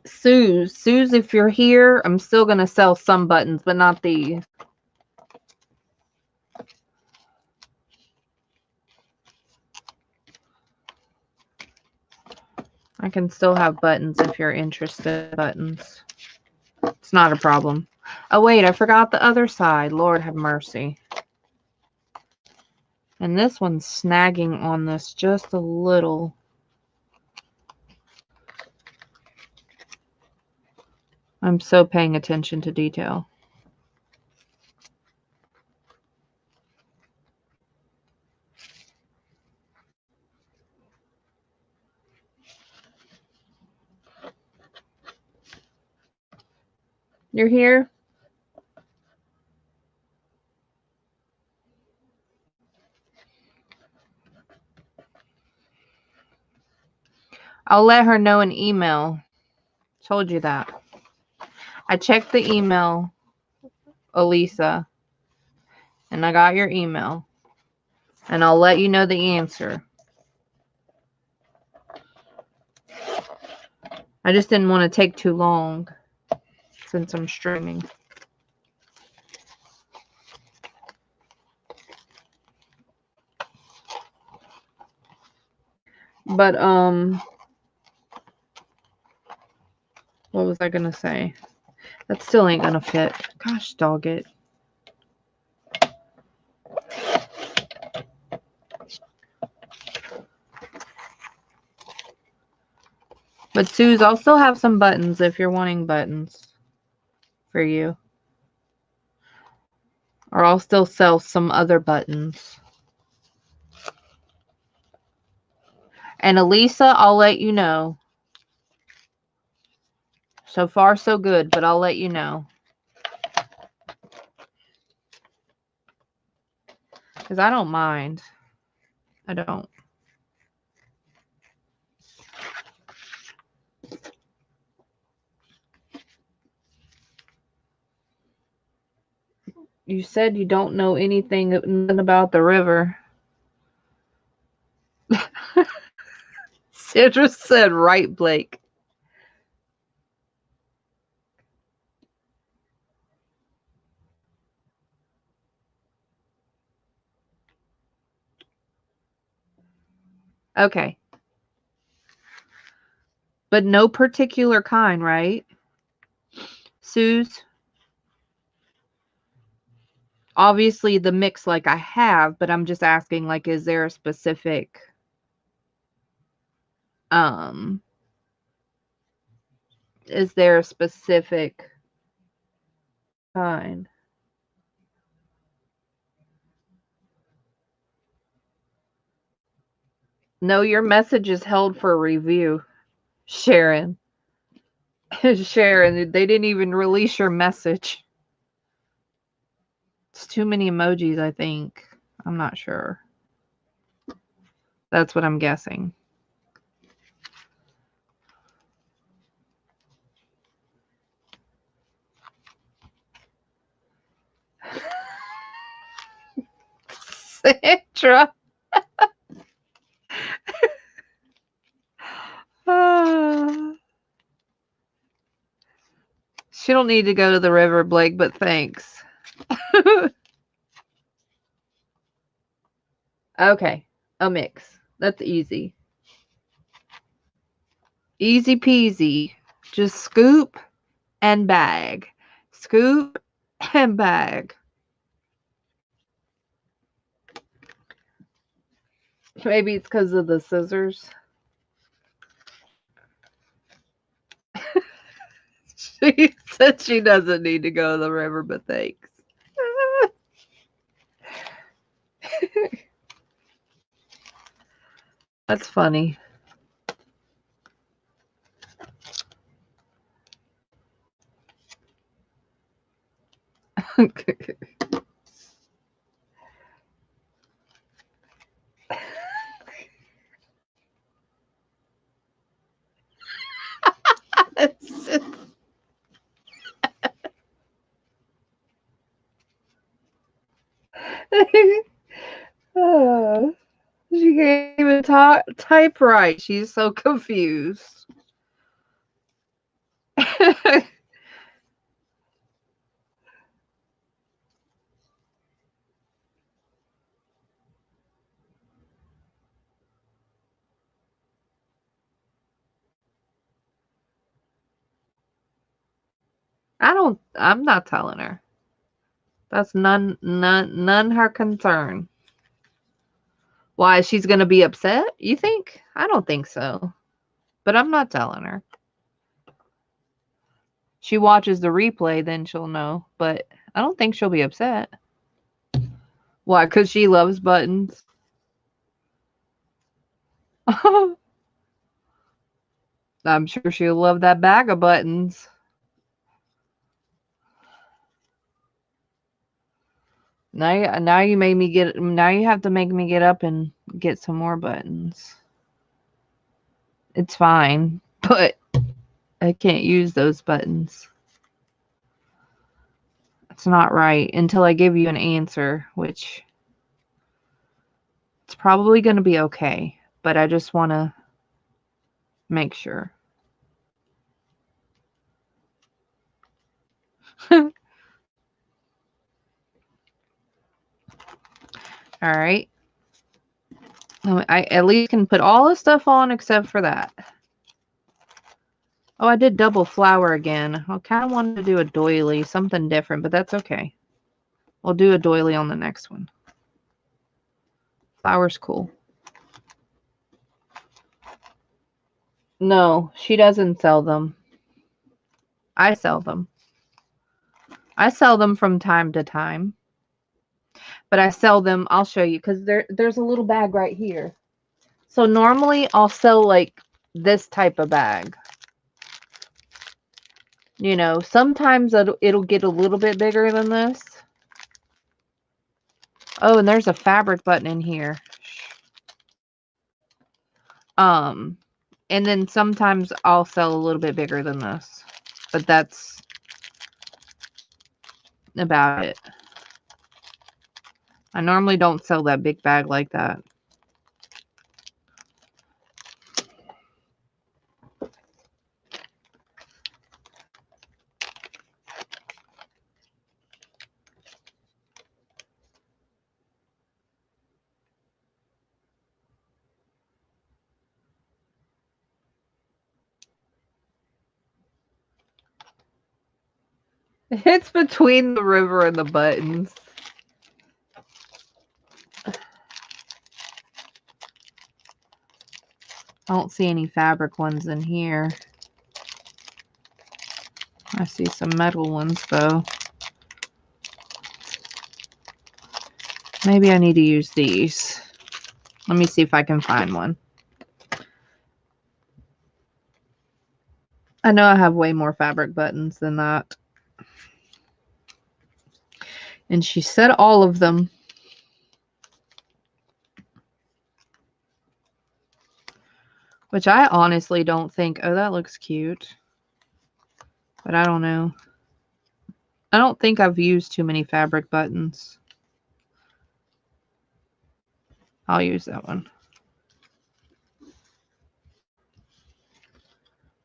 Suze, if you're here, I'm still going to sell some buttons, but not these. I can still have buttons if you're interested in buttons. It's not a problem. Oh, wait, I forgot the other side. Lord have mercy. And this one's snagging on this just a little. I'm so paying attention to detail. You're here? I'll let her know an email. Told you that. I checked the email, Elisa, and I got your email. And I'll let you know the answer. I just didn't want to take too long since I'm streaming. But, what was I going to say? That still ain't going to fit. Gosh, dog it. But, Suze, I'll still have some buttons if you're wanting buttons for you. Or I'll still sell some other buttons. And Elisa, I'll let you know. So far, so good, but I'll let you know. Because I don't mind. I don't. You said you don't know anything about the river. Sandra said, right, Blake. Okay. But no particular kind, right? Suze? Obviously the mix like I have, but I'm just asking, like, is there a specific is there a specific kind? No, your message is held for review, Sharon. Sharon, they didn't even release your message. It's too many emojis, I think. I'm not sure. That's what I'm guessing. Sandra. She don't need to go to the river, Blake, but thanks. Okay, a mix. That's easy. Easy peasy. Just scoop and bag. Scoop and bag. Maybe it's because of the scissors. She said she doesn't need to go to the river, but thanks. That's funny. She can't even type right. She's so confused. I'm not telling her. That's none her concern. Why, she's gonna be upset, you think? I don't think so. But I'm not telling her. She watches the replay, then she'll know. But I don't think she'll be upset. Why? Because she loves buttons. I'm sure she'll love that bag of buttons. Now you made me get. Now you have to make me get up and get some more buttons. It's fine, but I can't use those buttons. It's not right until I give you an answer, which it's probably going to be okay. But I just want to make sure. All right. I at least can put all the stuff on except for that. Oh, I did double flower again. I kind of wanted to do a doily, something different, but that's okay. We'll do a doily on the next one. Flower's cool. No, she doesn't sell them. I sell them. I sell them from time to time. But I sell them, I'll show you, because there's a little bag right here. So normally I'll sell like this type of bag. You know, sometimes it'll get a little bit bigger than this. Oh, and there's a fabric button in here. And then sometimes I'll sell a little bit bigger than this. But that's about it. I normally don't sell that big bag like that. It's between the river and the buttons. I don't see any fabric ones in here. I see some metal ones though. Maybe I need to use these. Let me see if I can find one. I know I have way more fabric buttons than that. And she said all of them. Which I honestly don't think... Oh, that looks cute. But I don't know. I don't think I've used too many fabric buttons. I'll use that one.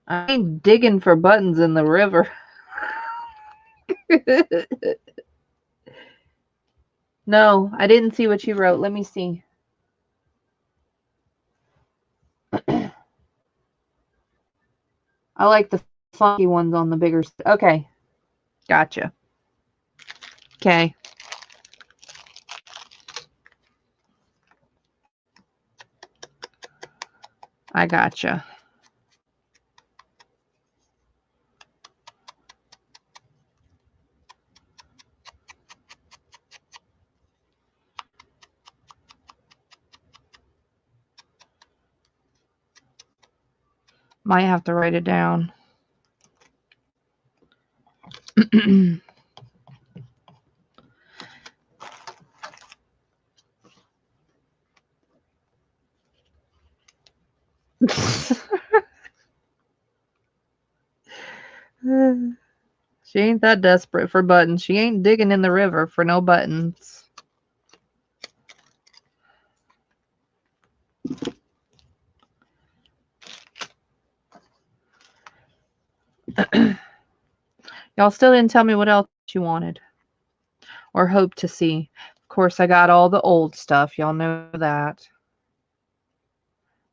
I ain't digging for buttons in the river. No, I didn't see what you wrote. Let me see. I like the funky ones on the bigger... Okay. Gotcha. Okay. I gotcha. Might have to write it down. She ain't that desperate for buttons. She ain't digging in the river for no buttons. Y'all still didn't tell me what else you wanted or hope to see. Of course, I got all the old stuff. Y'all know that.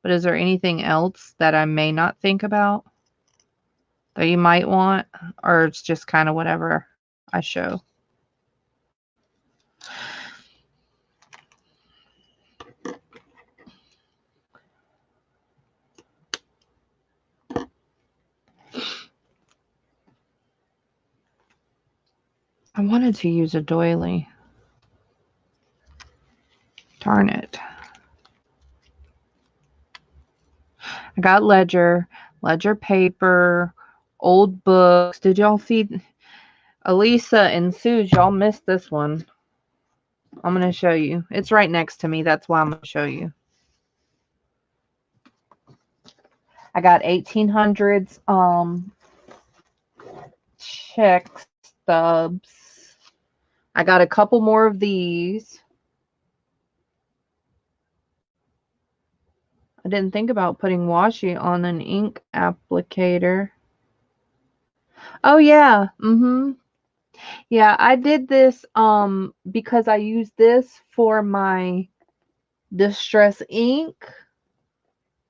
But is there anything else that I may not think about that you might want? Or it's just kind of whatever I show? I wanted to use a doily. Darn it. I got ledger paper, old books. Did y'all see Elisa and Suze? Y'all missed this one. I'm going to show you. It's right next to me. That's why I'm going to show you. I got 1800s check stubs. I got a couple more of these. I didn't think about putting washi on an ink applicator. Oh yeah. Yeah, I did this because I used this for my distress ink,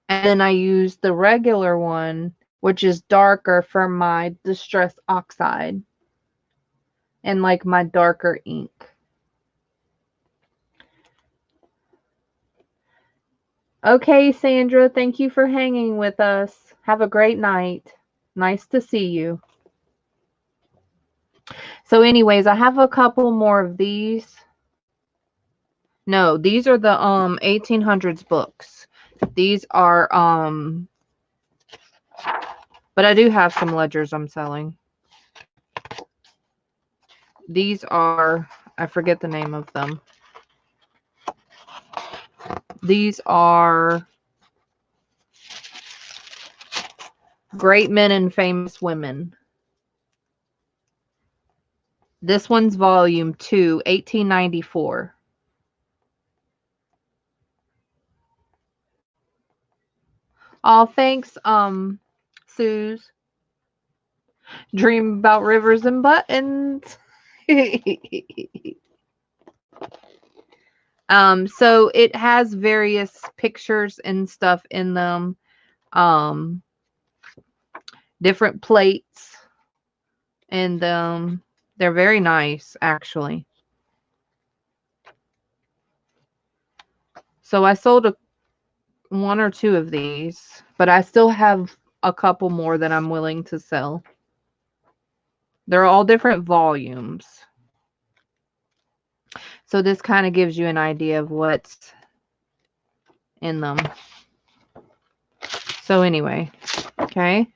and then I used the regular one, which is darker, for my distress oxide and like my darker ink. Okay, Sandra, thank you for hanging with us. Have a great night. Nice to see you. So anyways, I have a couple more of these. No, these are the 1800s books. These are but I do have some ledgers I'm selling. These are, I forget the name of them. These are Great Men and Famous Women. This one's volume 2, 1894. Oh, thanks, Suze. Dream about rivers and buttons. So it has various pictures and stuff in them. Different plates. And they're very nice, actually. So I sold one or two of these, but I still have a couple more that I'm willing to sell. They're all different volumes. So this kind of gives you an idea of what's in them. So anyway, okay.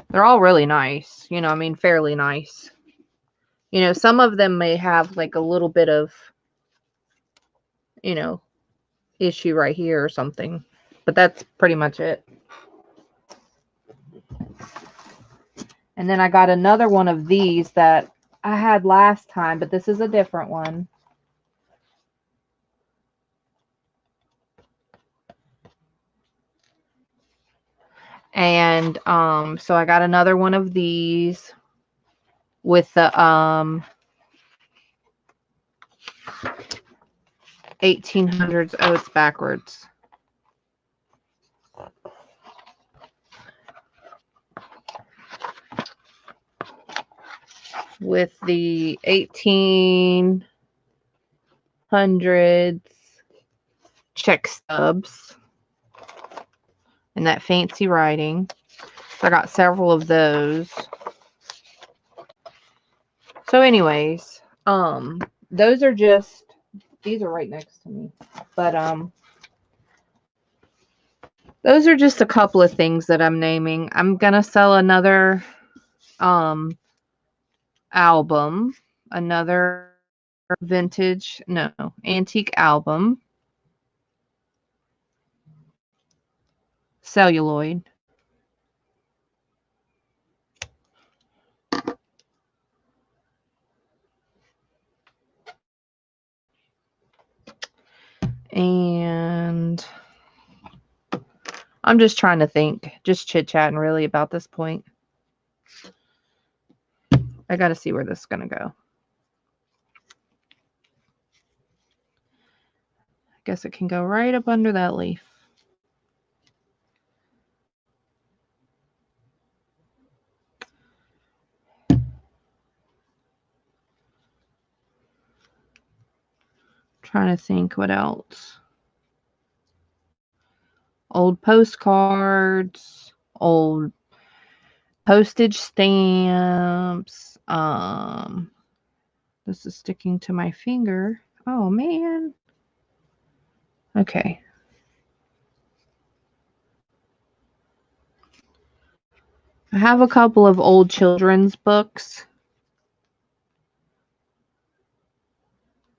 They're all really nice. You know, I mean, fairly nice. You know, some of them may have like a little bit of, you know, issue right here or something. But that's pretty much it. And then I got another one of these that I had last time, but this is a different one. And so I got another one of these with the 1800s. Oh, it's backwards. With the 1800s check stubs and that fancy writing. So I got several of those. So anyways, those are just, these are right next to me. But those are just a couple of things that I'm naming. I'm gonna sell another album, another vintage, no, antique album, celluloid. And I'm just trying to think, just chit-chatting really about this point. I got to see where this is going to go. I guess it can go right up under that leaf. Trying to think what else. Old postcards, old postage stamps. This is sticking to my finger. Oh man. Okay. I have a couple of old children's books.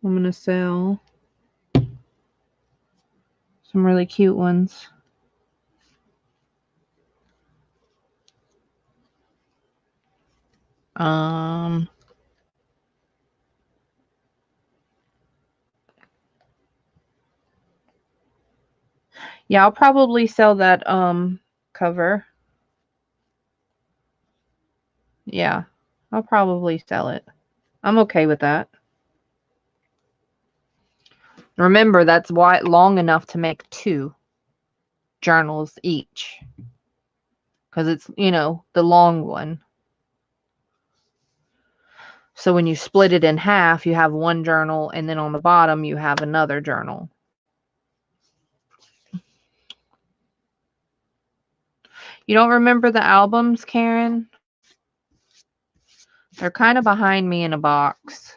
I'm going to sell some really cute ones. Yeah, I'll probably sell that cover. Yeah, I'll probably sell it. I'm okay with that. Remember, that's wide long enough to make 2 journals each. Because it's, you know, the long one. So when you split it in half, you have 1 journal, and then on the bottom, you have another journal. You don't remember the albums, Karen? They're kind of behind me in a box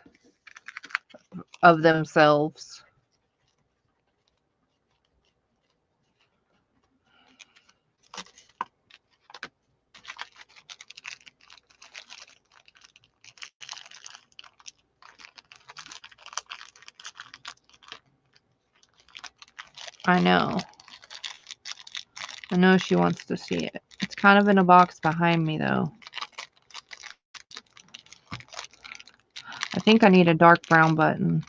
of themselves. I know. I know she wants to see it. It's kind of in a box behind me, though. I think I need a dark brown button.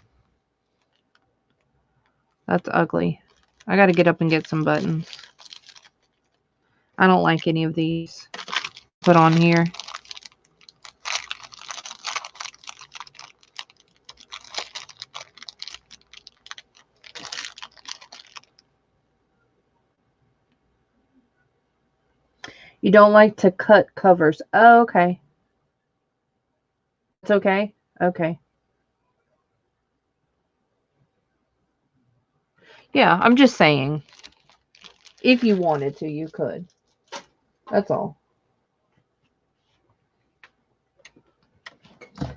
That's ugly. I got to get up and get some buttons. I don't like any of these. Put on here. You don't like to cut covers. Oh, okay. It's okay? Okay. Yeah, I'm just saying. If you wanted to, you could. That's all.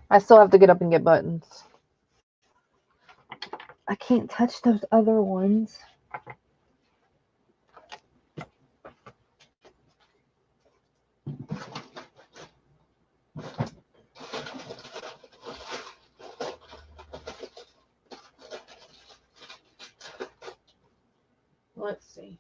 I still have to get up and get buttons. I can't touch those other ones. Let's see.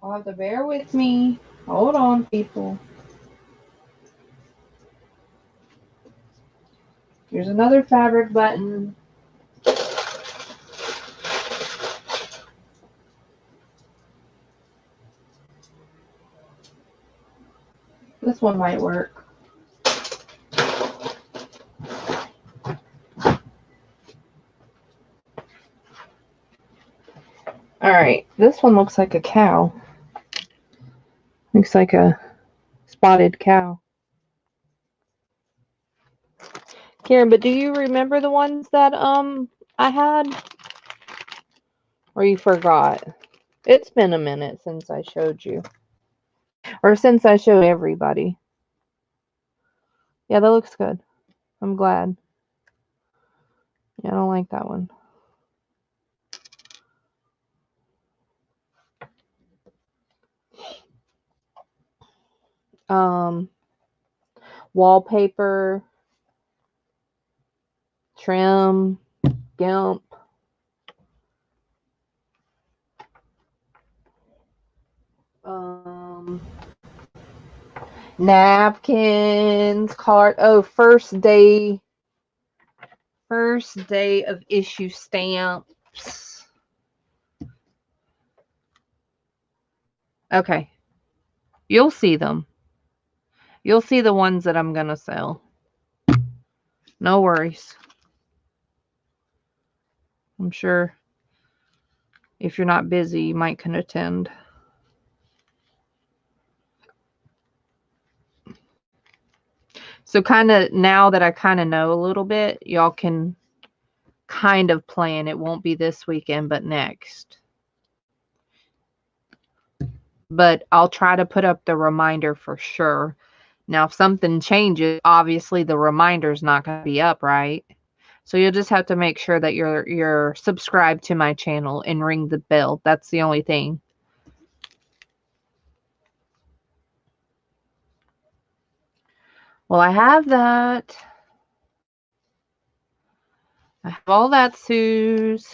I'll have to bear with me. Hold on, people. Here's another fabric button. This one might work. Alright, this one looks like a cow. Looks like a spotted cow. Karen, but do you remember the ones that I had? Or you forgot? It's been a minute since I showed you. Or since I showed everybody. Yeah, that looks good. I'm glad. Yeah, I don't like that one. Wallpaper, trim, gimp. Napkins, card. Oh, first day of issue stamps. Okay. You'll see them. You'll see the ones that I'm going to sell. No worries. I'm sure if you're not busy, you might can attend. So kind of now that I kind of know a little bit, y'all can kind of plan. It won't be this weekend, but next. But I'll try to put up the reminder for sure. Now, if something changes, obviously the reminder's not going to be up, right? So you'll just have to make sure that you're subscribed to my channel and ring the bell. That's the only thing. Well, I have that. I have all that, Suze.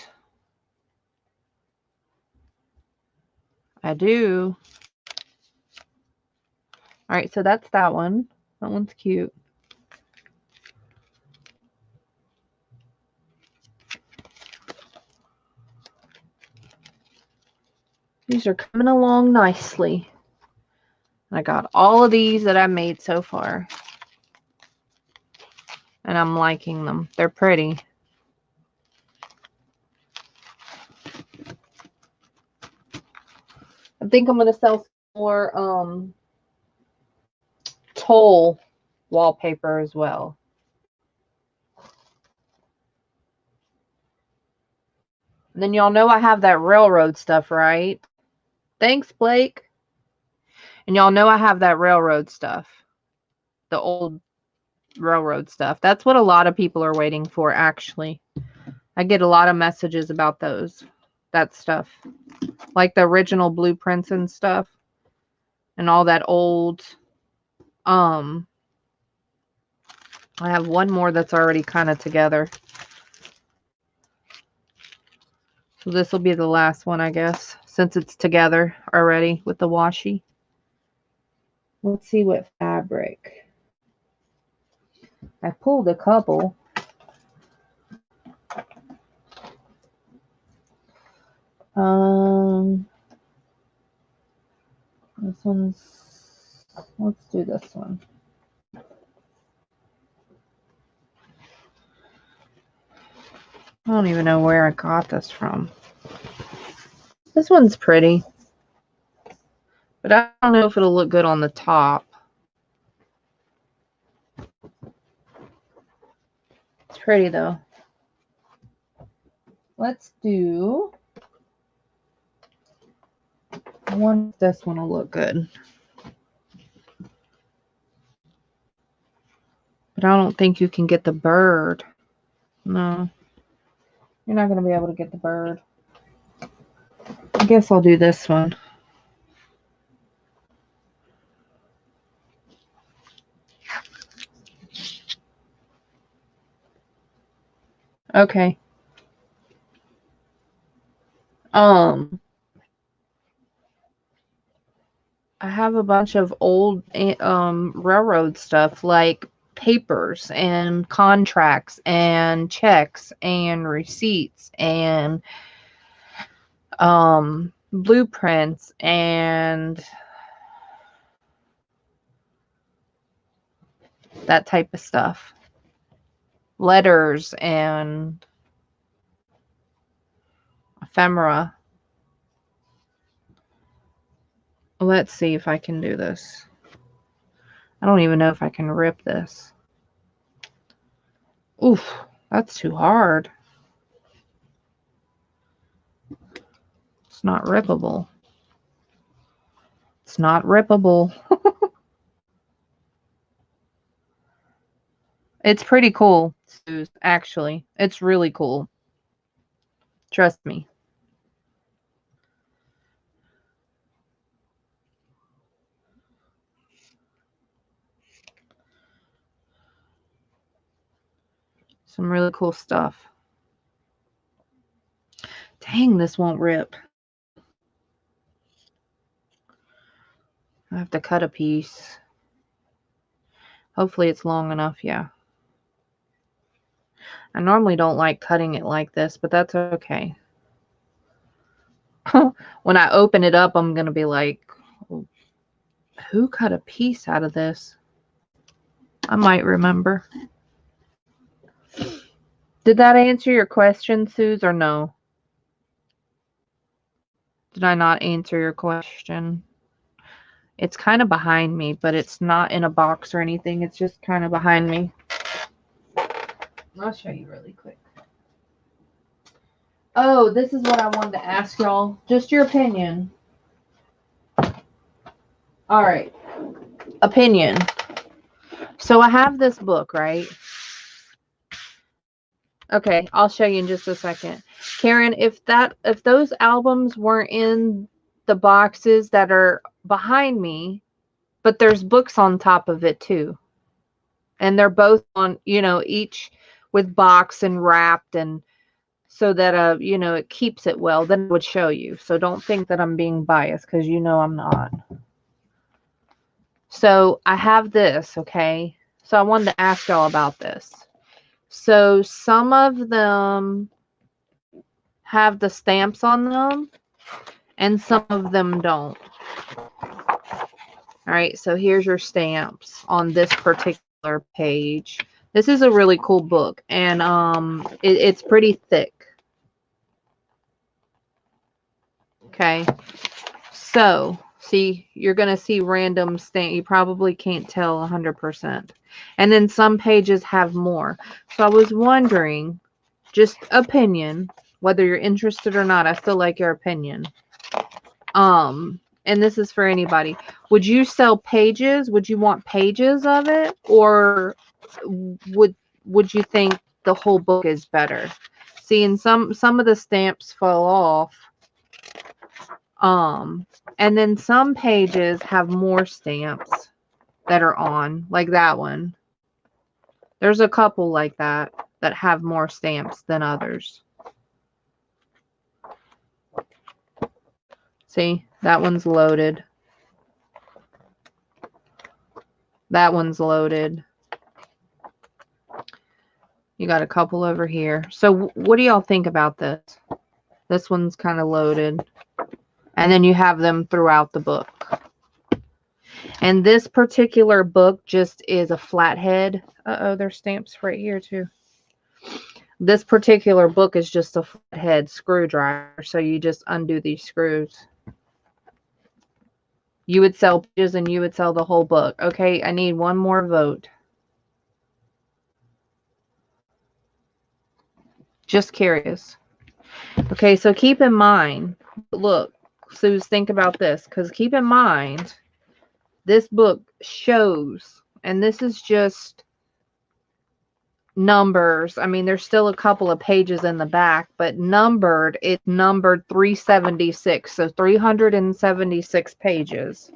I do. All right, so that's that one. That one's cute. These are coming along nicely. I got all of these that I made so far. And I'm liking them. They're pretty. I think I'm going to sell some more Toll wallpaper as well. And then y'all know I have that railroad stuff, right? Thanks, Blake. And y'all know I have that railroad stuff. The old railroad stuff. That's what a lot of people are waiting for, actually. I get a lot of messages about that stuff. Like the original blueprints and stuff. And all that old, I have one more that's already kind of together. So this will be the last one, I guess, since it's together already with the washi. Let's see what fabric. I pulled a couple. This one's, let's do this one. I don't even know where I got this from. This one's pretty. But I don't know if it'll look good on the top. It's pretty though. Let's do, I wonder if this one will look good. But I don't think you can get the bird. No. You're not going to be able to get the bird. I guess I'll do this one. Okay. I have a bunch of old railroad stuff like papers and contracts and checks and receipts and blueprints and that type of stuff. Letters and ephemera. Let's see if I can do this. I don't even know if I can rip this. Oof, that's too hard. It's not rippable. It's not rippable. It's pretty cool, actually. It's really cool. Trust me. Some really cool stuff. Dang, this won't rip. I have to cut a piece. Hopefully it's long enough, yeah. I normally don't like cutting it like this, but that's okay. When I open it up, I'm going to be like, who cut a piece out of this? I might remember. Did that answer your question, Suze, or no? Did I not answer your question? It's kind of behind me, but it's not in a box or anything. It's just kind of behind me. I'll show you really quick. Oh, this is what I wanted to ask y'all. Just your opinion. All right. Opinion. So I have this book, right? Okay, I'll show you in just a second. Karen, if those albums weren't in the boxes that are behind me, but there's books on top of it too. And they're both on, each with box and wrapped, and so that it keeps it well, then I would show you. So don't think that I'm being biased, because I'm not. So I have this, okay? So I wanted to ask y'all about this. So some of them have the stamps on them and some of them don't. All right, so here's your stamps on this particular page. This is a really cool book, and it's pretty thick. Okay, so see, you're going to see random stamp. You probably can't tell 100%. And then some pages have more. So I was wondering, just opinion, whether you're interested or not, I still like your opinion. And this is for anybody. Would you sell pages? Would you want pages of it? Or would you think the whole book is better? See, and some of the stamps fall off. And then some pages have more stamps that are on, like that one. There's a couple like that have more stamps than others. See, that one's loaded. That one's loaded. You got a couple over here. So what do y'all think about this? This one's kind of loaded. And then you have them throughout the book. And this particular book just is a flathead. Uh-oh, there's stamps right here too. This particular book is just a flathead screwdriver. So you just undo these screws. You would sell pages and you would sell the whole book. Okay, I need one more vote. Just curious. Okay, so keep in mind, look, Suze, think about this, because keep in mind, this book shows, and this is just numbers. I mean, there's still a couple of pages in the back, but numbered, it's numbered 376, so 376 pages.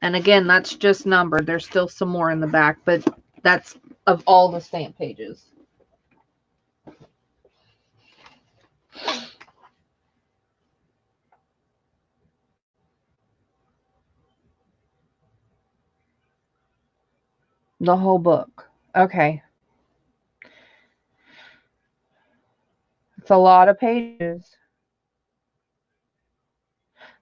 And again, that's just numbered. There's still some more in the back, but that's of all the stamp pages. The whole book. Okay. It's a lot of pages.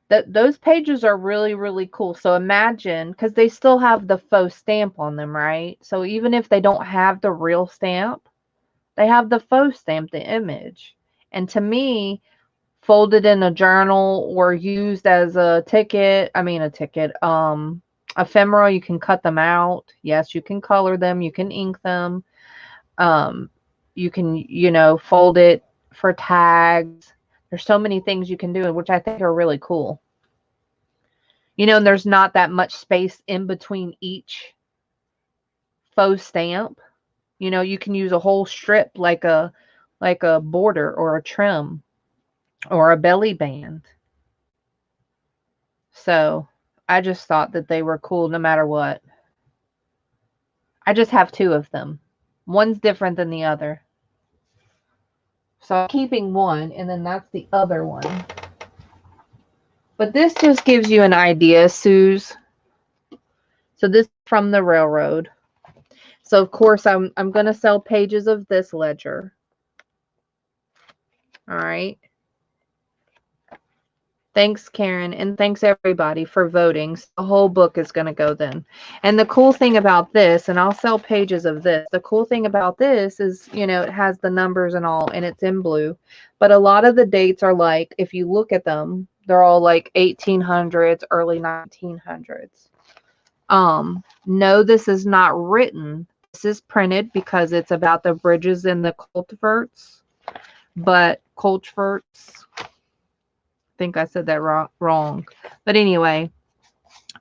Those pages are really, really cool. So imagine, because they still have the faux stamp on them, right? So even if they don't have the real stamp, they have the faux stamp, the image. And to me, folded in a journal or used as a ticket, ephemera, you can cut them out. Yes, you can color them, you can ink them. You can, fold it for tags. There's so many things you can do, which I think are really cool. And there's not that much space in between each faux stamp. You can use a whole strip like a border or a trim or a belly band. So I just thought that they were cool no matter what. I just have two of them. One's different than the other. So I'm keeping one, and then that's the other one. But this just gives you an idea, Suze. So this is from the railroad. So of course I'm going to sell pages of this ledger. All right. Thanks, Karen, and thanks everybody for voting. So the whole book is going to go then. And the cool thing about this, and I'll sell pages of this, the cool thing about this is, it has the numbers and all, and it's in blue. But a lot of the dates are like, if you look at them, they're all like 1800s, early 1900s. No, this is not written. This is printed because it's about the bridges and the cultivars. But cultivars, think I said that wrong. But anyway,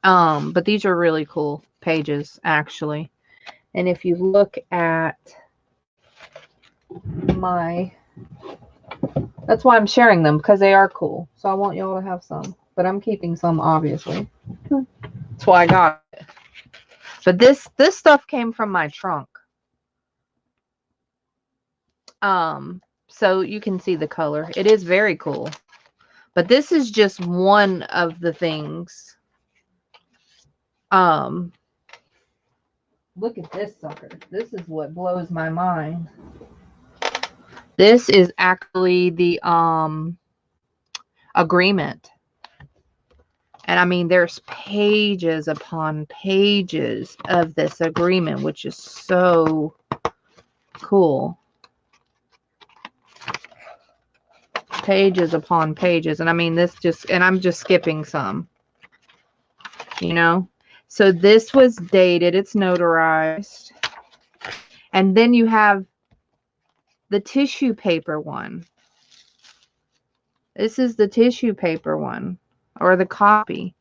But these are really cool pages, actually. And if you look at my, that's why I'm sharing them, because they are cool. So I want y'all to have some, but I'm keeping some, obviously. That's why I got it. But this stuff came from my trunk. So you can see the color. It is very cool. But this is just one of the things. Look at this sucker. This is what blows my mind. This is actually the agreement. And I mean, there's pages upon pages of this agreement, which is so cool. Pages upon pages. And I mean, this just, and I'm just skipping some, you know. So this was dated. It's notarized. And then you have the tissue paper one. This is the tissue paper one, or the copy.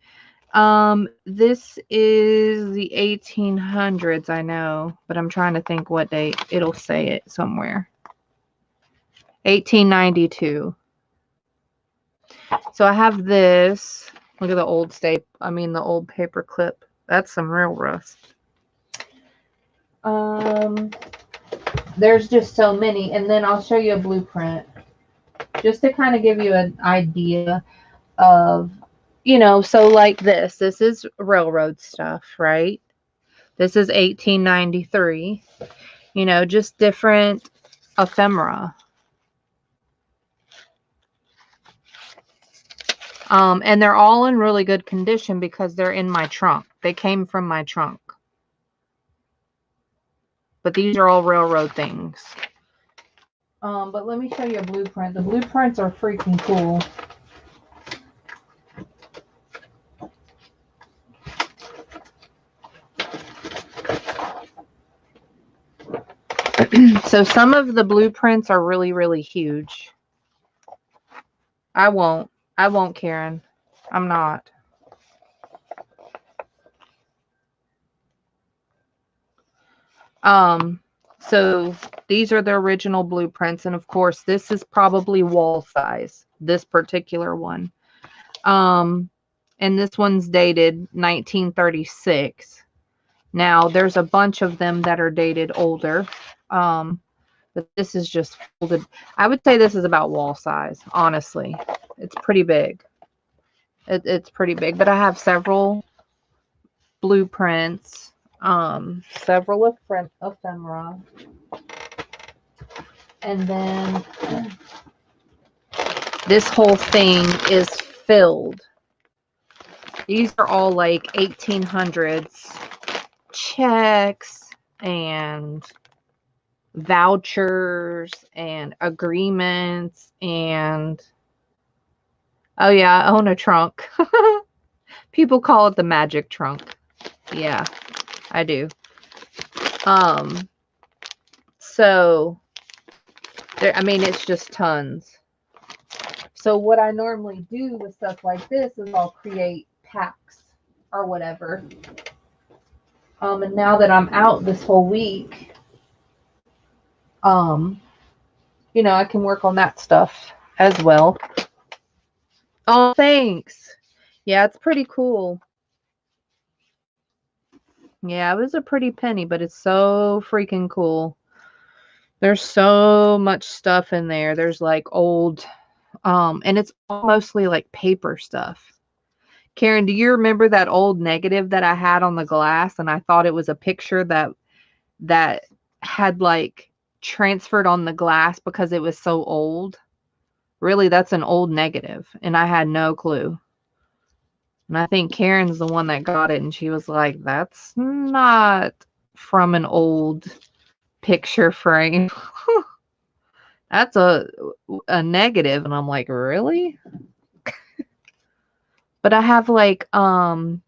This is the 1800s, I know, but I'm trying to think what date. It'll say it somewhere. 1892. So I have this. Look at the old the old paper clip. That's some real rust. There's just so many, and then I'll show you a blueprint just to kind of give you an idea of, you know, so like this is railroad stuff, right? This is 1893, you know, just different ephemera. And they're all in really good condition because they're in my trunk. They came from my trunk. But these are all railroad things. But let me show you a blueprint. The blueprints are freaking cool. So some of the blueprints are really, really huge. I won't, Karen. I'm not. So these are the original blueprints, and of course this is probably wall size, this particular one. And this one's dated 1936. Now there's a bunch of them that are dated older. But this is just folded. I would say this is about wall size, honestly. It's pretty big. It's pretty big, but I have several blueprints, several ephemera. And then this whole thing is filled. These are all like 1800s checks and vouchers and agreements and, oh yeah, I own a trunk. People call it the magic trunk. Yeah, I do. So there, I mean, it's just tons. So what I normally do with stuff like this is I'll create packs or whatever. And now that I'm out this whole week, you know, I can work on that stuff as well. Oh, thanks. Yeah, it's pretty cool. Yeah, it was a pretty penny, but it's so freaking cool. There's so much stuff in there. There's like old, and it's mostly like paper stuff. Karen, do you remember that old negative that I had on the glass, and I thought it was a picture that had like transferred on the glass because it was so old? Really, that's an old negative, and I had no clue. And I think Karen's the one that got it, and she was like, that's not from an old picture frame. That's a negative. And I'm like, really? But I have like German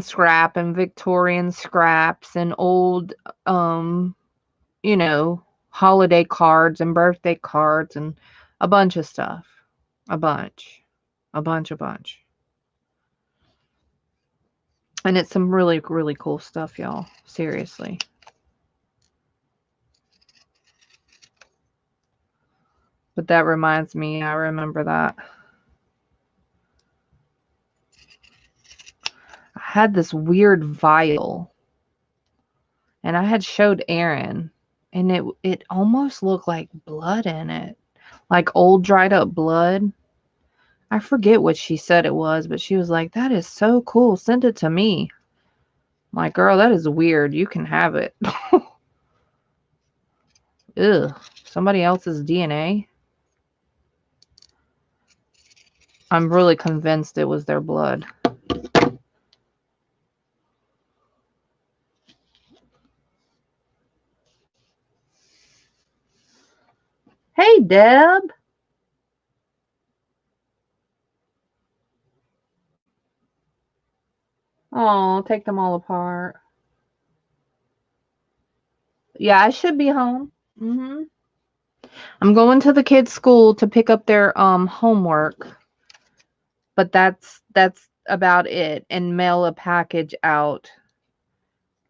scrap and Victorian scraps and old you know, holiday cards and birthday cards and a bunch of stuff. A bunch. And it's some really, really cool stuff, y'all. Seriously. But that reminds me, I remember that. I had this weird vial. And I had showed Erin. And it almost looked like blood in it. Like old dried up blood. I forget what she said it was, but she was like, that is so cool. Send it to me. I'm like, girl, that is weird. You can have it. Ugh. Somebody else's DNA? I'm really convinced it was their blood. Hey, Deb. Oh, take them all apart. Yeah, I should be home. I'm going to the kids' school to pick up their homework, but that's about it. And mail a package out,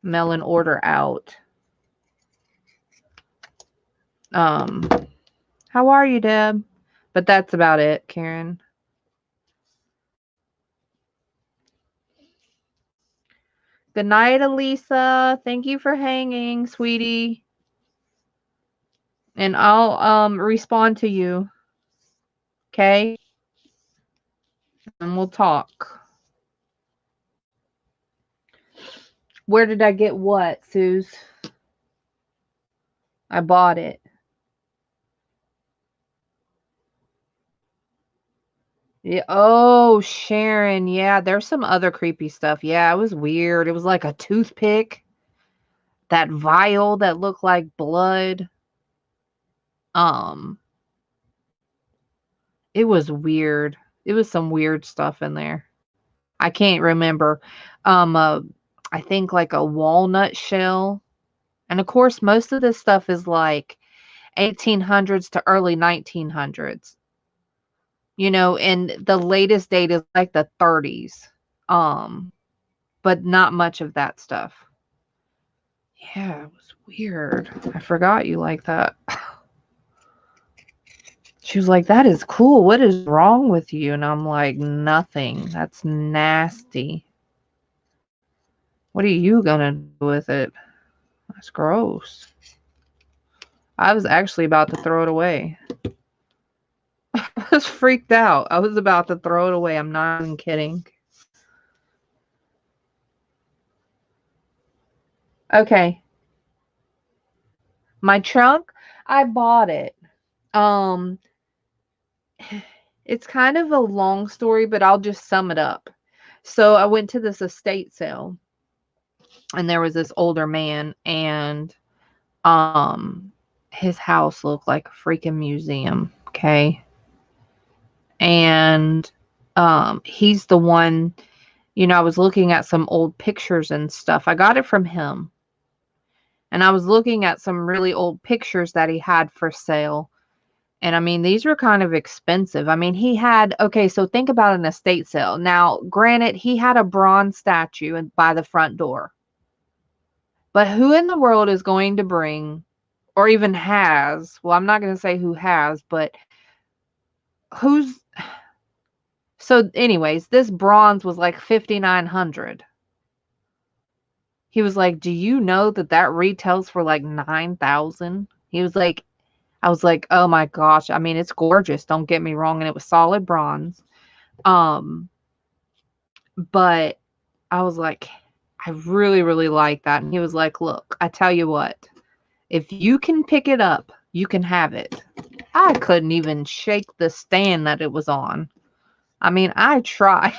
mail an order out. How are you, Deb? But that's about it, Karen. Good night, Elisa. Thank you for hanging, sweetie. And I'll respond to you. Okay? And we'll talk. Where did I get what, Suze? I bought it. Yeah. Oh, Sharon. Yeah, there's some other creepy stuff. Yeah, it was weird. It was like a toothpick. That vial that looked like blood. Um, it was weird. It was some weird stuff in there. I can't remember. Um, uh, I think like a walnut shell. And of course, most of this stuff is like 1800s to early 1900s. And the latest date is like the 30s. Um, but not much of that stuff. Yeah, it was weird. I forgot you like that. She was like, that is cool. What is wrong with you? And I'm like, nothing. That's nasty. What are you going to do with it? That's gross. I was actually about to throw it away. I was freaked out. I was about to throw it away. I'm not even kidding. Okay. My trunk, I bought it. Um, it's kind of a long story, but I'll just sum it up. So I went to this estate sale and there was this older man and um his house looked like a freaking museum, okay? And he's the one, I was looking at some old pictures and stuff. I got it from him. And I was looking at some really old pictures that he had for sale. And I mean, these were kind of expensive. I mean, okay, so think about an estate sale. Now, granted, he had a bronze statue by the front door. But who in the world is going to bring, or even has, well, I'm not going to say who has, but who's, so anyways, this bronze was like 5,900. He was like, do you know that retails for like 9,000? He was like, I was like, oh my gosh. I mean, it's gorgeous. Don't get me wrong. And it was solid bronze. But I was like, I really, really like that. And he was like, look, I tell you what, if you can pick it up, you can have it. I couldn't even shake the stand that it was on. I mean, I tried.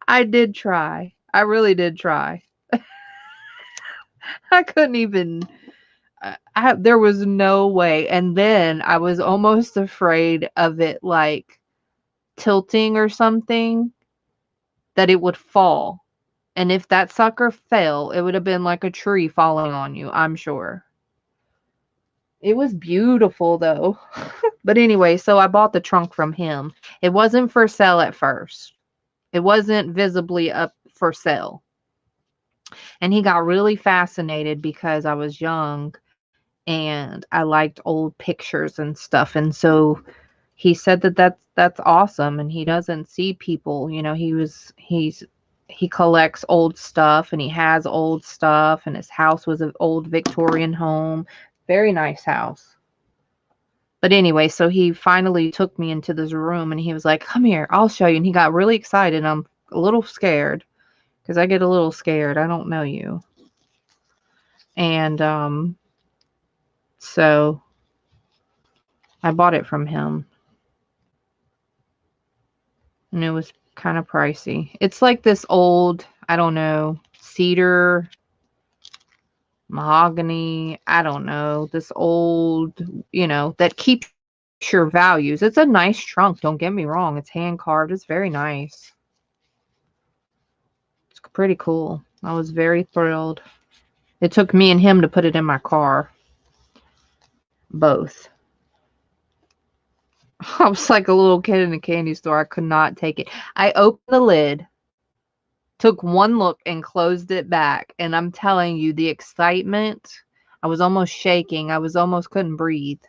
I did try. I really did try. I couldn't even. There was no way. And then I was almost afraid of it like tilting or something, that it would fall. And if that sucker fell, it would have been like a tree falling on you, I'm sure. It was beautiful though. But anyway, so I bought the trunk from him. It wasn't for sale at first. It wasn't visibly up for sale. And he got really fascinated because I was young and I liked old pictures and stuff. And so he said that that's awesome, and he doesn't see people, he collects old stuff, and he has old stuff, and his house was an old Victorian home. Very nice house. But anyway, so he finally took me into this room and he was like, "Come here, I'll show you." And he got really excited. I'm a little scared because I get a little scared. I don't know you. And so I bought it from him. And it was kind of pricey. It's like this old, I don't know, cedar, mahogany, I don't know, this old, that keeps your values. It's a nice trunk, don't get me wrong. It's hand carved. It's very nice. It's pretty cool. I was very thrilled. It took me and him to put it in my car. Both. I was like a little kid in a candy store. I could not take it. I opened the lid, took one look, and closed it back. And I'm telling you, the excitement, I was almost shaking. I was almost couldn't breathe.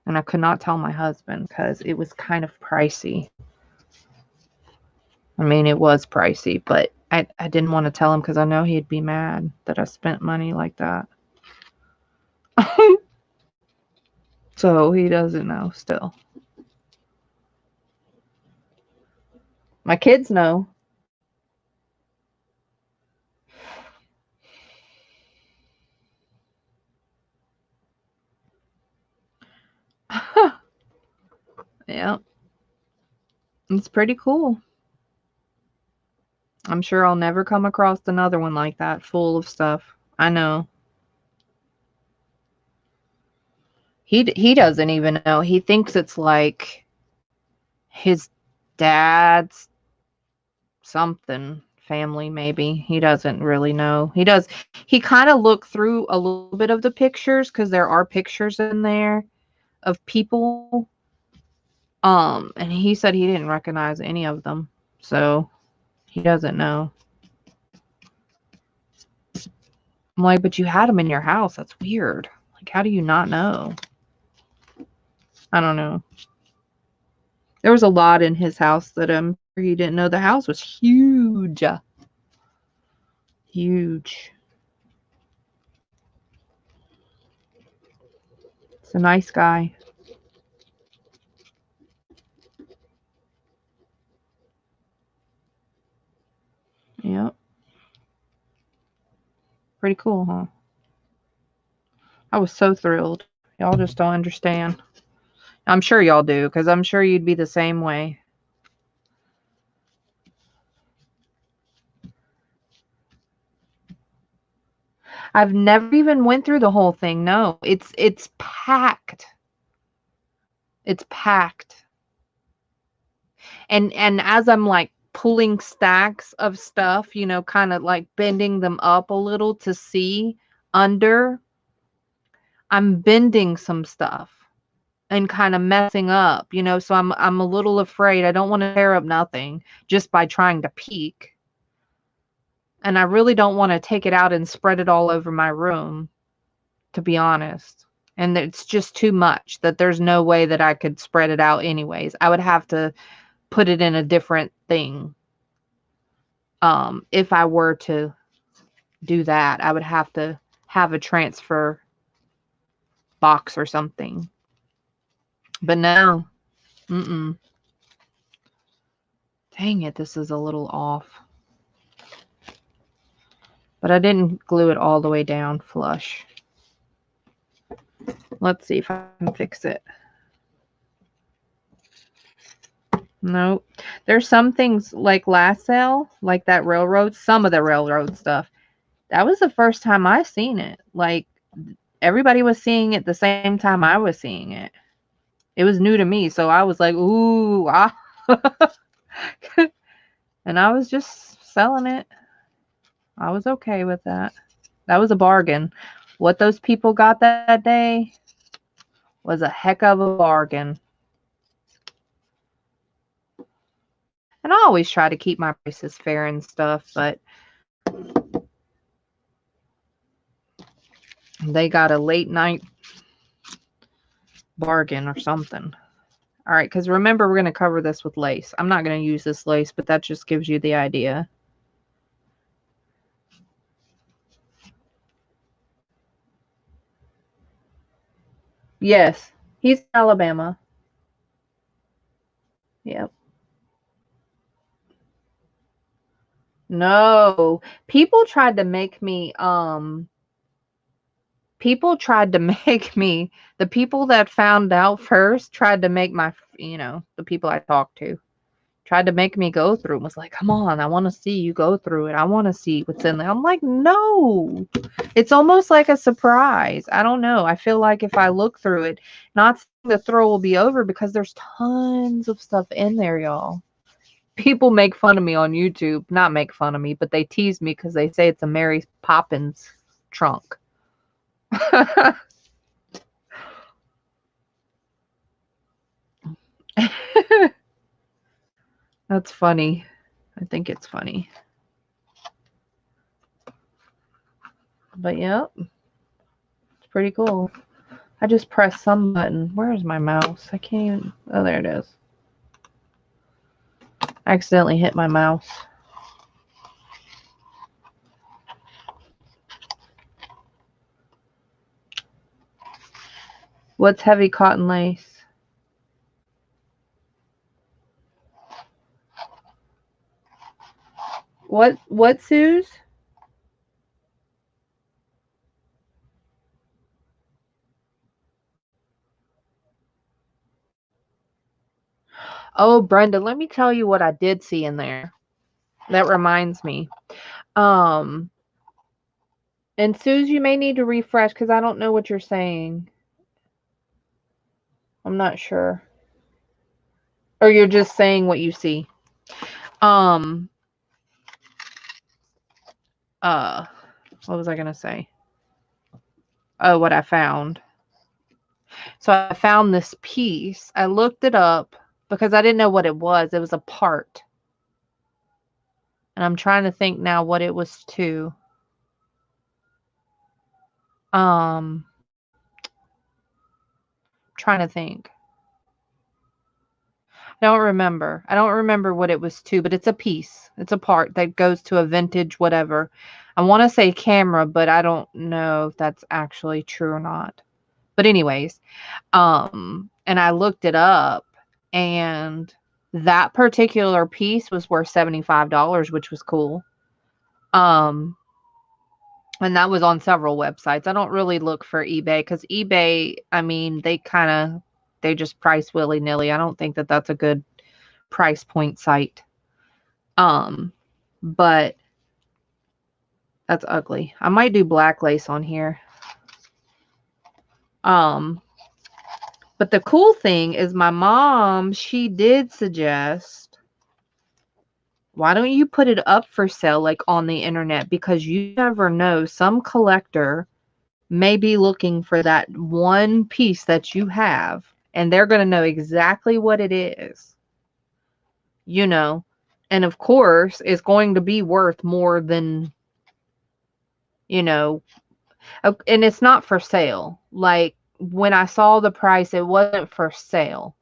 And I could not tell my husband because it was kind of pricey. I mean, it was pricey, but I didn't want to tell him because I know he'd be mad that I spent money like that. So he doesn't know still. My kids know. Yeah. It's pretty cool. I'm sure I'll never come across another one like that, full of stuff. I know. He doesn't even know. He thinks it's like his dad's something family, maybe. He doesn't really know. He kind of looked through a little bit of the pictures because there are pictures in there of people. And he said he didn't recognize any of them. So he doesn't know. I'm like, but you had them in your house. That's weird. Like, how do you not know? I don't know. There was a lot in his house that he didn't know. The house was huge. Huge. It's a nice guy. Yep. Pretty cool, huh? I was so thrilled. Y'all just don't understand. I'm sure y'all do, because I'm sure you'd be the same way. I've never even went through the whole thing. No, it's packed. It's packed. And as I'm like pulling stacks of stuff, kind of like bending them up a little to see under, I'm bending some stuff and kind of messing up, so I'm a little afraid. I don't want to tear up nothing just by trying to peek. And I really don't want to take it out and spread it all over my room, to be honest. And it's just too much that there's no way that I could spread it out anyways. I would have to put it in a different thing. If I were to do that, I would have to have a transfer box or something. But no. Mm-mm. Dang it, this is a little off. But I didn't glue it all the way down flush. Let's see if I can fix it. Nope. There's some things like last sale, like that railroad, some of the railroad stuff. That was the first time I seen it. Like, everybody was seeing it the same time I was seeing it. It was new to me, so I was like, ooh, ah. And I was just selling it. I was okay with that. That was a bargain. What those people got that day was a heck of a bargain. And I always try to keep my prices fair and stuff, but they got a late night bargain or something. All right, because remember, we're going to cover this with lace. I'm not going to use this lace, but that just gives you the idea. Yes, he's in Alabama. Yep. No, people tried to make me, the people that found out first tried to make the people I talked to tried to make me go through and was like, come on, I want to see you go through it. I want to see what's in there. I'm like, no, it's almost like a surprise. I don't know. I feel like if I look through it, not saying the throw will be over because there's tons of stuff in there, y'all. People make fun of me on YouTube. Not make fun of me, but they tease me because they say it's a Mary Poppins trunk. That's funny. I think it's funny. But yep, it's pretty cool. I just pressed some button. Where's my mouse? I can't even. Oh, there it is. I accidentally hit my mouse. What's heavy cotton lace? What, Suze? Oh, Brenda, let me tell you what I did see in there. That reminds me. Um, and Suze, you may need to refresh because I don't know what you're saying. I'm not sure. Or you're just saying what you see. Um, what was I gonna say? Oh, what I found. So I found this piece. I looked it up because I didn't know what it was. It was a part. And I'm trying to think now what it was to. Um, trying to think. I don't remember what it was to, but it's a piece. It's a part that goes to a vintage whatever. I want to say camera, but I don't know if that's actually true or not. But anyways, and I looked it up and that particular piece was worth $75, which was cool. And that was on several websites. I don't really look for eBay because eBay, I mean, they just price willy-nilly. I don't think that that's a good price point site. But that's ugly. I might do black lace on here. But the cool thing is my mom, she did suggest, why don't you put it up for sale like on the internet? Because you never know, some collector may be looking for that one piece that you have and they're going to know exactly what it is. And of course, it's going to be worth more than, and it's not for sale. Like when I saw the price, it wasn't for sale.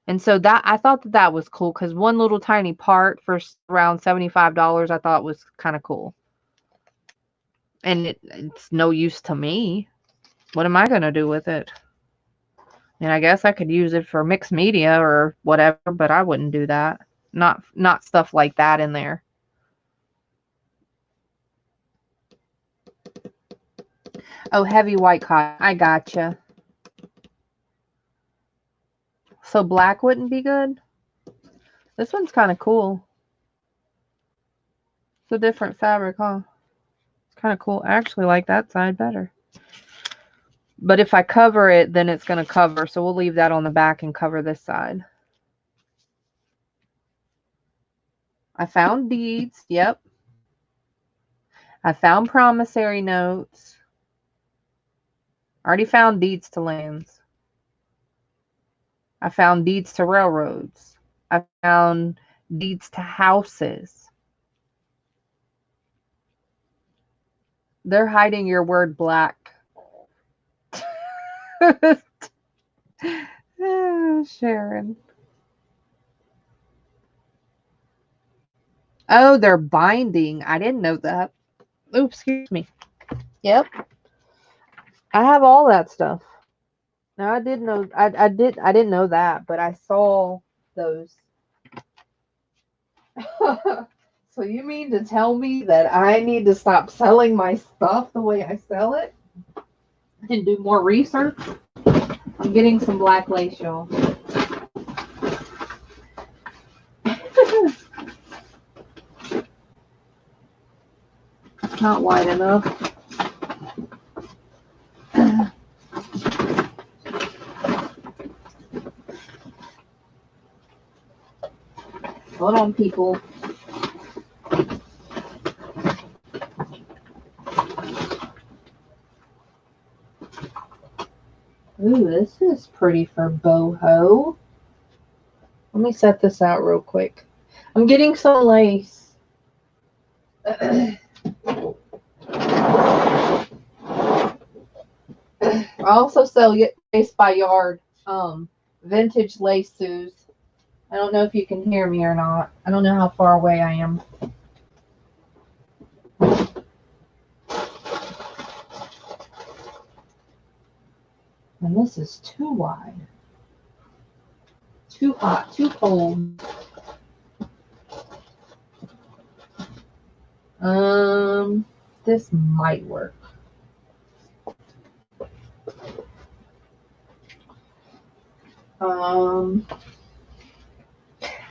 And so that I thought that was cool because one little tiny part for around $75, I thought was kind of cool. And it's no use to me. What am I going to do with it? And I guess I could use it for mixed media or whatever, but I wouldn't do that. Not stuff like that in there. Oh, heavy white cotton. I gotcha. So black wouldn't be good? This one's kind of cool. It's a different fabric, huh? It's kind of cool. I actually like that side better. But if I cover it, then it's going to cover. So we'll leave that on the back and cover this side. I found deeds. Yep. I found promissory notes. I already found deeds to lands. I found deeds to railroads. I found deeds to houses. They're hiding your word black. Oh, Sharon. Oh, they're binding. I didn't know that. Oops, excuse me. Yep. I have all that stuff. Now I did know I didn't know that, but I saw those. So you mean to tell me that I need to stop selling my stuff the way I sell it and do more research? I'm getting some black lace, y'all. Not wide enough. Hold on, people. Ooh, this is pretty for boho. Let me set this out real quick. I'm getting some lace. I also sell lace by yard. Vintage lace sues. I don't know if you can hear me or not. I don't know how far away I am. And this is too wide. Too hot, too cold. This might work.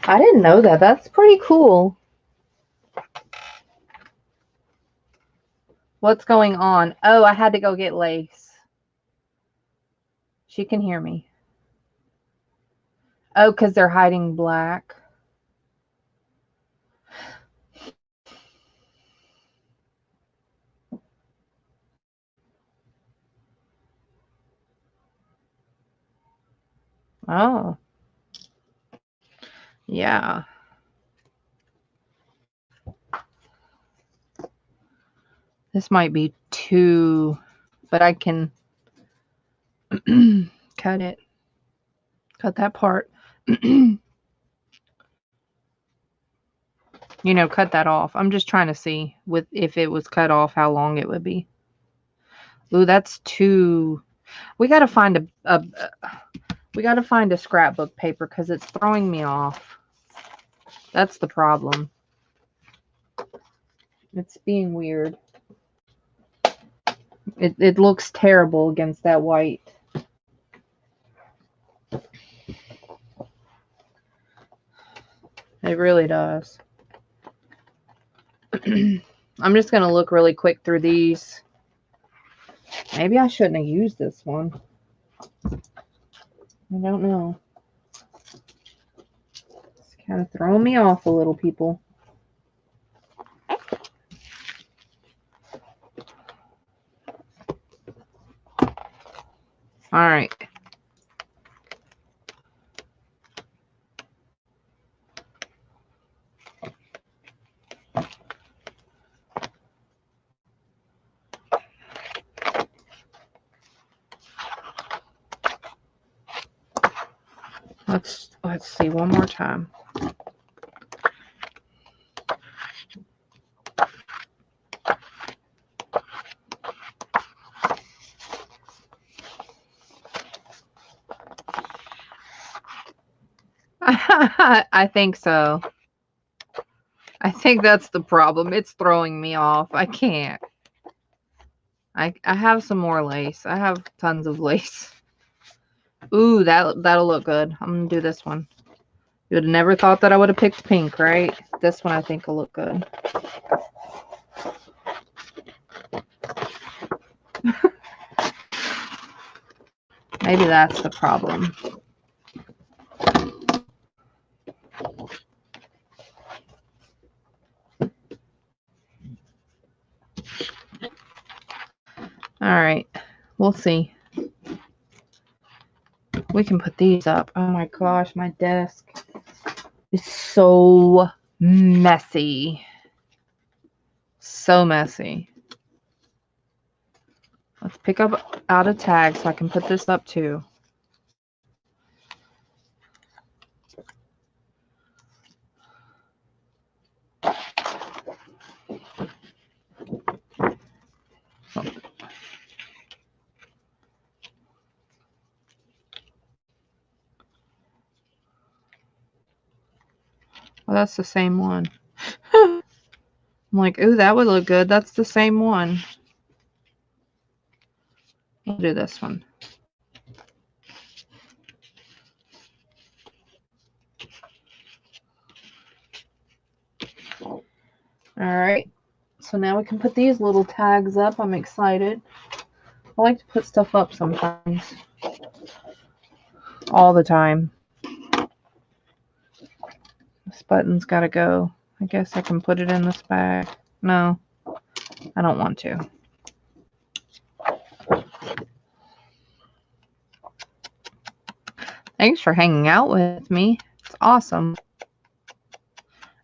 I didn't know that. That's pretty cool. What's going on? Oh, I had to go get lace. She can hear me. Oh, because they're hiding black. Oh. Yeah. This might be too, but I can cut it. Cut that part. You know, cut that off. I'm just trying to see if it was cut off, how long it would be. Ooh, that's too. We gotta find a scrapbook paper because it's throwing me off. That's the problem. It's being weird. It looks terrible against that white. It really does. I'm just going to look really quick through these. Maybe I shouldn't have used this one. I don't know. It's kind of throwing me off a little, people. All right. Let's see one more time. I think so. I think that's the problem. It's throwing me off. I can't. I have some more lace. I have tons of lace. Ooh, that'll look good. I'm gonna do this one. You would have never thought that I would have picked pink, right? This one I think will look good. Maybe that's the problem. All right, we'll see. We can put these up. Oh my gosh, my desk is so messy. So messy. Let's pick up out a tag so I can put this up too. Well, that's the same one. I'm like, ooh, that would look good. That's the same one. We'll do this one. All right. So now we can put these little tags up. I'm excited. I like to put stuff up sometimes. All the time. This button's got to go. I guess I can put it in this bag. No, I don't want to. Thanks for hanging out with me. It's awesome.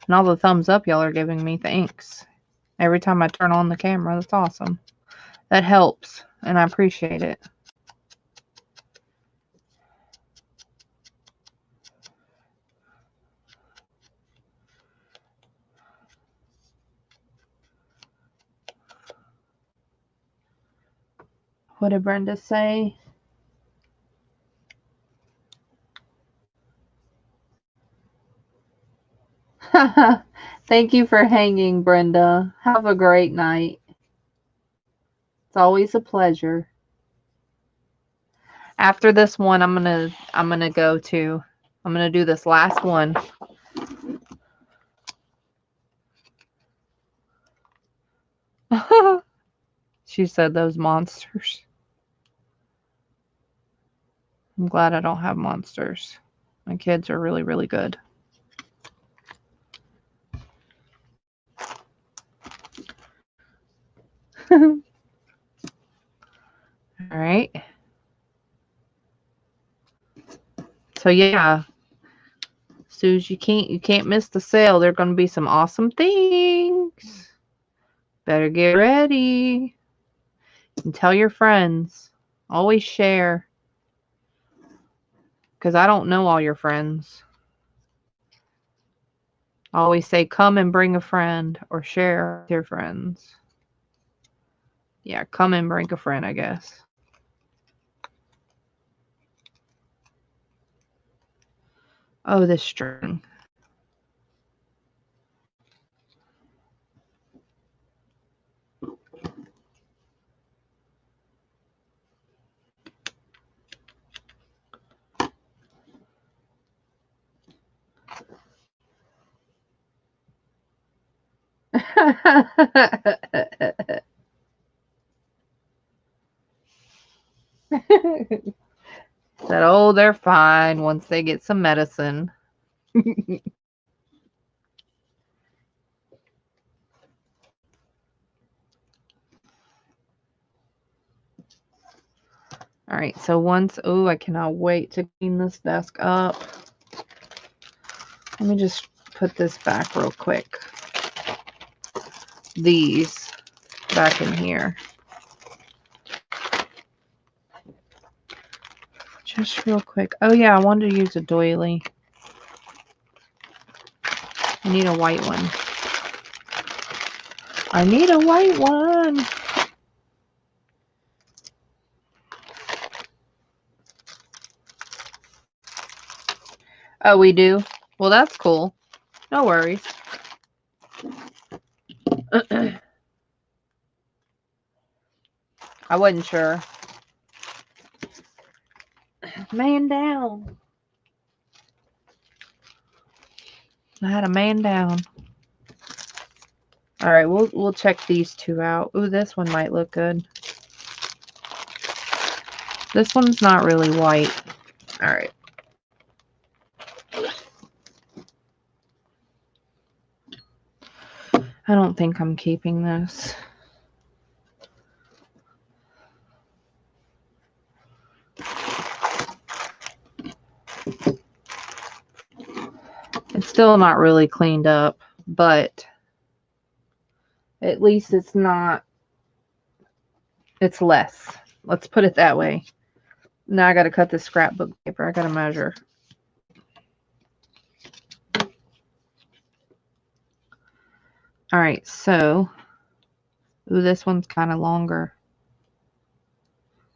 And all the thumbs up y'all are giving me. Thanks. Every time I turn on the camera, that's awesome. That helps, and I appreciate it. What did Brenda say? Thank you for hanging, Brenda. Have a great night. It's always a pleasure. After this one, I'm gonna do this last one. She said those monsters. I'm glad I don't have monsters. My kids are really, really good. All right. So yeah, Suze, you can't miss the sale. There are going to be some awesome things. Better get ready. And tell your friends. Always share. Because I don't know all your friends. Always say, come and bring a friend. Or share with your friends. Yeah, come and bring a friend, I guess. Oh, this string. Said, oh, they're fine once they get some medicine. All right, so once, oh, I cannot wait to clean this desk up. Let me just put this back real quick. These back in here. Just real quick. Oh, yeah, I wanted to use a doily. I need a white one. I need a white one. Oh, we do? Well, that's cool. No worries. I wasn't sure. Man down. I had a man down. All right, we'll check these two out. Ooh, this one might look good. This one's not really white. All right. I don't think I'm keeping this. It's still not really cleaned up, but at least it's not, it's less. Let's put it that way. Now I got to cut this scrapbook paper. I got to measure. All right, so, ooh, this one's kind of longer.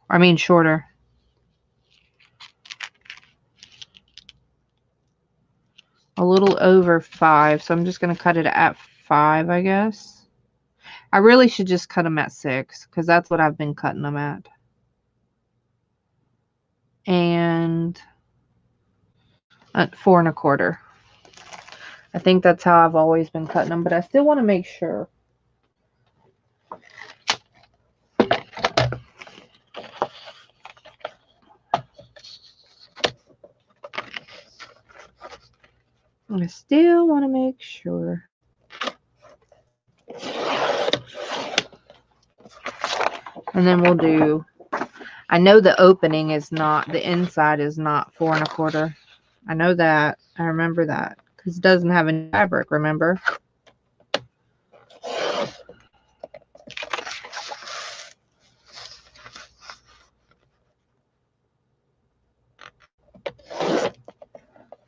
I mean, shorter. A little over 5, so I'm just going to cut it at 5, I guess. I really should just cut them at 6, because that's what I've been cutting them at. And at 4 1/4. I think that's how I've always been cutting them, but I still want to make sure. I still want to make sure. And then we'll do, I know the opening is not, the inside is not 4 1/4. I know that. I remember that. Because it doesn't have any fabric, remember?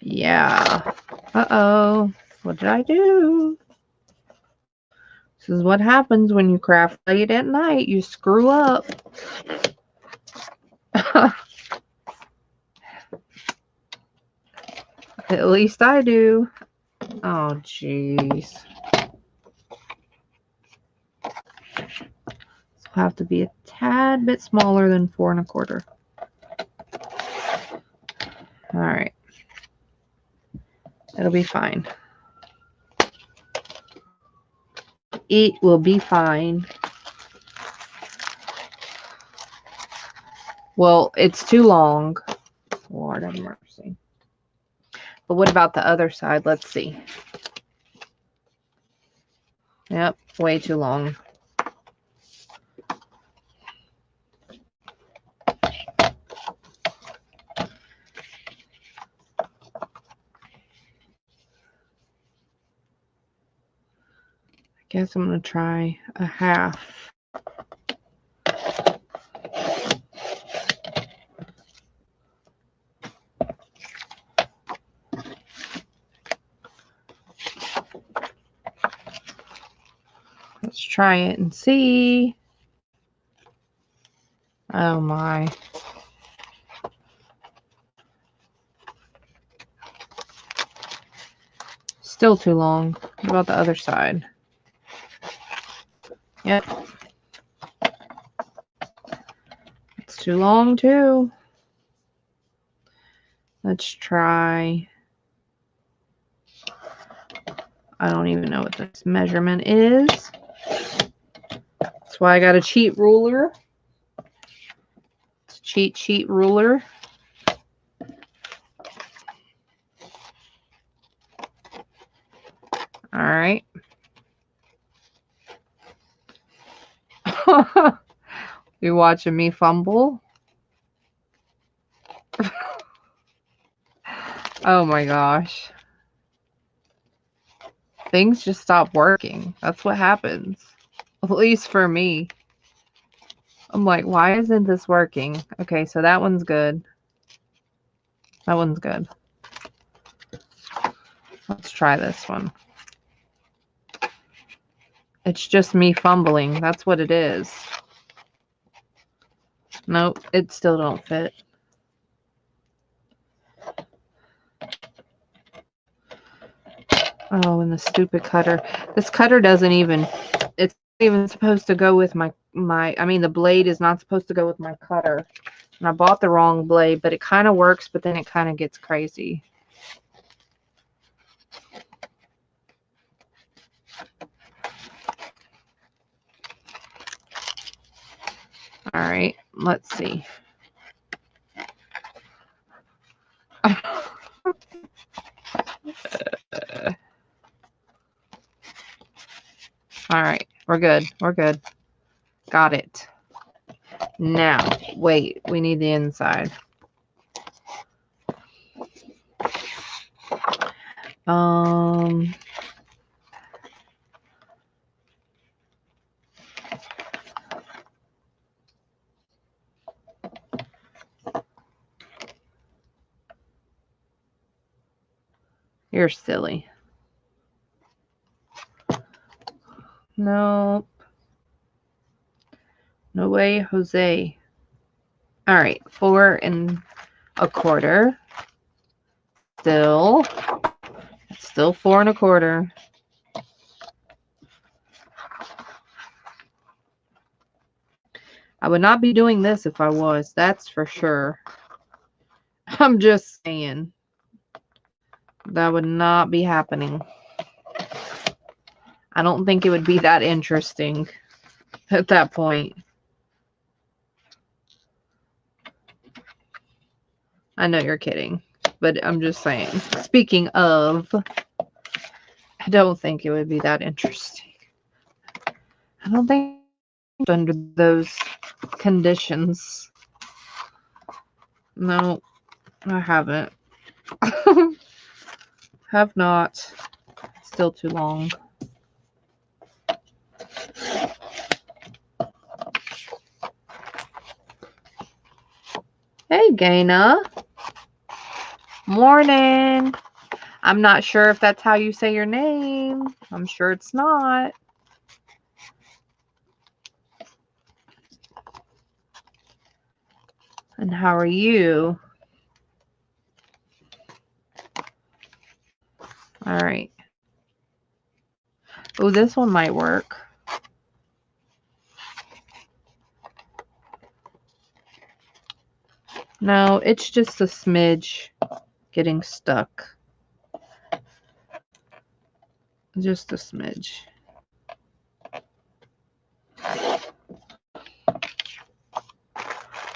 Yeah. Uh-oh. What did I do? This is what happens when you craft late at night. You screw up. At least I do. Oh, jeez. This will have to be a tad bit smaller than 4 1/4. All right. It'll be fine. It will be fine. Well, it's too long. Lord have mercy. But what about the other side? Let's see. Yep, way too long. I guess I'm going to try a half. Let's try it and see. Oh my. Still too long. What about the other side? Yep. It's too long too. Let's try. I don't even know what this measurement is. That's why I got a cheat ruler. It's a cheat sheet ruler. All right. You watching me fumble? Oh my gosh. Things just stop working. That's what happens. At least for me. I'm like, why isn't this working? Okay, so that one's good. That one's good. Let's try this one. It's just me fumbling. That's what it is. Nope, it still don't fit. Oh, and the stupid cutter. This cutter doesn't even, it's not even supposed to go with my, I mean, the blade is not supposed to go with my cutter. And I bought the wrong blade, but it kind of works, but then it kind of gets crazy. All right, let's see. All right, we're good. We're good. Got it. Now, wait, we need the inside. You're silly. Nope. No way, Jose. All right, 4 1/4. Still 4 1/4. I would not be doing this if I was. That's for sure. I'm just saying. That would not be happening. I don't think it would be that interesting at that point. I know you're kidding, but I'm just saying. Speaking of, I don't think it would be that interesting. I don't think under those conditions. No, I haven't. Have not. Still too long. Hey, Gaina. Morning. I'm not sure if that's how you say your name. I'm sure it's not. And how are you? All right. Oh, this one might work. No, it's just a smidge getting stuck. Just a smidge.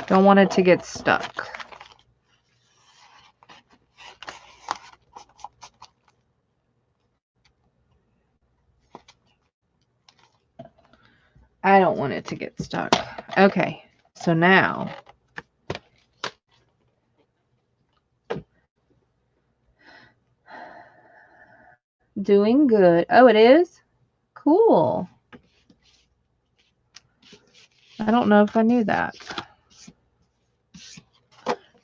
Don't want it to get stuck. I don't want it to get stuck. Okay, so now doing good. Oh, it is? Cool. I don't know if I knew that.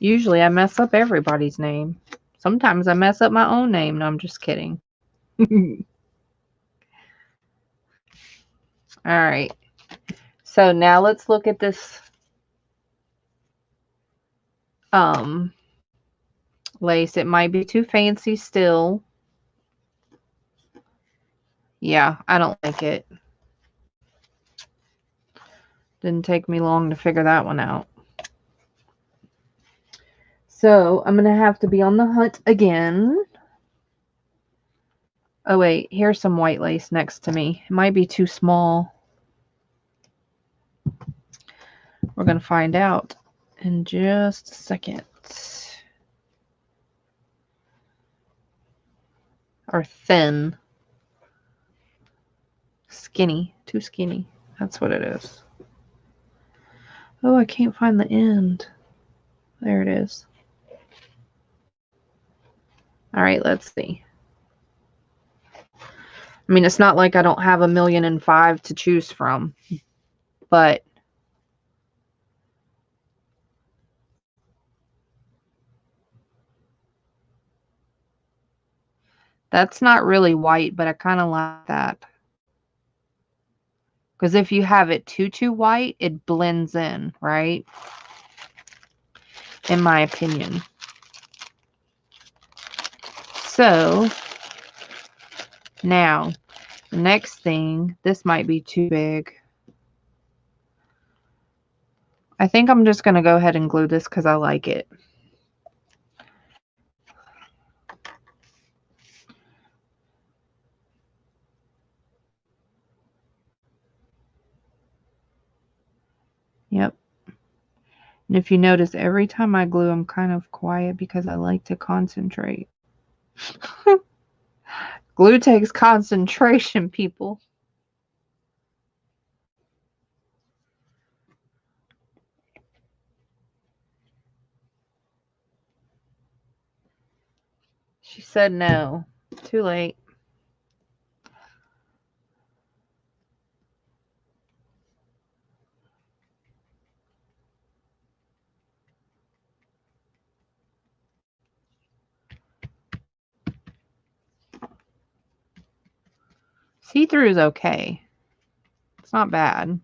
Usually I mess up everybody's name. Sometimes I mess up my own name. No, I'm just kidding. All right. So now let's look at this lace. It might be too fancy still. Yeah, I don't like it. Didn't take me long to figure that one out. So I'm going to have to be on the hunt again. Oh, wait. Here's some white lace next to me. It might be too small. We're going to find out in just a second. Or thin. Skinny. Too skinny. That's what it is. Oh, I can't find the end. There it is. All right, let's see. I mean, it's not like I don't have 1,000,005 to choose from, but that's not really white, but I kind of like that. Because if you have it too white, it blends in, right? In my opinion. So, now, the next thing, this might be too big. I think I'm just going to go ahead and glue this because I like it. Yep. And if you notice, every time I glue, I'm kind of quiet because I like to concentrate. Glue takes concentration, people. She said no. Too late. See-through is okay. It's not bad.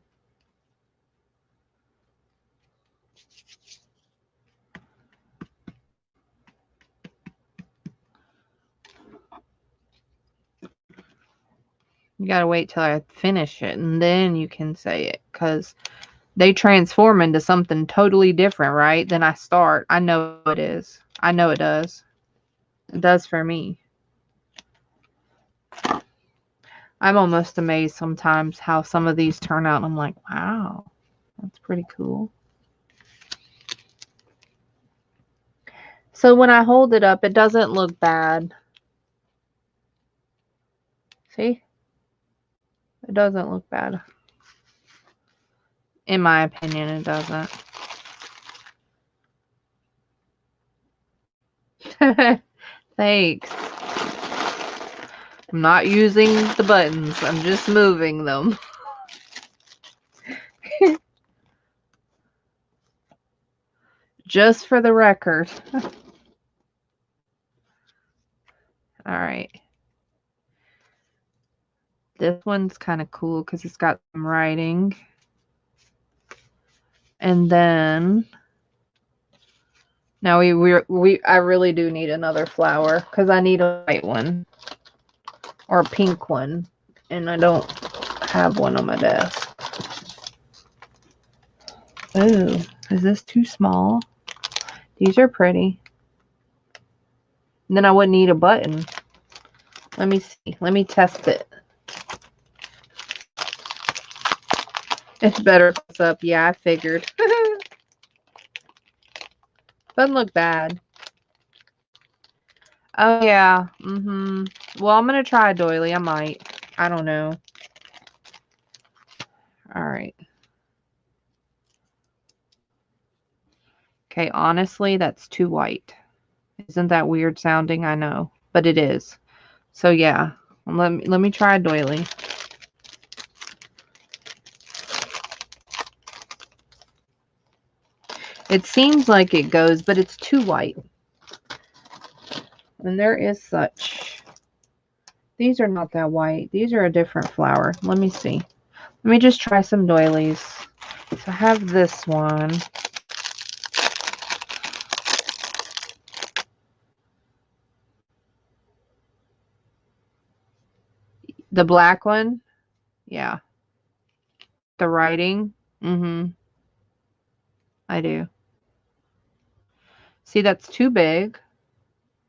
You gotta wait till I finish it, and then you can say it, because they transform into something totally different, right? Then I start. I know it is. I know it does. It does for me. I'm almost amazed sometimes how some of these turn out. I'm like, wow, that's pretty cool. So when I hold it up, it doesn't look bad. See? It doesn't look bad. In my opinion, it doesn't. Thanks. I'm not using the buttons. I'm just moving them. Just for the record. All right. This one's kind of cool because it's got some writing. And then now I really do need another flower because I need a white one or a pink one, and I don't have one on my desk. Ooh, is this too small? These are pretty. And then I wouldn't need a button. Let me see. Let me test it. It's better close up. Yeah, I figured. Doesn't look bad. Oh, yeah. Well, I'm going to try a doily. I might. I don't know. All right. Okay, honestly, that's too white. Isn't that weird sounding? I know, but it is. So, yeah. Let me try a doily. It seems like it goes, but it's too white. And there is such. These are not that white. These are a different flower. Let me see. Let me just try some doilies. So I have this one. The black one? Yeah. The writing? I do. See, that's too big.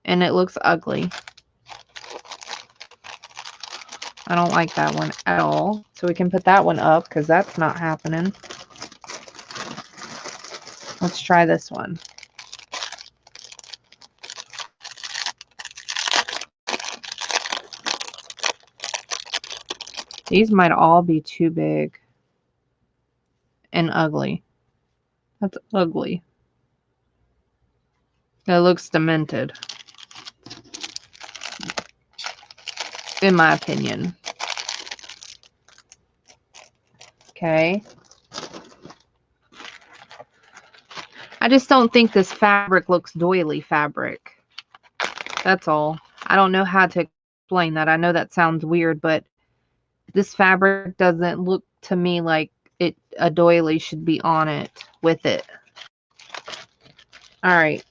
And it looks ugly. I don't like that one at all. So we can put that one up because that's not happening. Let's try this one. These might all be too big and ugly. That's ugly. It looks demented, in my opinion. Okay. I just don't think this fabric looks doily fabric. That's all. I don't know how to explain that. I know that sounds weird, but this fabric doesn't look to me like a doily should be on it with it. All right.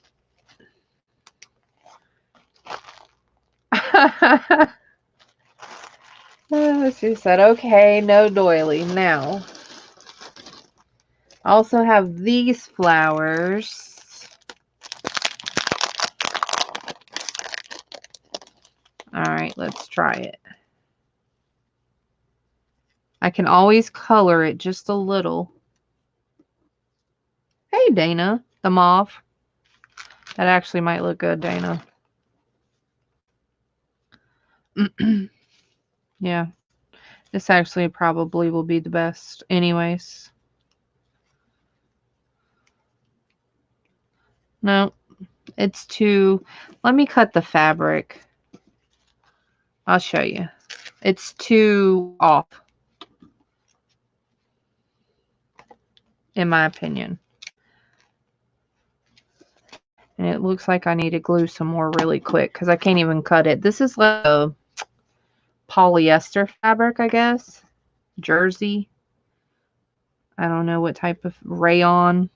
She said, okay, no doily. Now, I also have these flowers. All right, let's try it. I can always color it just a little. Hey, Dana, the mauve. That actually might look good, Dana. Yeah, this actually probably will be the best anyways. No, it's too... Let me cut the fabric. I'll show you. It's too off, in my opinion. And it looks like I need to glue some more really quick because I can't even cut it. This is like a polyester fabric, I guess. Jersey. I don't know what type of rayon.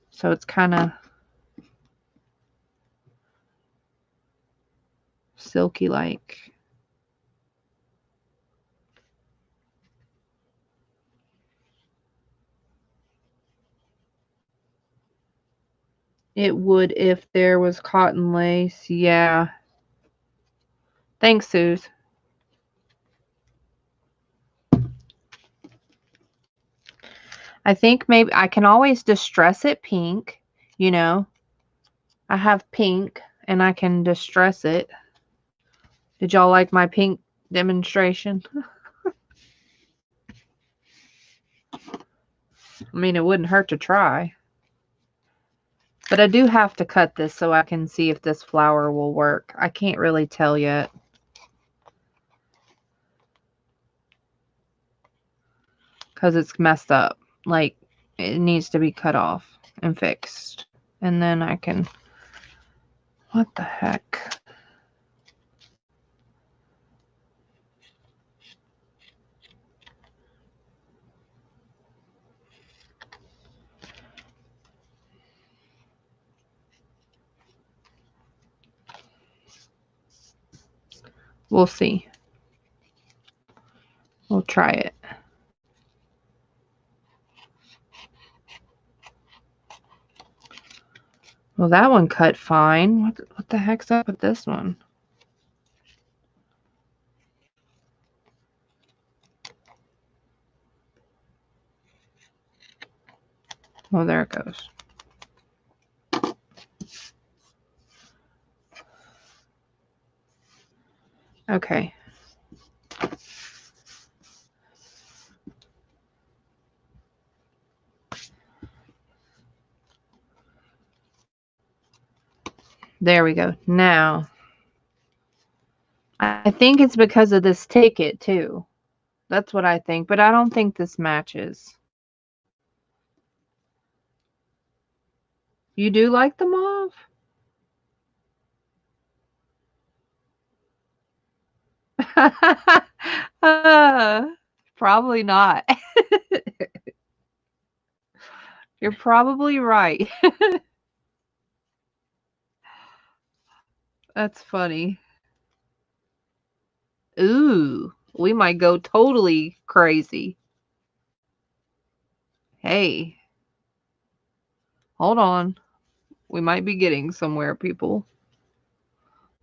So it's kind of silky like. It would if there was cotton lace. Yeah. Thanks, Suze. I think maybe I can always distress it pink. You know, I have pink and I can distress it. Did y'all like my pink demonstration? I mean, it wouldn't hurt to try. But I do have to cut this so I can see if this flower will work. I can't really tell yet. Because it's messed up. Like, it needs to be cut off and fixed. And then I can... What the heck? We'll see. We'll try it. Well, that one cut fine. What the heck's up with this one? Well, there it goes. Okay. There we go. Now, I think it's because of this ticket, too. That's what I think. But I don't think this matches. You do like the mauve? Probably not. You're probably right. That's funny. Ooh, we might go totally crazy. Hey, hold on. We might be getting somewhere, people.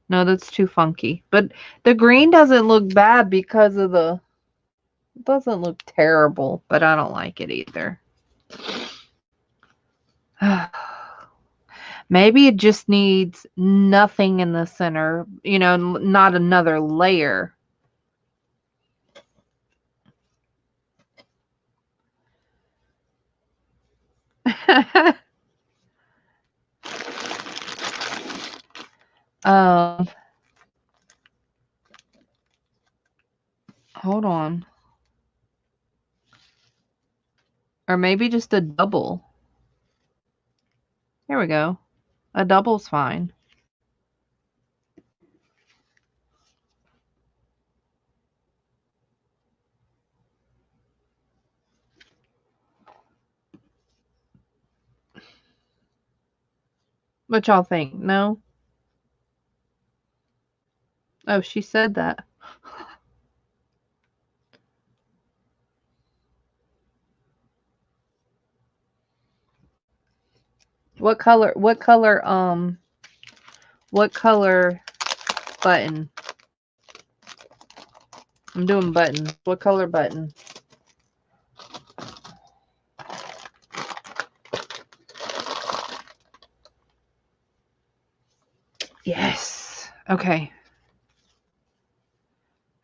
No, that's too funky. But the green doesn't look bad because of the... It doesn't look terrible, but I don't like it either. Maybe it just needs nothing in the center, you know, not another layer. um, Hold on. Or maybe just a double. Here we go. A double's fine. What y'all think? No? Oh, she said that. What color button? I'm doing button. What color button? Yes. Okay.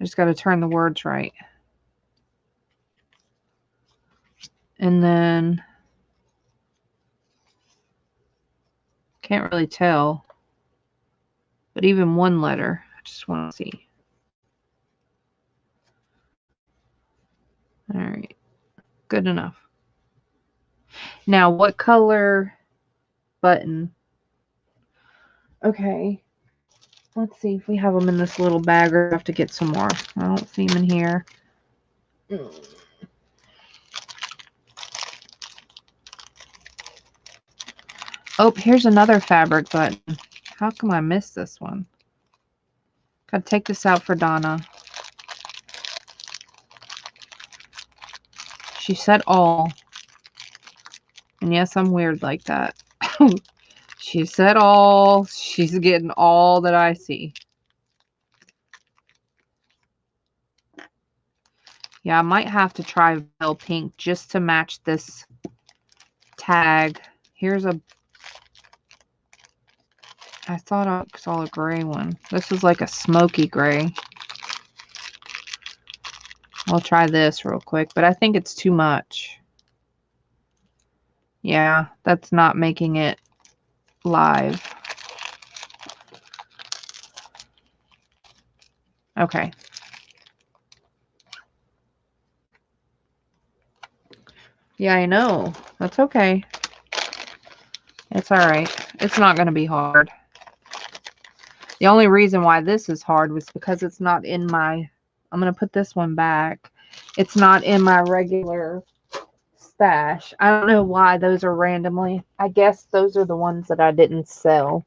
I just got to turn the words right. And then... Can't really tell. But even one letter, I just want to see. All right. Good enough. Now, what color button? Okay. Let's see if we have them in this little bag or have to get some more. I don't see them in here. Oh, here's another fabric button. How come I missed this one? Gotta take this out for Donna. She said all. And yes, I'm weird like that. She said all. She's getting all that I see. Yeah, I might have to try pale pink just to match this tag. Here's a... I thought I saw a gray one. This is like a smoky gray. I'll try this real quick, but I think it's too much. Yeah, that's not making it live. Okay. Yeah, I know. That's okay. It's all right. It's not going to be hard. The only reason why this is hard was because it's not in my... I'm going to put this one back. It's not in my regular stash. I don't know why those are randomly. I guess those are the ones that I didn't sell.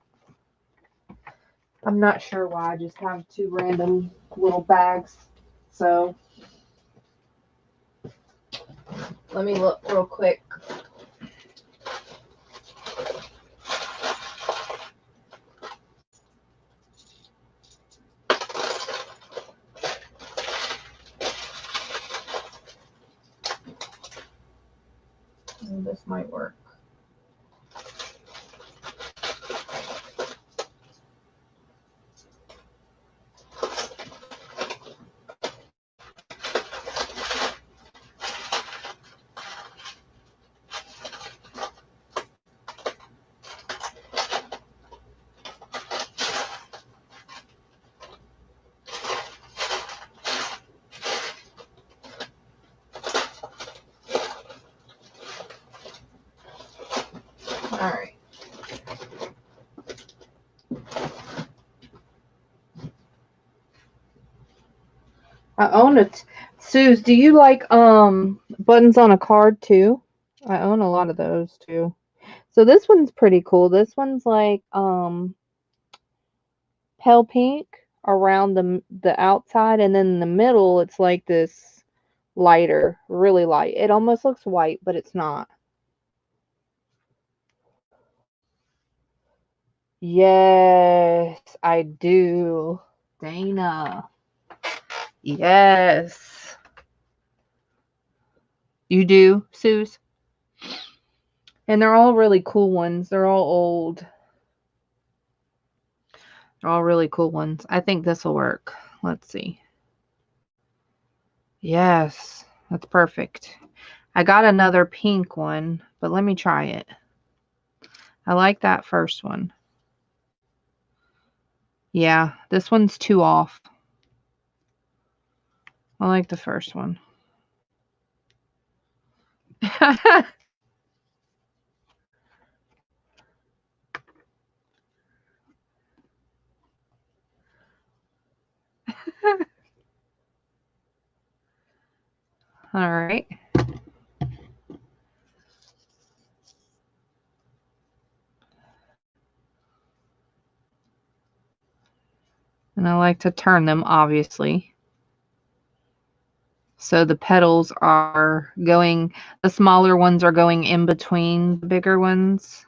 I'm not sure why. I just have two random little bags. So let me look real quick. This might work. All right. I own it. Suze, do you like buttons on a card too? I own a lot of those too. So this one's pretty cool. This one's like pale pink around the outside, and then in the middle it's like this lighter, really light. It almost looks white, but it's not. Yes, I do. Dana. Yes. You do, Suze? And they're all really cool ones. They're all old. They're all really cool ones. I think this will work. Let's see. Yes, that's perfect. I got another pink one, but let me try it. I like that first one. Yeah, this one's too off. I like the first one. All right. And I like to turn them, obviously. So the petals are going, the smaller ones are going in between the bigger ones.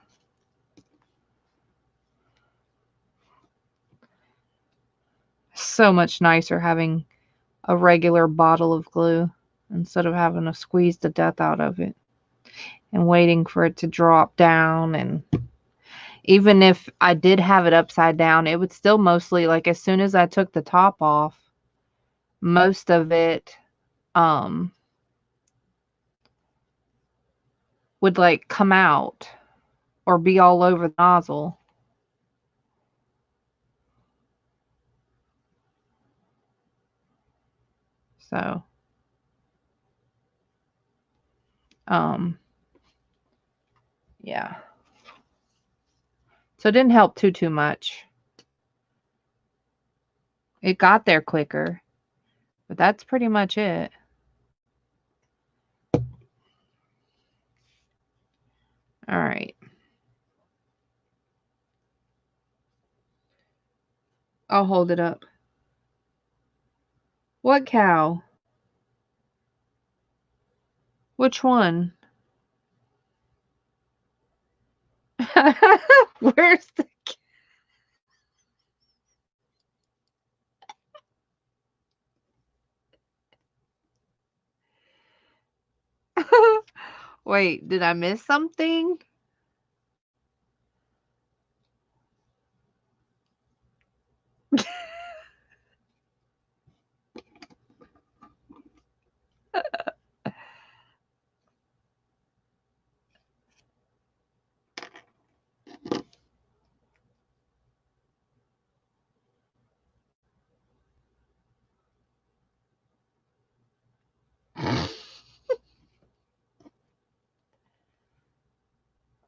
So much nicer having a regular bottle of glue instead of having to squeeze the death out of it and waiting for it to drop down. And even if I did have it upside down, it would still mostly, like as soon as I took the top off, most of it would like come out or be all over the nozzle. So, yeah. So it didn't help too much. It got there quicker, but that's pretty much it. All right. I'll hold it up. What cow? Which one? Where's the Wait, did I miss something?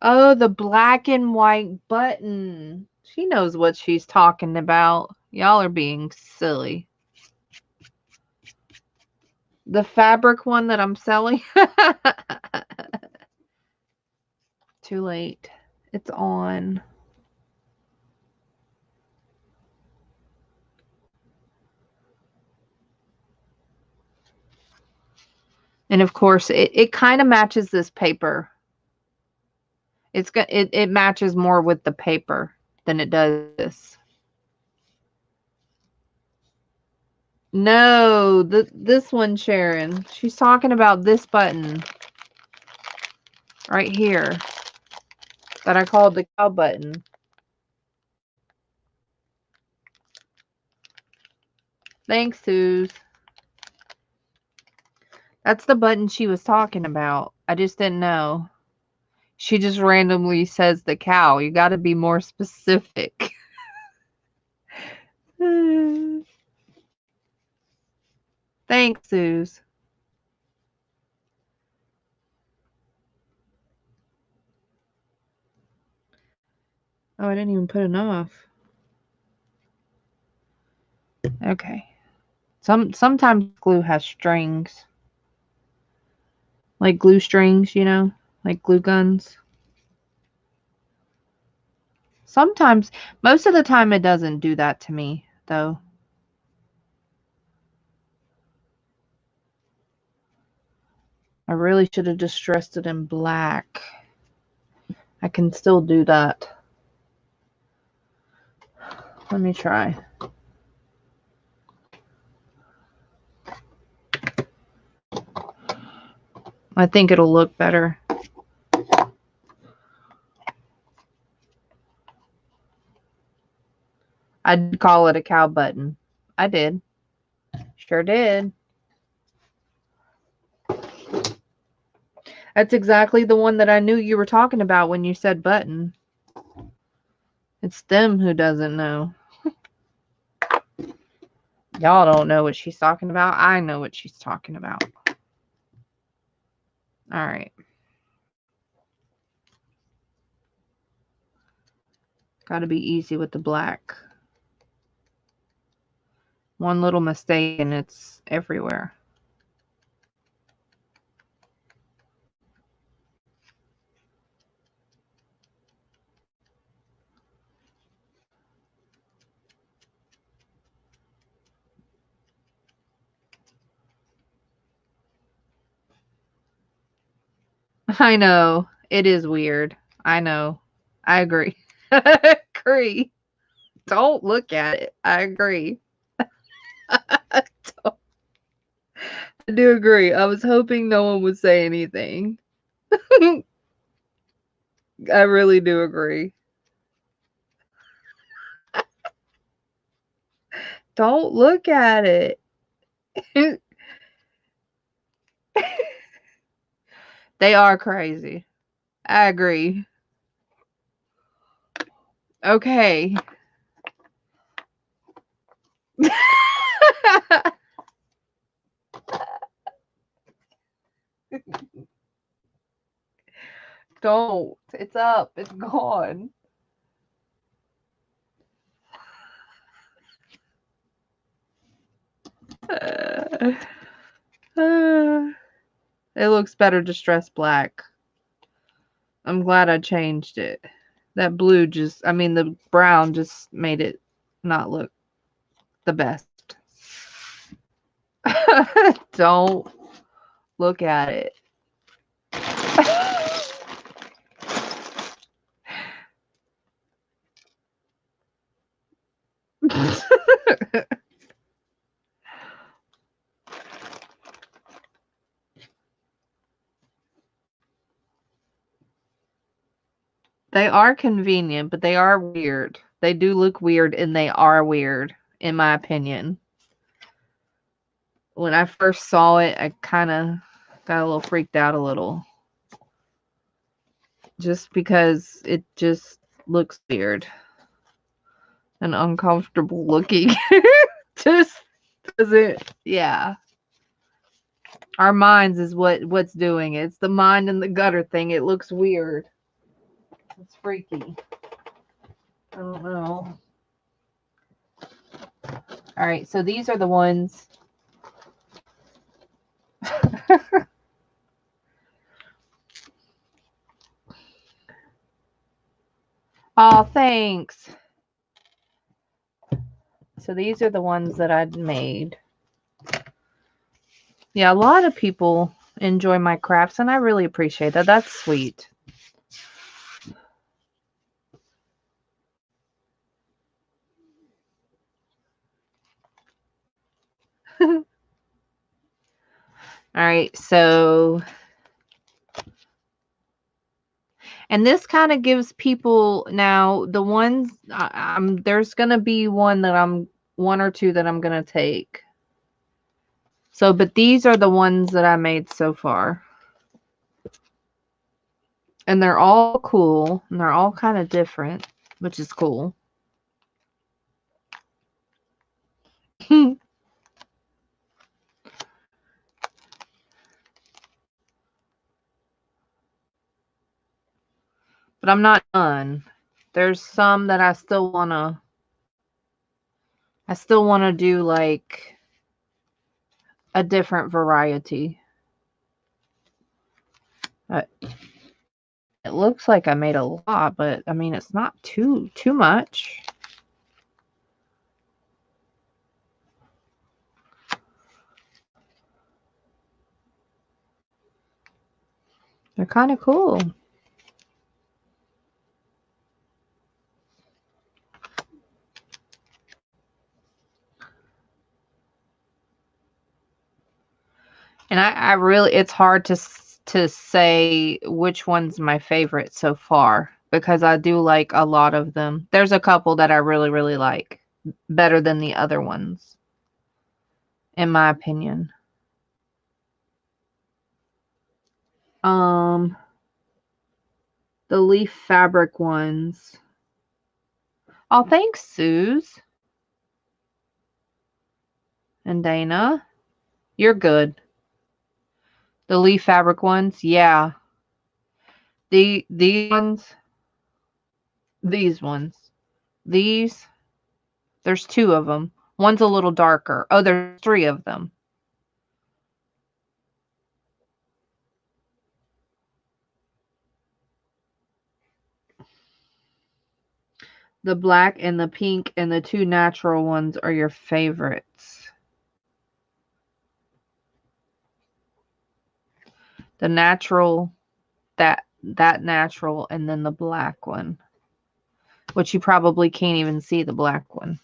Oh, the black and white button. She knows what she's talking about. Y'all are being silly. The fabric one that I'm selling? Too late. It's on. And of course, it kind of matches this paper. It matches more with the paper than it does this. No, this one, Sharon. She's talking about this button right here that I called the cow button. Thanks, Suze. That's the button she was talking about. I just didn't know. She just randomly says the cow. You got to be more specific. Thanks, Suze. Oh, I didn't even put enough. Okay. Sometimes glue has strings. Like glue strings, you know? Like glue guns. Sometimes, most of the time it doesn't do that to me, though. I really should have distressed it in black. I can still do that. Let me try. I think it'll look better. I'd call it a cow button. I did. Sure did. That's exactly the one that I knew you were talking about when you said button. It's them who doesn't know. Y'all don't know what she's talking about. I know what she's talking about. All right. Got to be easy with the black. One little mistake and it's everywhere. I know. It is weird. I know. I agree. I agree. Don't look at it. I agree. I do agree. I was hoping no one would say anything. I really do agree. Don't look at it. They are crazy. I agree. Okay. Don't. It's up. It's gone. It looks better distressed black. I'm glad I changed it. That blue the brown just made it not look the best. Don't look at it. They are convenient, but they are weird. They do look weird, and they are weird, in my opinion. When I first saw it, I kind of got a little freaked out a little. Just because it just looks weird and uncomfortable looking. Just doesn't, yeah. Our minds is what's doing it. It's the mind and the gutter thing. It looks weird. It's freaky. I don't know. All right, so these are the ones. Oh, thanks. So these are the ones that I'd made. Yeah, a lot of people enjoy my crafts, and I really appreciate that. That's sweet. All right, so, and this kind of gives people, now the ones, there's going to be one or two that I'm going to take. So, but these are the ones that I made so far. And they're all cool, and they're all kind of different, which is cool. But I'm not done. There's some that I still want to do like a different variety. It looks like I made a lot, but I mean, it's not too much. They're kind of cool. And I really, it's hard to say which one's my favorite so far, because I do like a lot of them. There's a couple that I really, really like better than the other ones, in my opinion. The leaf fabric ones. Oh, thanks, Suze. And Dana. You're good. The leaf fabric ones, yeah. These ones. These, there's two of them. One's a little darker. Oh, there's three of them. The black and the pink and the two natural ones are your favorites. The natural, that natural, and then the black one, which you probably can't even see the black one.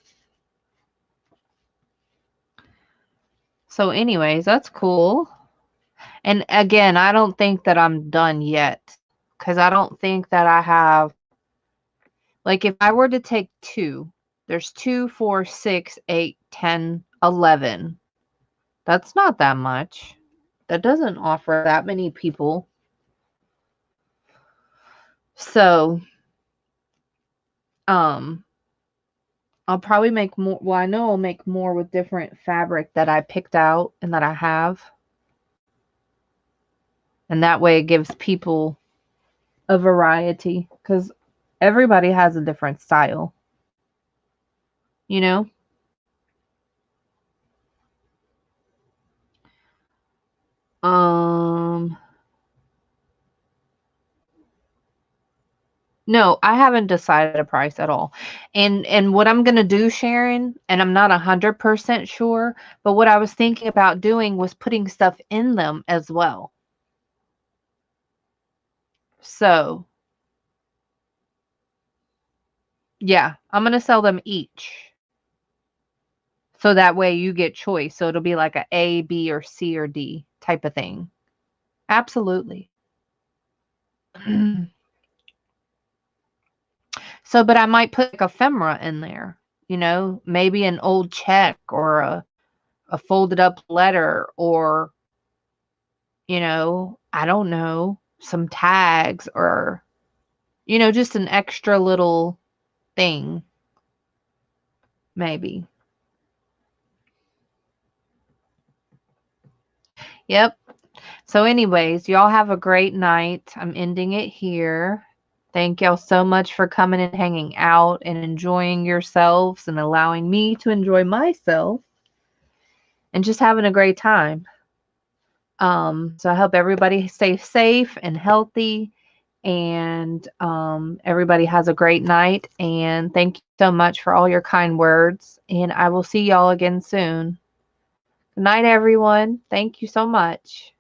So anyways, that's cool. And again, I don't think that I'm done yet, because I don't think that I have, like, if I were to take two, there's 2, 4, 6, 8, 10, 11. That's not that much. That doesn't offer that many people. So, I'll probably make more. Well, I know I'll make more with different fabric that I picked out and that I have. And that way it gives people a variety because everybody has a different style, you know? Um, no, I haven't decided a price at all. And what I'm gonna do, Sharon, and I'm not 100% sure, but what I was thinking about doing was putting stuff in them as well. So, yeah, I'm gonna sell them each. So that way you get choice. So it'll be like A, B, or C, or D type of thing. Absolutely. So, but I might put like ephemera in there, maybe an old check or a folded up letter or, I don't know, some tags or, just an extra little thing, maybe. Yep. So, anyways, y'all have a great night. I'm ending it here. Thank y'all so much for coming and hanging out and enjoying yourselves and allowing me to enjoy myself and just having a great time. So I hope everybody stays safe and healthy and everybody has a great night. And thank you so much for all your kind words. And I will see y'all again soon. Good night, everyone. Thank you so much.